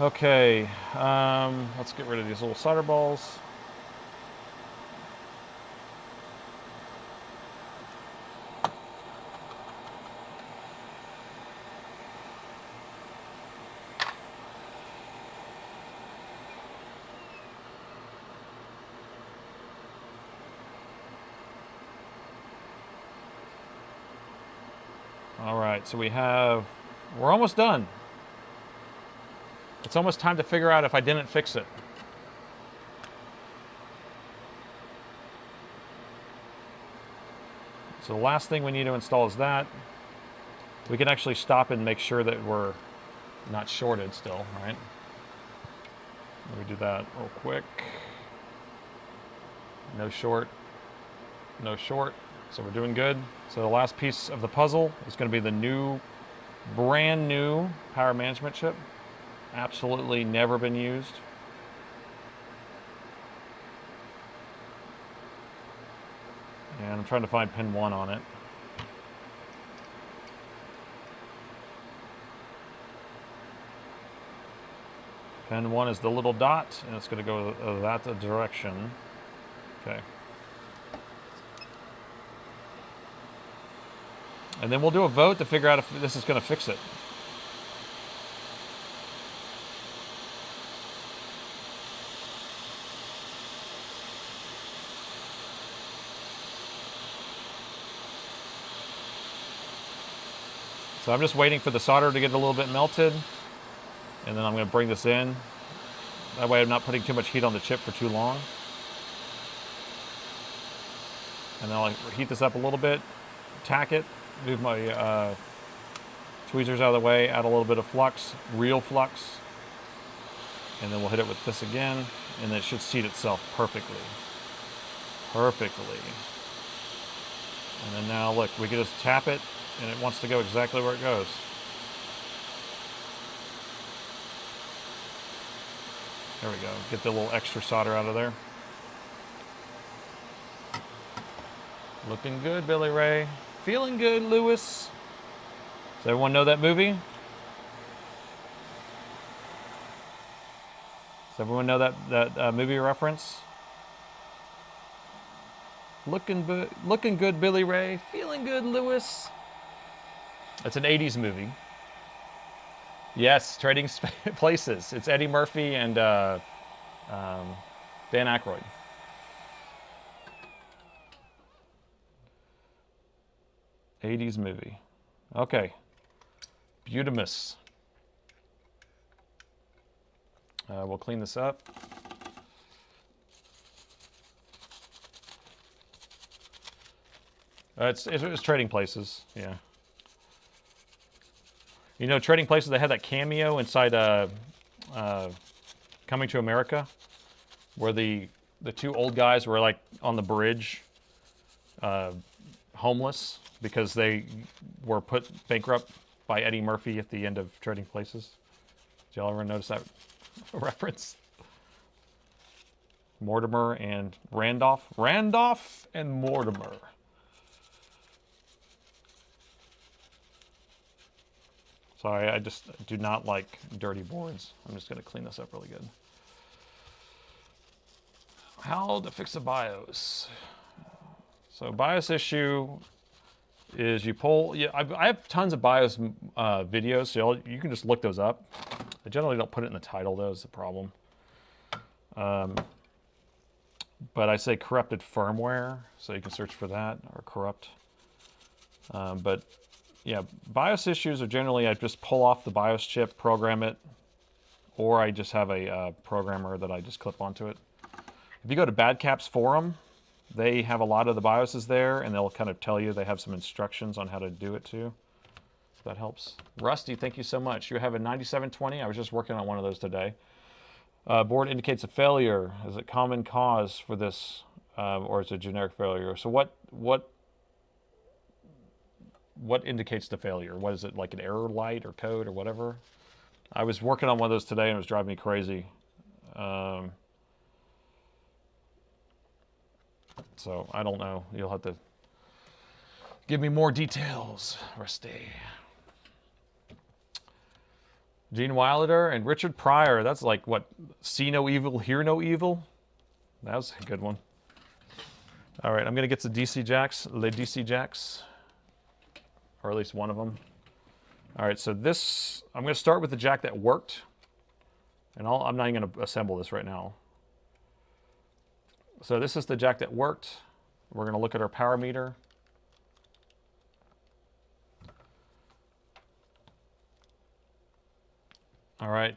Okay, let's get rid of these little solder balls. All right, so we're almost done. It's almost time to figure out if I didn't fix it. So the last thing we need to install is that. We can actually stop and make sure that we're not shorted still, right? Let me do that real quick. No short, no short. So we're doing good. So the last piece of the puzzle is going to be the brand new power management chip. Absolutely never been used. And I'm trying to find pin 1 on it. Pin 1 is the little dot, and it's going to go that direction. Okay. And then we'll do a vote to figure out if this is going to fix it. So I'm just waiting for the solder to get a little bit melted, and then I'm going to bring this in. That way I'm not putting too much heat on the chip for too long. And then I'll heat this up a little bit, tack it, move my tweezers out of the way, add a little bit of flux, real flux, and then we'll hit it with this again, and it should seat itself perfectly. Perfectly. And then now look, we can just tap it and it wants to go exactly where it goes. There we go. Get the little extra solder out of there. Looking good, Billy Ray. Feeling good, Lewis. Does everyone know that movie? Does everyone know that movie reference? Looking good, Billy Ray. Feeling good, Lewis. It's an 80s movie. Yes, Trading Places. It's Eddie Murphy and Dan Aykroyd. '80s movie. Okay. Beautimus. We'll clean this up. It was Trading Places, yeah. You know, Trading Places, they had that cameo inside Coming to America, where the two old guys were like on the bridge, homeless, because they were put bankrupt by Eddie Murphy at the end of Trading Places. Did y'all ever notice that reference? Mortimer and Randolph. Randolph and Mortimer. Sorry, I just do not like dirty boards. I'm just going to clean this up really good. How to fix a BIOS. So BIOS issue is you pull, yeah, I have tons of BIOS videos, so you can just look those up. I generally don't put it in the title, though, is the problem. But I say corrupted firmware, so you can search for that, or corrupt. But yeah, BIOS issues are generally, I just pull off the BIOS chip, program it, or I just have a programmer that I just clip onto it. If you go to Badcap's forum, they have a lot of the BIOSes there, and they'll kind of tell you, they have some instructions on how to do it too. If that helps. Rusty, thank you so much. You have a 9720. I was just working on one of those today. Board indicates a failure. Is it common cause for this, or is it generic failure? So what indicates the failure? What is it, like an error light or code or whatever? I was working on one of those today and it was driving me crazy. So I don't know. You'll have to give me more details, Rusty. Gene Wilder and Richard Pryor. That's like what? See no evil, hear no evil. That was a good one. All right, I'm gonna get the DC jacks, the DC jacks. Or at least one of them. All right, so this, I'm going to start with the jack that worked. And I'm not even going to assemble this right now. So this is the jack that worked. We're going to look at our power meter. All right,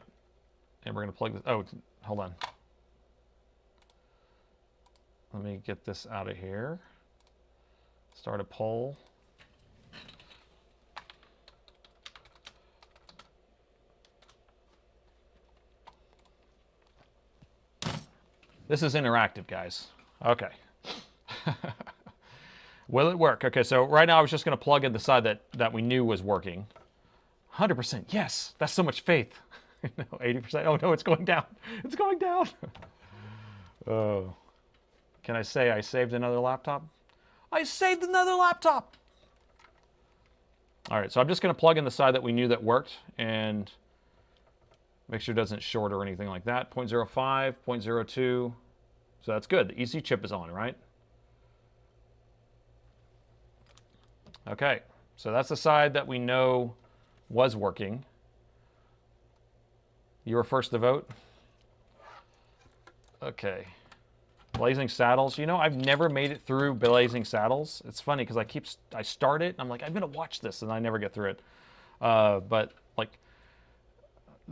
and we're going to plug this, oh, hold on. Let me get this out of here. Start a poll. This is interactive, guys. Okay. Will it work? Okay, so right now I was just going to plug in the side that we knew was working. 100%, yes. That's so much faith. No, 80%. Oh, no, it's going down. It's going down. Oh. Can I say I saved another laptop? I saved another laptop! All right, so I'm just going to plug in the side that we knew that worked and make sure it doesn't short or anything like that. 0.05, 0.02. So that's good. The EC chip is on, right? Okay, so that's the side that we know was working. You were first to vote. Okay. Blazing Saddles. You know, I've never made it through Blazing Saddles. It's funny because I start it and I'm like, I'm gonna watch this, and I never get through it. But like,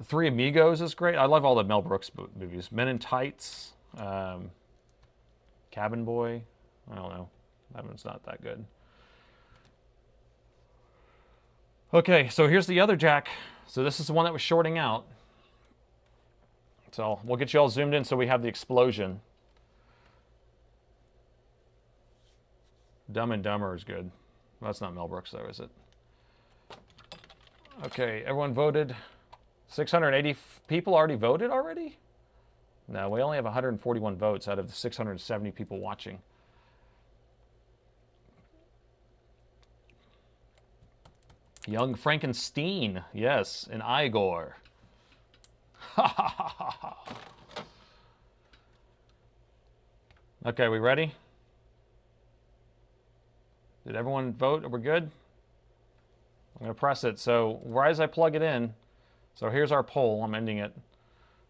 Three Amigos is great. I love all the Mel Brooks movies. Men in Tights, Cabin Boy. I don't know. That one's not that good. Okay, so here's the other jack. So this is the one that was shorting out. So we'll get you all zoomed in so we have the explosion. Dumb and Dumber is good. Well, that's not Mel Brooks, though, is it? Okay, everyone voted. 680 people already voted already? No, we only have 141 votes out of the 670 people watching. Young Frankenstein, yes, and Igor. Okay, we ready? Did everyone vote? Are we good? I'm going to press it. So right as I plug it in, so here's our poll. I'm ending it.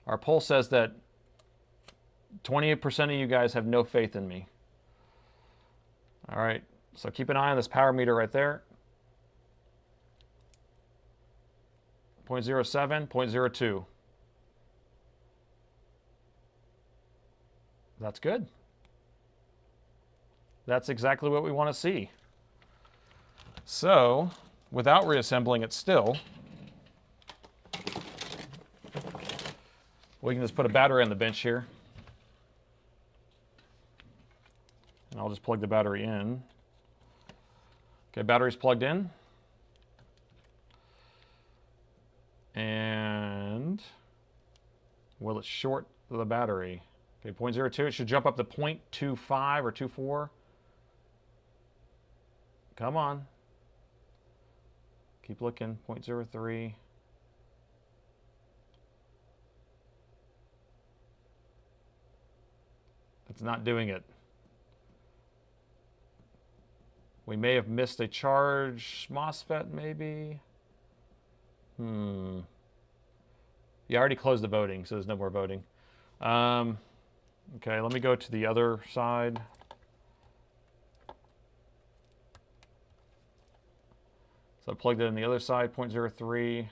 Our poll says that 28% of you guys have no faith in me. All right, so keep an eye on this power meter right there. 0.07, 0.02. That's good. That's exactly what we want to see. So, without reassembling it still, we can just put a battery on the bench here. And I'll just plug the battery in. Okay, battery's plugged in. And will it short the battery? Okay, 0.02, it should jump up to 0.25 or 0.24. Come on. Keep looking, 0.03. It's not doing it. We may have missed a charge MOSFET, maybe. Yeah, I already closed the voting, so there's no more voting. Okay, let me go to the other side. So I plugged it in the other side, 0.03.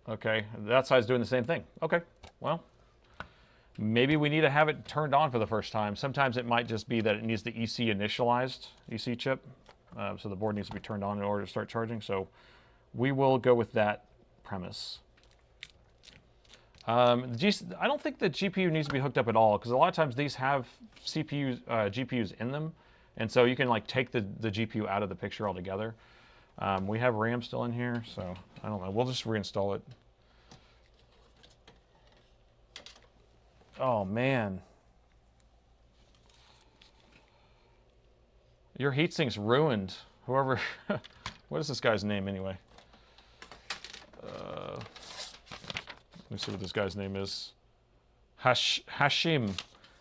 Okay, that side's doing the same thing. Okay, well, maybe we need to have it turned on for the first time. Sometimes it might just be that it needs the EC initialized, EC chip. So the board needs to be turned on in order to start charging. So we will go with that premise. I don't think the GPU needs to be hooked up at all, because a lot of times these have CPUs, GPUs in them. And so you can like take the GPU out of the picture altogether. We have RAM still in here, so I don't know. We'll just reinstall it. Oh, man. Your heatsink's ruined. Whoever... What is this guy's name, anyway? Let me see what this guy's name is. Hashim.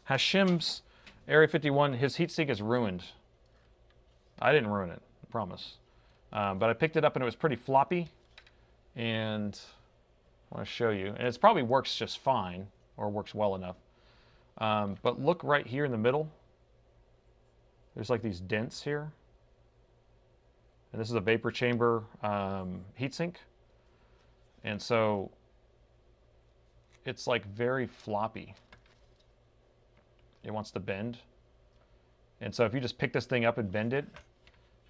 Hashim's Area 51, his heatsink is ruined. I didn't ruin it, I promise. But I picked it up and it was pretty floppy. And I want to show you. And it probably works just fine, or works well enough. But look right here in the middle. There's like these dents here. And this is a vapor chamber heatsink. And so it's like very floppy. It wants to bend. And so if you just pick this thing up and bend it,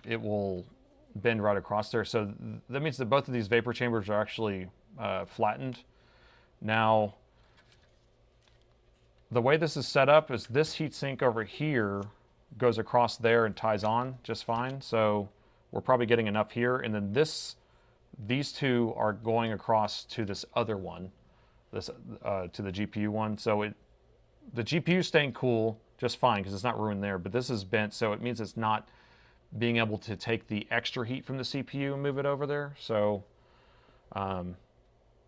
it will bend right across there. So that means that both of these vapor chambers are actually flattened. Now, the way this is set up is this heatsink over here goes across there and ties on just fine. So we're probably getting enough here. And then these two are going across to this other one, this to the GPU one. So the GPU is staying cool just fine because it's not ruined there. But this is bent, so it means it's not being able to take the extra heat from the CPU and move it over there. So, yeah,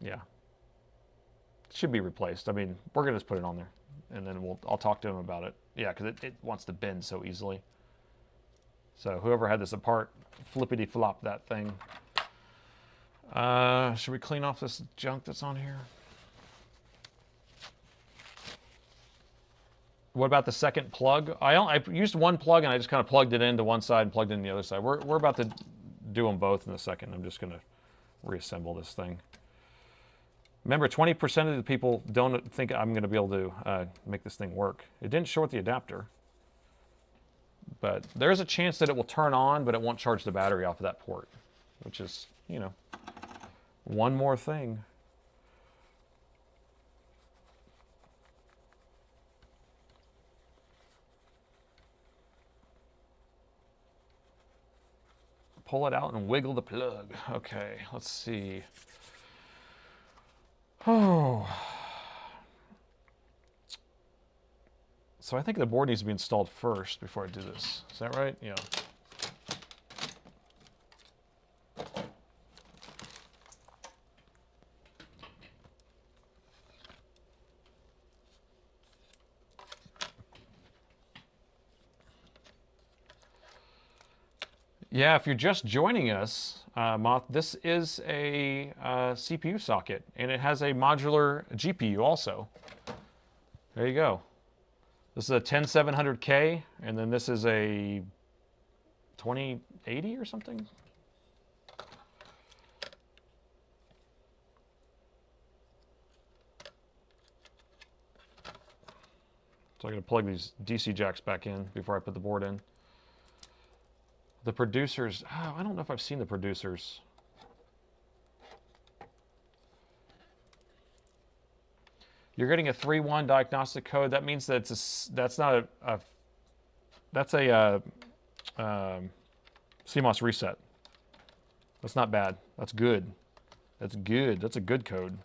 it should be replaced. I mean, we're gonna just put it on there, and then I'll talk to him about it. Yeah, because it wants to bend so easily. So whoever had this apart, flippity flop that thing. Should we clean off this junk that's on here? What about the second plug? I used one plug and I just kind of plugged it into one side and plugged it in the other side. We're about to do them both in a second. I'm just going to reassemble this thing. Remember, 20% of the people don't think I'm going to be able to make this thing work. It didn't short the adapter. But there's a chance that it will turn on, but it won't charge the battery off of that port, which is, you know, one more thing. Pull it out and wiggle the plug. Okay, let's see. Oh. So I think the board needs to be installed first before I do this. Is that right? Yeah. Yeah, if you're just joining us, Moth, this is a CPU socket, and it has a modular GPU also. There you go. This is a 10700K, and then this is a 2080 or something. So I'm going to plug these DC jacks back in before I put the board in. The producers, oh, I don't know if I've seen the producers. You're getting a 3.1 diagnostic code. That means that that's not that's a CMOS reset. That's not bad. That's good. That's good. That's a good code.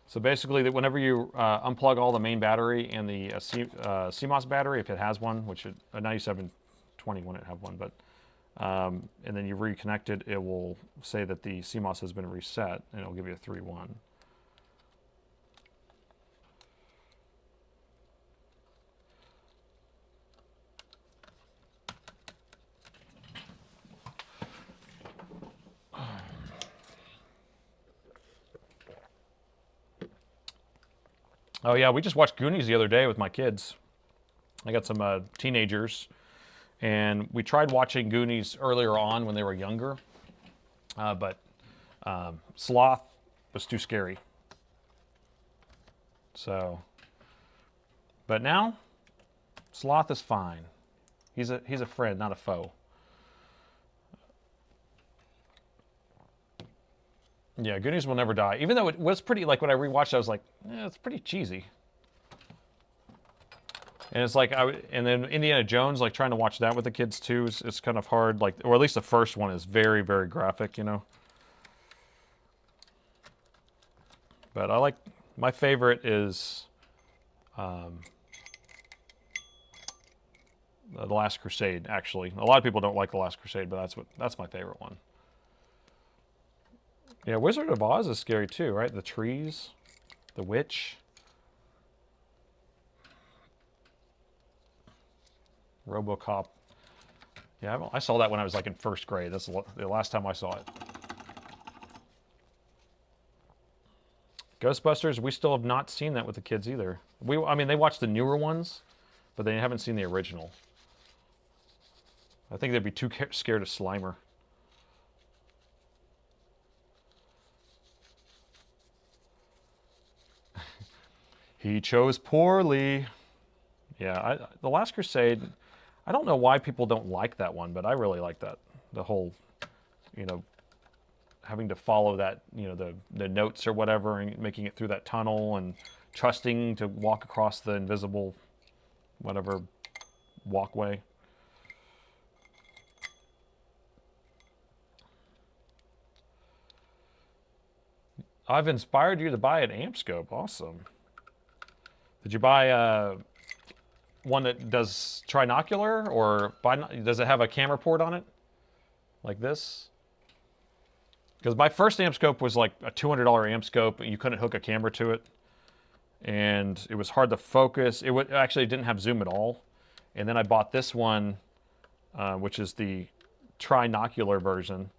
So basically, whenever you unplug all the main battery and the CMOS battery, if it has one, which a 9720 wouldn't have one, but and then you reconnect it, it will say that the CMOS has been reset, and it'll give you a 3.1. Oh yeah, we just watched Goonies the other day with my kids. I got some teenagers, and we tried watching Goonies earlier on when they were younger, but Sloth was too scary. So, but now, Sloth is fine. He's a friend, not a foe. Yeah, Goonies will never die. Even though it was pretty, like when I rewatched it, I was like, yeah, it's pretty cheesy. And it's like, and then Indiana Jones, like trying to watch that with the kids too, it's kind of hard. Like, or at least the first one is very, very graphic, you know. But I like, my favorite is The Last Crusade, actually. A lot of people don't like The Last Crusade, but that's my favorite one. Yeah, Wizard of Oz is scary too, right? The trees, the witch. RoboCop. Yeah, I saw that when I was like in first grade. That's the last time I saw it. Ghostbusters, we still have not seen that with the kids either. I mean, they watched the newer ones, but they haven't seen the original. I think they'd be too scared of Slimer. He chose poorly. Yeah, The Last Crusade, I don't know why people don't like that one, but I really like that. The whole, you know, having to follow that, you know, the notes or whatever, and making it through that tunnel, and trusting to walk across the invisible, whatever, walkway. I've inspired you to buy an amp scope. Awesome. Did you buy one that does trinocular, or does it have a camera port on it? Like this? Because my first amp scope was like a $200 amp scope, and you couldn't hook a camera to it. And it was hard to focus. It actually didn't have zoom at all. And then I bought this one, which is the trinocular version.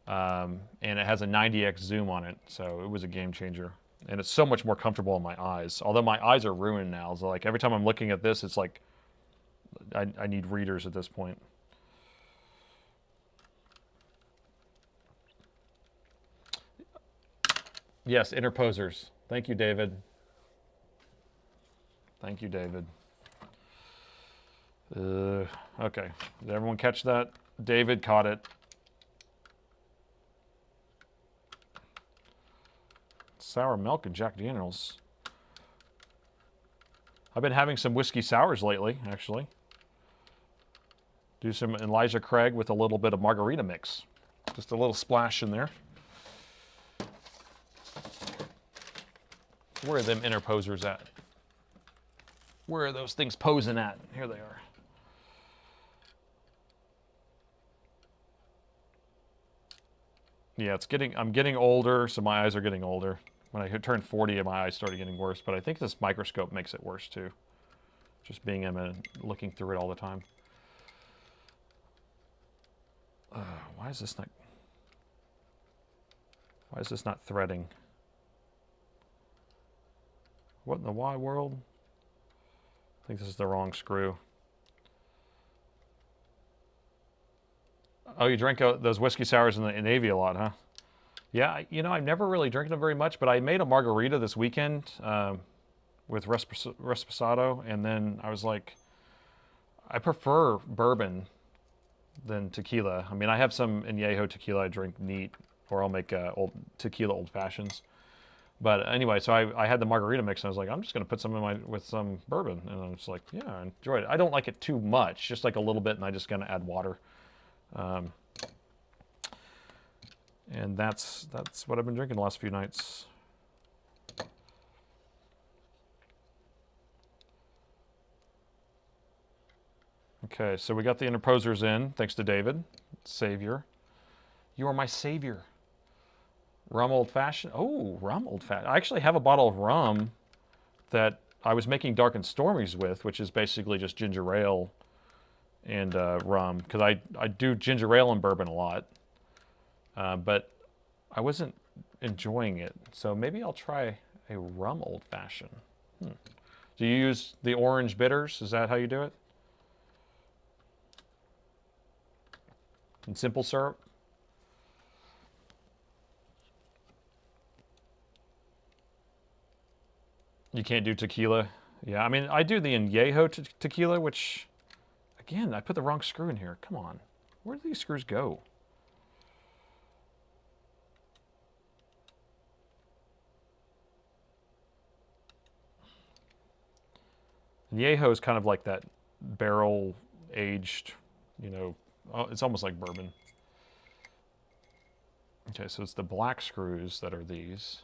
And it has a 90x zoom on it. So it was a game changer. And it's so much more comfortable on my eyes. Although my eyes are ruined now. So like every time I'm looking at this, it's like I need readers at this point. Yes, interposers. Thank you, David. Thank you, David. Okay. Did everyone catch that? David caught it. Sour milk and Jack Daniels. I've been having some whiskey sours lately, actually. Do some Elijah Craig with a little bit of margarita mix. Just a little splash in there. Where are them interposers at? Where are those things posing at? Here they are. Yeah, I'm getting older, so my eyes are getting older. When I turned 40, my eyes started getting worse, but I think this microscope makes it worse too. Just being looking through it all the time. Why is this not threading? What in the wide world? I think this is the wrong screw. Oh, you drink those whiskey sours in the Navy a lot, huh? Yeah, you know, I've never really drank them very much, but I made a margarita this weekend with Reposado, and then I was like, I prefer bourbon than tequila. I mean, I have some Añejo tequila I drink neat, or I'll make tequila old fashions. But anyway, so I had the margarita mix, and I was like, I'm just going to put some with some bourbon, and I was like, yeah, I enjoyed it. I don't like it too much, just like a little bit, and I just going to add water. And that's what I've been drinking the last few nights. Okay, so we got the interposers in, thanks to David, savior. You are my savior. Rum old fashioned. Oh, rum old fashioned. I actually have a bottle of rum that I was making dark and stormies with, which is basically just ginger ale and rum, because I do ginger ale and bourbon a lot, but I wasn't enjoying it, so maybe I'll try a rum old fashioned. Do you use the orange bitters? Is that how you do it? And simple syrup? You can't do tequila? Yeah, I mean, I do the Añejo tequila, which, again, I put the wrong screw in here. Come on. Where do these screws go? Añejo is kind of like that barrel aged, you know, it's almost like bourbon. Okay, so it's the black screws that are these.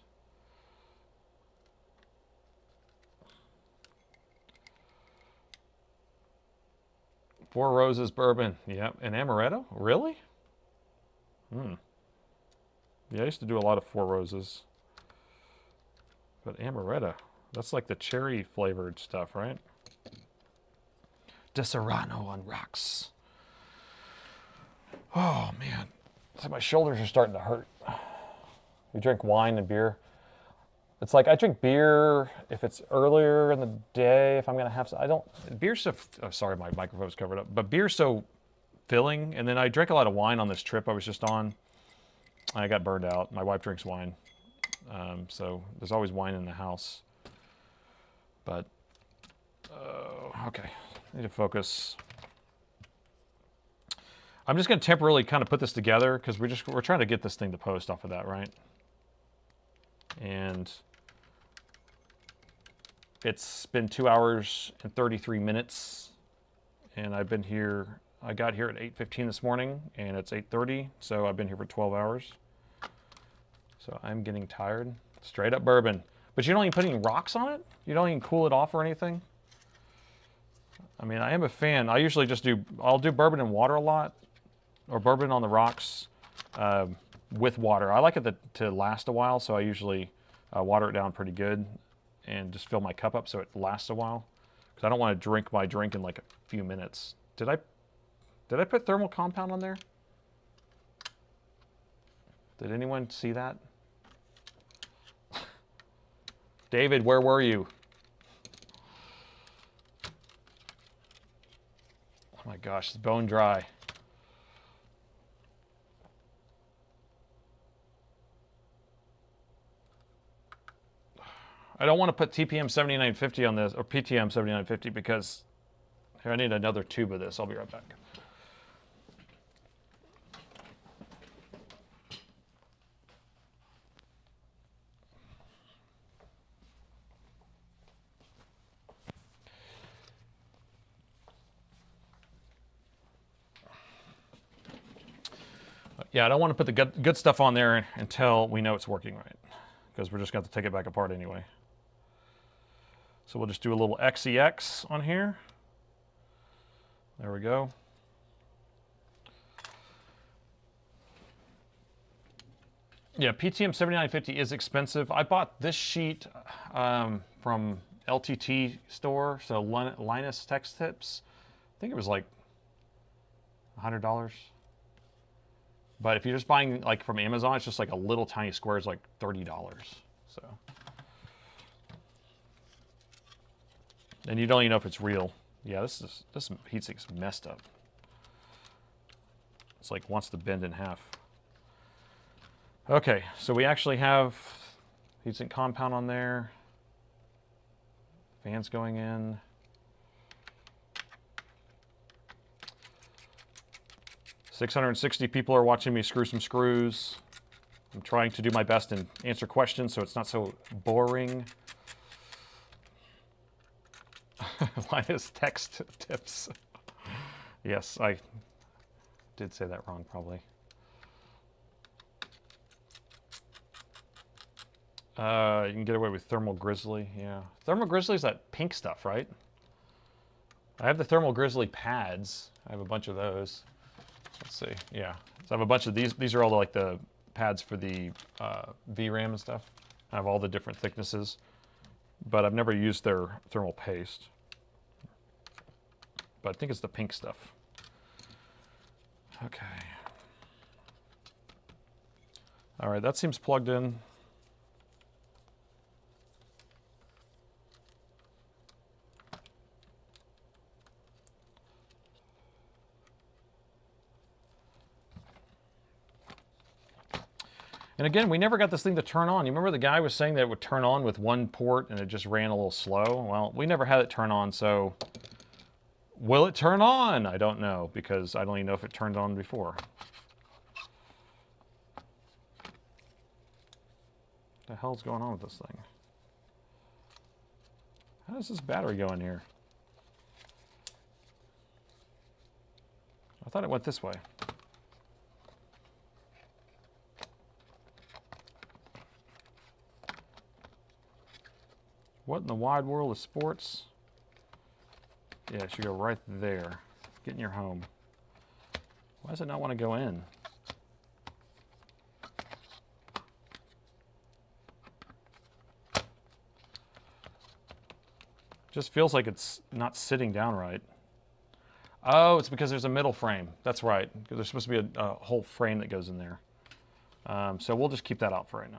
Four Roses bourbon, yep, and amaretto, really? Yeah, I used to do a lot of Four Roses. But amaretto, that's like the cherry flavored stuff, right? De Serrano on rocks. Oh man, so my shoulders are starting to hurt. We drink wine and beer. It's like I drink beer if it's earlier in the day. If I'm gonna have some, I don't. Beer's so. Oh, sorry, my microphone's covered up. But beer's so filling, and then I drank a lot of wine on this trip I was just on. I got burned out. My wife drinks wine, so there's always wine in the house. But okay, I need to focus. I'm just going to temporarily kind of put this together because we're trying to get this thing to post off of that, right? And it's been 2 hours and 33 minutes, and I've been here. I got here at 8:15 this morning, and it's 8:30, so I've been here for 12 hours. So I'm getting tired. Straight up bourbon. But you don't even put any rocks on it? You don't even cool it off or anything? I mean, I am a fan. I usually just I'll do bourbon and water a lot, or bourbon on the rocks with water. I like it to last a while, so I usually water it down pretty good and just fill my cup up so it lasts a while. Because I don't want to drink my drink in like a few minutes. Did I put thermal compound on there? Did anyone see that? David, where were you? Oh my gosh, it's bone dry. I don't want to put TPM 7950 on this, or PTM 7950, because here, I need another tube of this. I'll be right back. Yeah, I don't want to put the good stuff on there until we know it's working right, because we're just going to take it back apart anyway. So we'll just do a little XEX on here. There we go. Yeah, PTM 7950 is expensive. I bought this sheet from LTT store, so Linus Tech Tips. I think it was like $100. But if you're just buying like from Amazon, it's just like a little tiny square is like $30. So, and you don't even know if it's real. Yeah, this heatsink's messed up. It's like wants to bend in half. Okay, so we actually have heatsink compound on there. Fans going in. $660 people are watching me screw some screws. I'm trying to do my best and answer questions so it's not so boring. Linus text tips. Yes, I did say that wrong probably. You can get away with Thermal Grizzly, yeah. Thermal Grizzly is that pink stuff, right? I have the Thermal Grizzly pads. I have a bunch of those. Let's see, yeah. So I have a bunch of these. These are all like the pads for the VRAM and stuff. I have all the different thicknesses, but I've never used their thermal paste. But I think it's the pink stuff. Okay. All right, that seems plugged in. And again, we never got this thing to turn on. You remember the guy was saying that it would turn on with one port and it just ran a little slow? Well, we never had it turn on, so will it turn on? I don't know, because I don't even know if it turned on before. What the hell's going on with this thing? How does this battery go in here? I thought it went this way. What in the wide world of sports? Yeah, it should go right there. Get in your home. Why does it not want to go in? Just feels like it's not sitting down right. Oh, it's because there's a middle frame. That's right, because there's supposed to be a whole frame that goes in there. So we'll just keep that out for right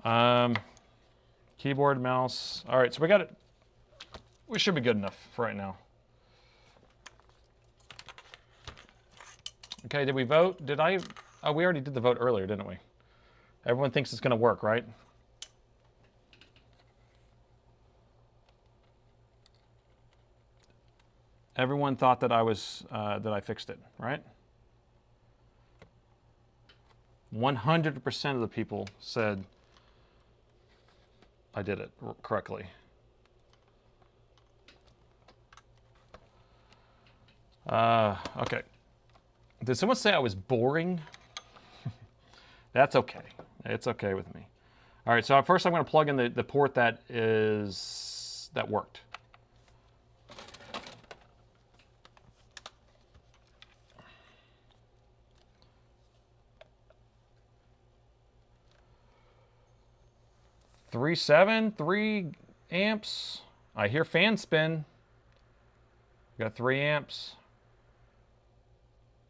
now. Keyboard, mouse. All right, so we got it. We should be good enough for right now. Okay, did we vote? Did I? Oh, we already did the vote earlier, didn't we? Everyone thinks it's going to work, right? Everyone thought that I fixed it, right? 100% of the people said I did it correctly. Okay. Did someone say I was boring? That's okay. It's okay with me. All right, so first I'm going to plug in the port that worked. Three amps. I hear fan spin. Got 3 amps.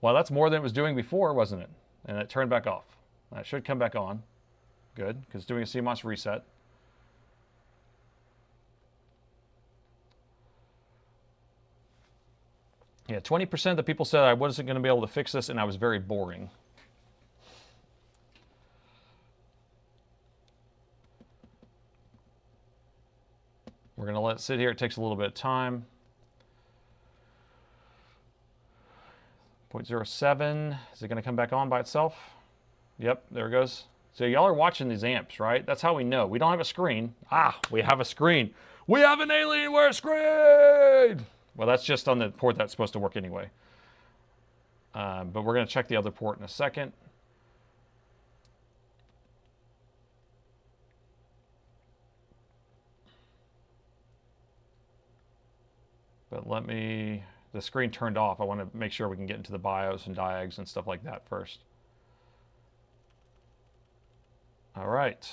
Well, that's more than it was doing before, wasn't it? And it turned back off. That should come back on. Good, because it's doing a CMOS reset. Yeah, 20% of the people said I wasn't going to be able to fix this and I was very boring. We're going to let it sit here. It takes a little bit of time. 0.07. Is it going to come back on by itself? Yep, there it goes. So y'all are watching these amps, right? That's how we know. We don't have a screen. Ah, we have a screen. We have an Alienware screen! Well, that's just on the port that's supposed to work anyway. But we're going to check the other port in a second. But the screen turned off. I want to make sure we can get into the BIOS and diags and stuff like that first. All right.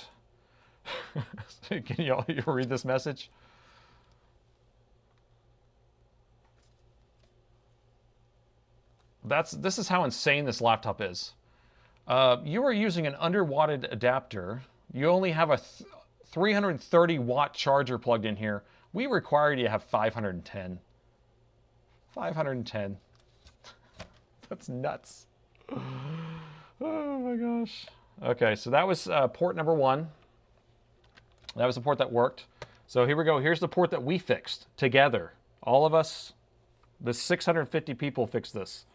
Can you read this message? This is how insane this laptop is. You are using an underwatted adapter. You only have a 330 watt charger plugged in here. We require you to have 510. 510. That's nuts. Oh my gosh. Okay, so that was port number 1. That was the port that worked. So here we go. Here's the port that we fixed together. All of us, the 650 people fixed this.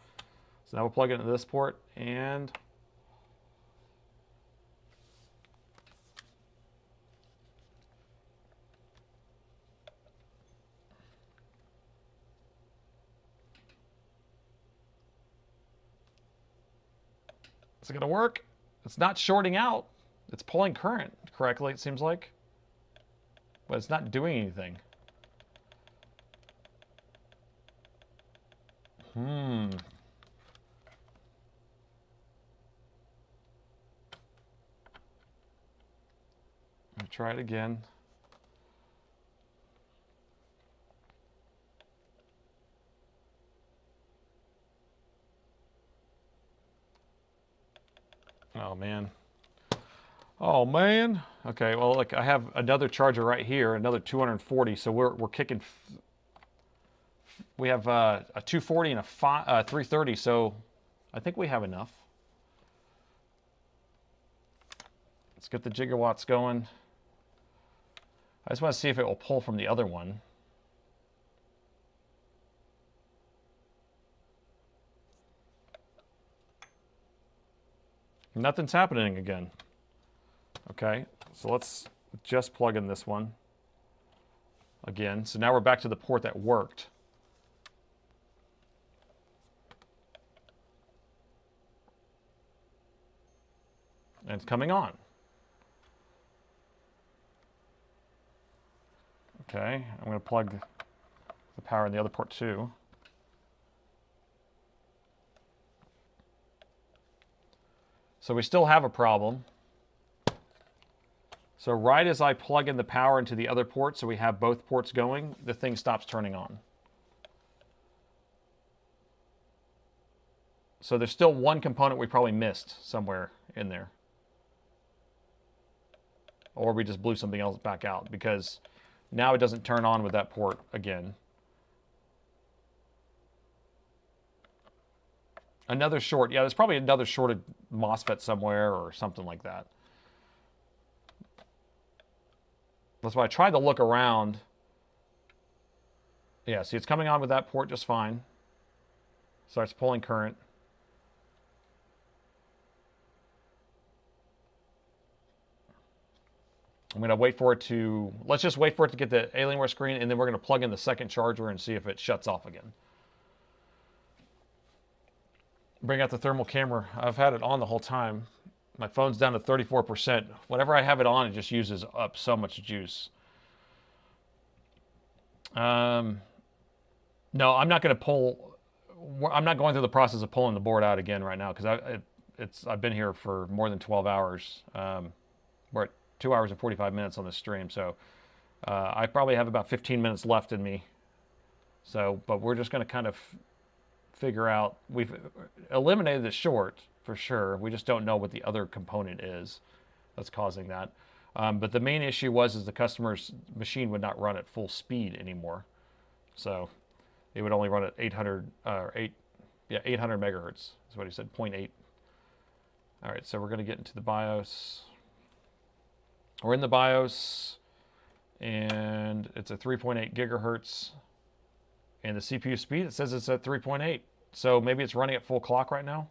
So now we'll plug it into this port and is it going to work? It's not shorting out. It's pulling current correctly, it seems like. But it's not doing anything. I'll try it again. Oh man. Oh man. Okay, well look, I have another charger right here, another 240, so we're kicking. We have a 240 and a 330, so I think we have enough. Let's get the gigawatts going. I just want to see if it will pull from the other one. Nothing's happening again. Okay, so let's just plug in this one again. So now we're back to the port that worked. And it's coming on. Okay, I'm going to plug the power in the other port too. So we still have a problem. So right as I plug in the power into the other port, so we have both ports going, the thing stops turning on. So there's still one component we probably missed somewhere in there. Or we just blew something else back out, because now it doesn't turn on with that port again. Another short. Yeah, there's probably another shorted MOSFET somewhere or something like that. That's why I tried to look around. Yeah, see, it's coming on with that port just fine. Starts pulling current. I'm going to wait for it to, let's just wait for it to get the Alienware screen, and then we're going to plug in the second charger and see if it shuts off again. Bring out the thermal camera. I've had it on the whole time. My phone's down to 34%. Whenever I have it on, it just uses up so much juice. No, I'm not going to pull, I'm not going through the process of pulling the board out again right now, because I've been here for more than 12 hours. We're at 2 hours and 45 minutes on this stream, so I probably have about 15 minutes left in me. So, but we're just going to kind of figure out, we've eliminated the short for sure. We just don't know what the other component is that's causing that. But the main issue is the customer's machine would not run at full speed anymore. So it would only run at 800 megahertz is what he said, 0.8. All right, so we're going to get into the BIOS. We're in the BIOS, and it's a 3.8 gigahertz. And the CPU speed, it says it's at 3.8. So maybe it's running at full clock right now.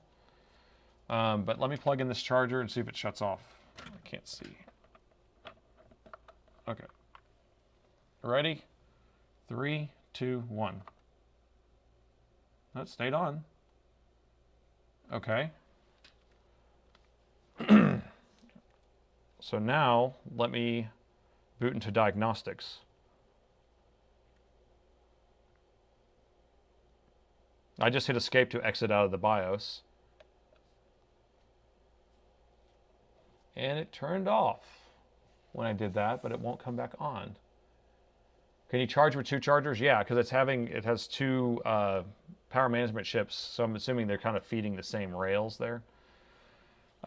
But let me plug in this charger and see if it shuts off. I can't see. Okay. Ready? 3, 2, 1. That stayed on. Okay. So now let me boot into diagnostics. I just hit escape to exit out of the BIOS. And it turned off when I did that, but it won't come back on. Can you charge with 2 chargers? Yeah, because it has 2 power management chips, so I'm assuming they're kind of feeding the same rails there.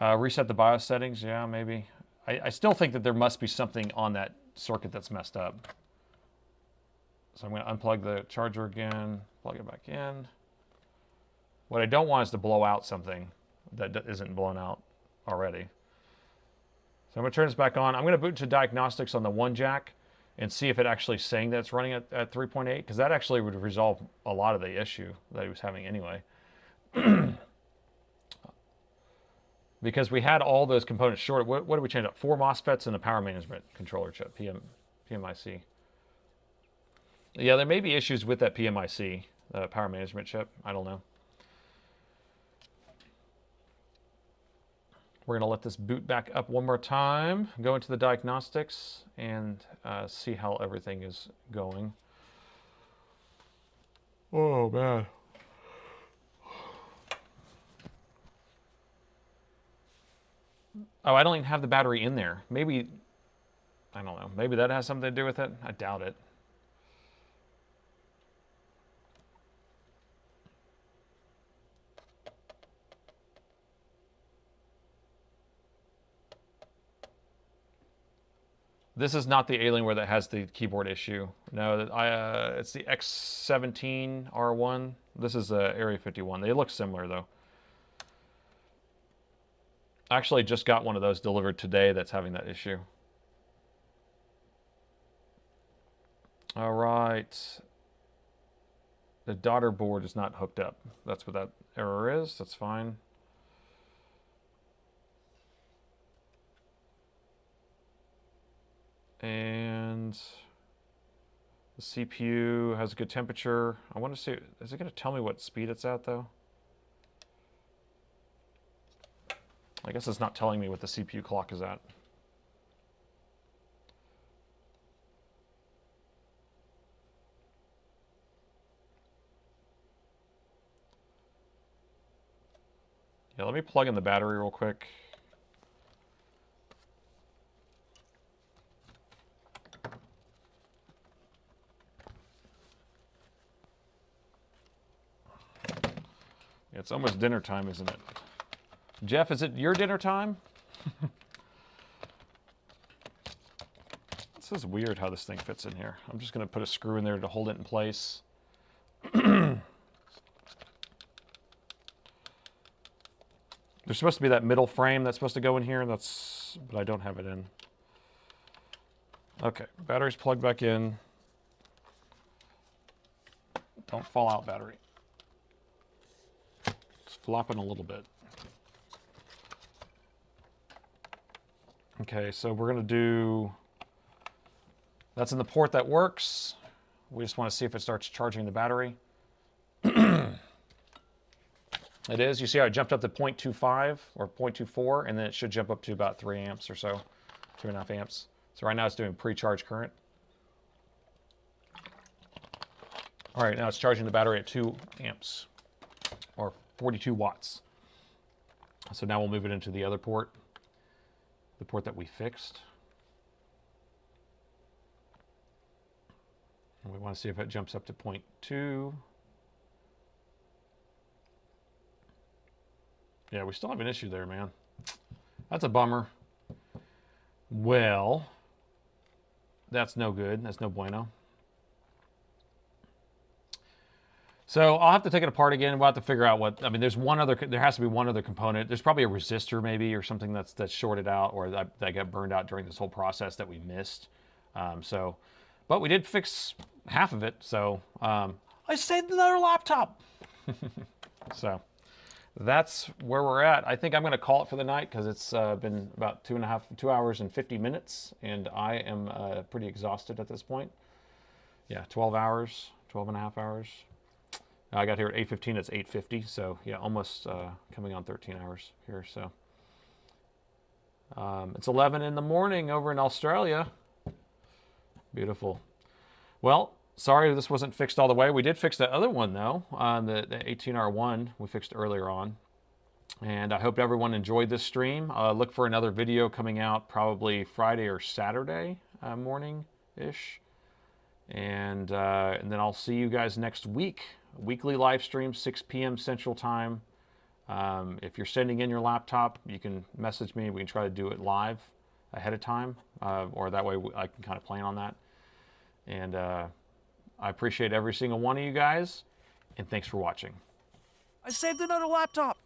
Reset the BIOS settings, yeah, maybe. I still think that there must be something on that circuit that's messed up. So I'm going to unplug the charger again, plug it back in. What I don't want is to blow out something that isn't blown out already. So I'm going to turn this back on. I'm going to boot to diagnostics on the 1 jack and see if it actually is saying that it's running at 3.8, because that actually would resolve a lot of the issue that he was having anyway. Because we had all those components short. What did we change up? 4 MOSFETs and a power management controller chip, PMIC. Yeah, there may be issues with that PMIC, power management chip. I don't know. We're going to let this boot back up one more time, go into the diagnostics, and see how everything is going. Oh, man. Oh, I don't even have the battery in there. Maybe, I don't know, maybe that has something to do with it. I doubt it. This is not the Alienware that has the keyboard issue. No, it's the X17 R1. This is Area 51. They look similar, though. I actually just got one of those delivered today that's having that issue. All right. The daughter board is not hooked up. That's what that error is. That's fine. And the CPU has a good temperature. I want to see, is it going to tell me what speed it's at, though? I guess it's not telling me what the CPU clock is at. Yeah, let me plug in the battery real quick. It's almost dinner time, isn't it? Jeff, is it your dinner time? This is weird how this thing fits in here. I'm just going to put a screw in there to hold it in place. There's supposed to be that middle frame that's supposed to go in here, but I don't have it in. Okay, battery's plugged back in. Don't fall out, battery. It's flopping a little bit. Okay, so we're going to do, that's in the port that works. We just want to see if it starts charging the battery. It is. You see how it jumped up to 0.25 or 0.24, and then it should jump up to about 3 amps or so, 2.5 amps. So right now it's doing pre-charge current. All right, now it's charging the battery at 2 amps or 42 watts. So now we'll move it into the other port, the port that we fixed. And we want to see if it jumps up to 0.2. Yeah, we still have an issue there, man. That's a bummer. Well, that's no good. That's no bueno. So I'll have to take it apart again. We'll have to figure out what, I mean, there has to be one other component. There's probably a resistor maybe or something that's shorted out or that got burned out during this whole process that we missed. But we did fix half of it, so I saved another laptop. So that's where we're at. I think I'm going to call it for the night because it's been about 2 hours and 50 minutes, and I am pretty exhausted at this point. Yeah, 12 hours, 12 and a half hours. I got here at 8:15. It's 8:50, so yeah, almost coming on 13 hours here. So it's 11 in the morning over in Australia. Beautiful. Well, sorry this wasn't fixed all the way. We did fix that other one though, the 18 R1 we fixed earlier on. And I hope everyone enjoyed this stream. Look for another video coming out probably Friday or Saturday morning-ish. And then I'll see you guys next week. Weekly live stream, 6 p.m. Central Time. If you're sending in your laptop, you can message me. We can try to do it live ahead of time, or that way I can kind of plan on that. And I appreciate every single one of you guys, and thanks for watching. I saved another laptop!